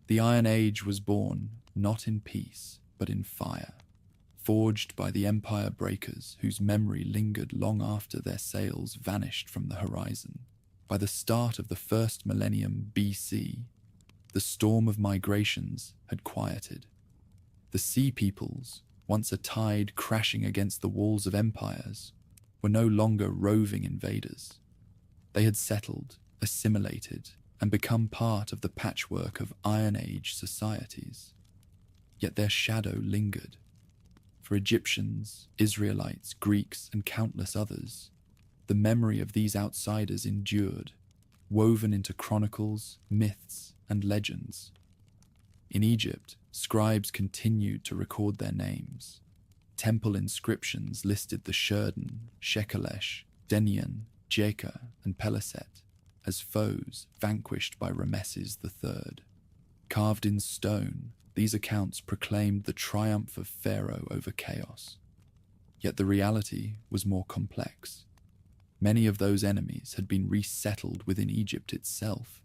The Iron Age was born not in peace, but in fire, forged by the empire breakers whose memory lingered long after their sails vanished from the horizon. By the start of the first millennium BC, the storm of migrations had quieted. The Sea Peoples, once a tide crashing against the walls of empires, were no longer roving invaders. They had settled, assimilated, and become part of the patchwork of Iron Age societies. Yet their shadow lingered. For Egyptians, Israelites, Greeks, and countless others, the memory of these outsiders endured, woven into chronicles, myths, and legends. In Egypt, scribes continued to record their names. Temple inscriptions listed the Shurden, Shekelesh, Denian, Jeka, and Peliset as foes vanquished by Rameses III. Carved in stone, these accounts proclaimed the triumph of Pharaoh over chaos. Yet the reality was more complex. Many of those enemies had been resettled within Egypt itself,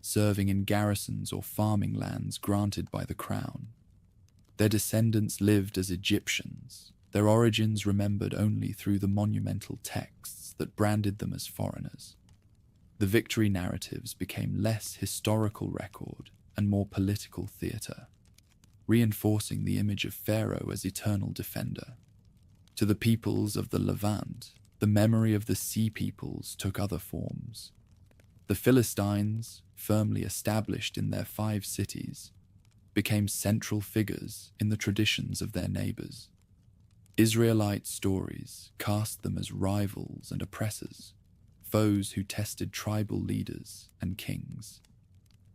serving in garrisons or farming lands granted by the crown. Their descendants lived as Egyptians, their origins remembered only through the monumental texts that branded them as foreigners. The victory narratives became less historical record and more political theatre, reinforcing the image of Pharaoh as eternal defender. To the peoples of the Levant, the memory of the sea peoples took other forms. The Philistines, firmly established in their 5 cities, became central figures in the traditions of their neighbors. Israelite stories cast them as rivals and oppressors, foes who tested tribal leaders and kings.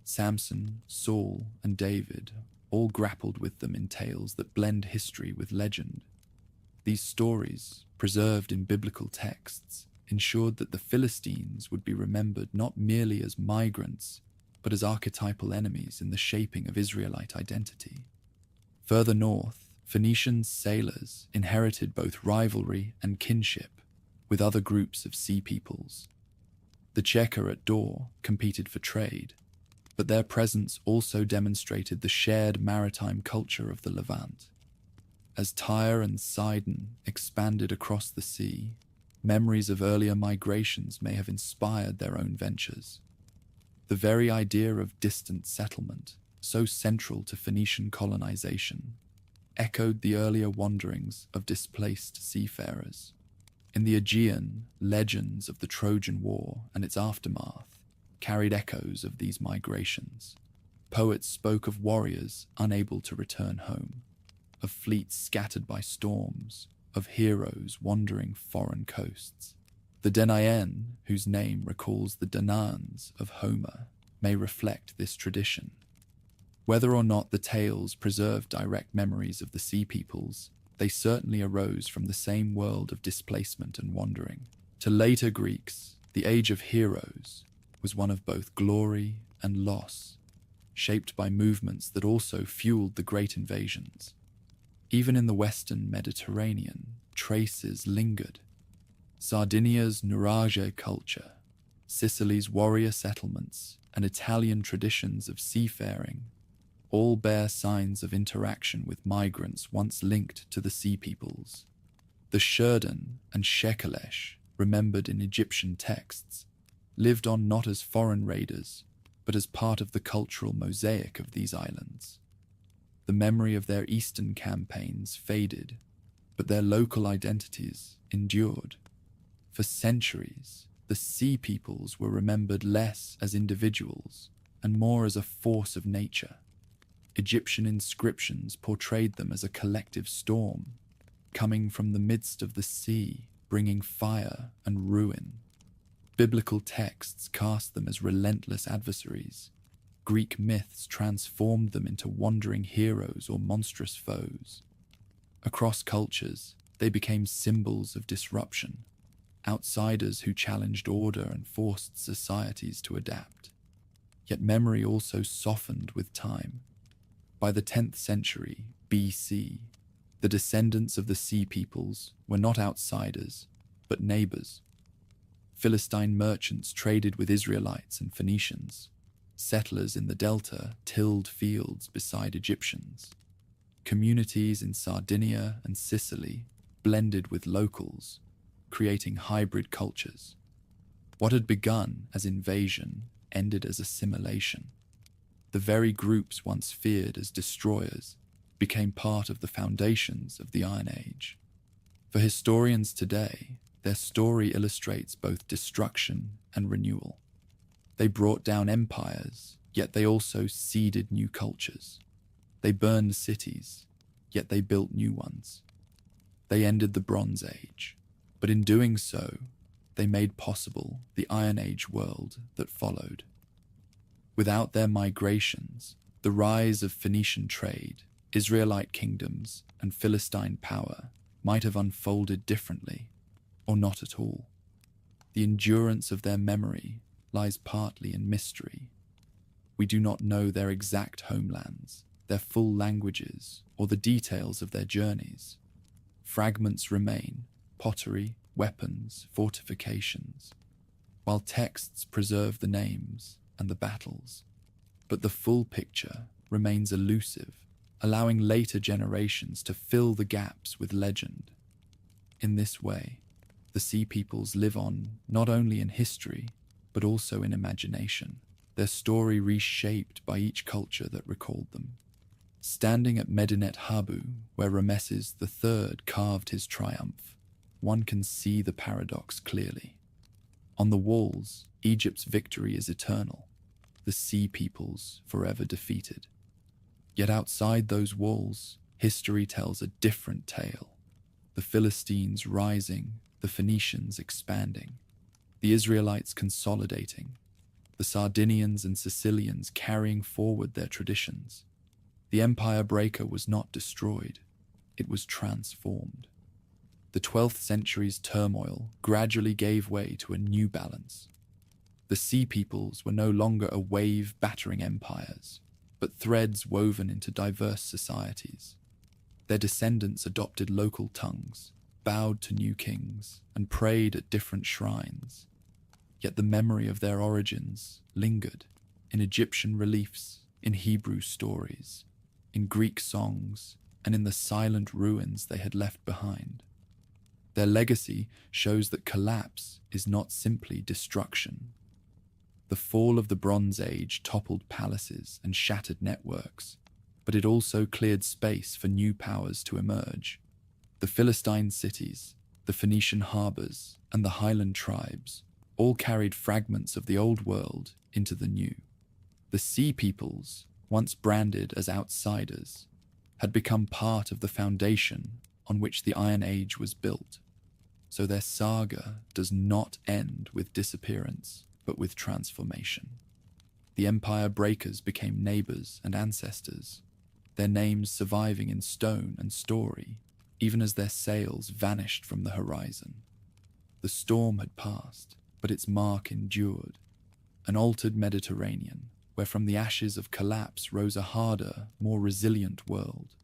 Samson, Saul, and David all grappled with them in tales that blend history with legend. These stories, preserved in biblical texts, ensured that the Philistines would be remembered not merely as migrants, but as archetypal enemies in the shaping of Israelite identity. Further north, Phoenician sailors inherited both rivalry and kinship with other groups of sea peoples. The Cheka at Dor competed for trade, but their presence also demonstrated the shared maritime culture of the Levant. As Tyre and Sidon expanded across the sea, memories of earlier migrations may have inspired their own ventures. The very idea of distant settlement, so central to Phoenician colonization, echoed the earlier wanderings of displaced seafarers. In the Aegean, legends of the Trojan War and its aftermath carried echoes of these migrations. Poets spoke of warriors unable to return home, of fleets scattered by storms, of heroes wandering foreign coasts. The Danaan, whose name recalls the Danaans of Homer, may reflect this tradition. Whether or not the tales preserve direct memories of the sea peoples, they certainly arose from the same world of displacement and wandering. To later Greeks, the age of heroes was one of both glory and loss, shaped by movements that also fueled the great invasions. Even in the Western Mediterranean, traces lingered. Sardinia's Nurage culture, Sicily's warrior settlements, and Italian traditions of seafaring all bear signs of interaction with migrants once linked to the sea peoples. The Shurden and Shekelesh, remembered in Egyptian texts, lived on not as foreign raiders, but as part of the cultural mosaic of these islands. The memory of their eastern campaigns faded, but their local identities endured. For centuries, the sea peoples were remembered less as individuals and more as a force of nature. Egyptian inscriptions portrayed them as a collective storm, coming from the midst of the sea, bringing fire and ruin. Biblical texts cast them as relentless adversaries. Greek myths transformed them into wandering heroes or monstrous foes. Across cultures, they became symbols of disruption, outsiders who challenged order and forced societies to adapt. Yet memory also softened with time. By the 10th century BC, the descendants of the sea peoples were not outsiders, but neighbors. Philistine merchants traded with Israelites and Phoenicians. Settlers in the delta tilled fields beside Egyptians. Communities in Sardinia and Sicily blended with locals, creating hybrid cultures. What had begun as invasion ended as assimilation. The very groups once feared as destroyers became part of the foundations of the Iron Age. For historians today, their story illustrates both destruction and renewal. They brought down empires, yet they also seeded new cultures. They burned cities, yet they built new ones. They ended the Bronze Age, but in doing so, they made possible the Iron Age world that followed. Without their migrations, the rise of Phoenician trade, Israelite kingdoms and Philistine power might have unfolded differently, or not at all. The endurance of their memory lies partly in mystery. We do not know their exact homelands, their full languages, or the details of their journeys. Fragments remain: pottery, weapons, fortifications, while texts preserve the names and the battles. But the full picture remains elusive, allowing later generations to fill the gaps with legend. In this way, the Sea Peoples live on not only in history, but also in imagination, their story reshaped by each culture that recalled them. Standing at Medinet Habu, where Rameses III carved his triumph, one can see the paradox clearly. On the walls, Egypt's victory is eternal, the Sea Peoples forever defeated. Yet outside those walls, history tells a different tale. The Philistines rising, the Phoenicians expanding, the Israelites consolidating, the Sardinians and Sicilians carrying forward their traditions. The empire breaker was not destroyed, it was transformed. The 12th century's turmoil gradually gave way to a new balance. The Sea Peoples were no longer a wave-battering empires, but threads woven into diverse societies. Their descendants adopted local tongues, bowed to new kings, and prayed at different shrines. Yet the memory of their origins lingered in Egyptian reliefs, in Hebrew stories, in Greek songs, and in the silent ruins they had left behind. Their legacy shows that collapse is not simply destruction. The fall of the Bronze Age toppled palaces and shattered networks, but it also cleared space for new powers to emerge. The Philistine cities, the Phoenician harbors, and the highland tribes all carried fragments of the old world into the new. The Sea Peoples, once branded as outsiders, had become part of the foundation on which the Iron Age was built. So their saga does not end with disappearance, but with transformation. The empire breakers became neighbors and ancestors, their names surviving in stone and story, even as their sails vanished from the horizon. The storm had passed, but its mark endured, an altered Mediterranean, where from the ashes of collapse rose a harder, more resilient world.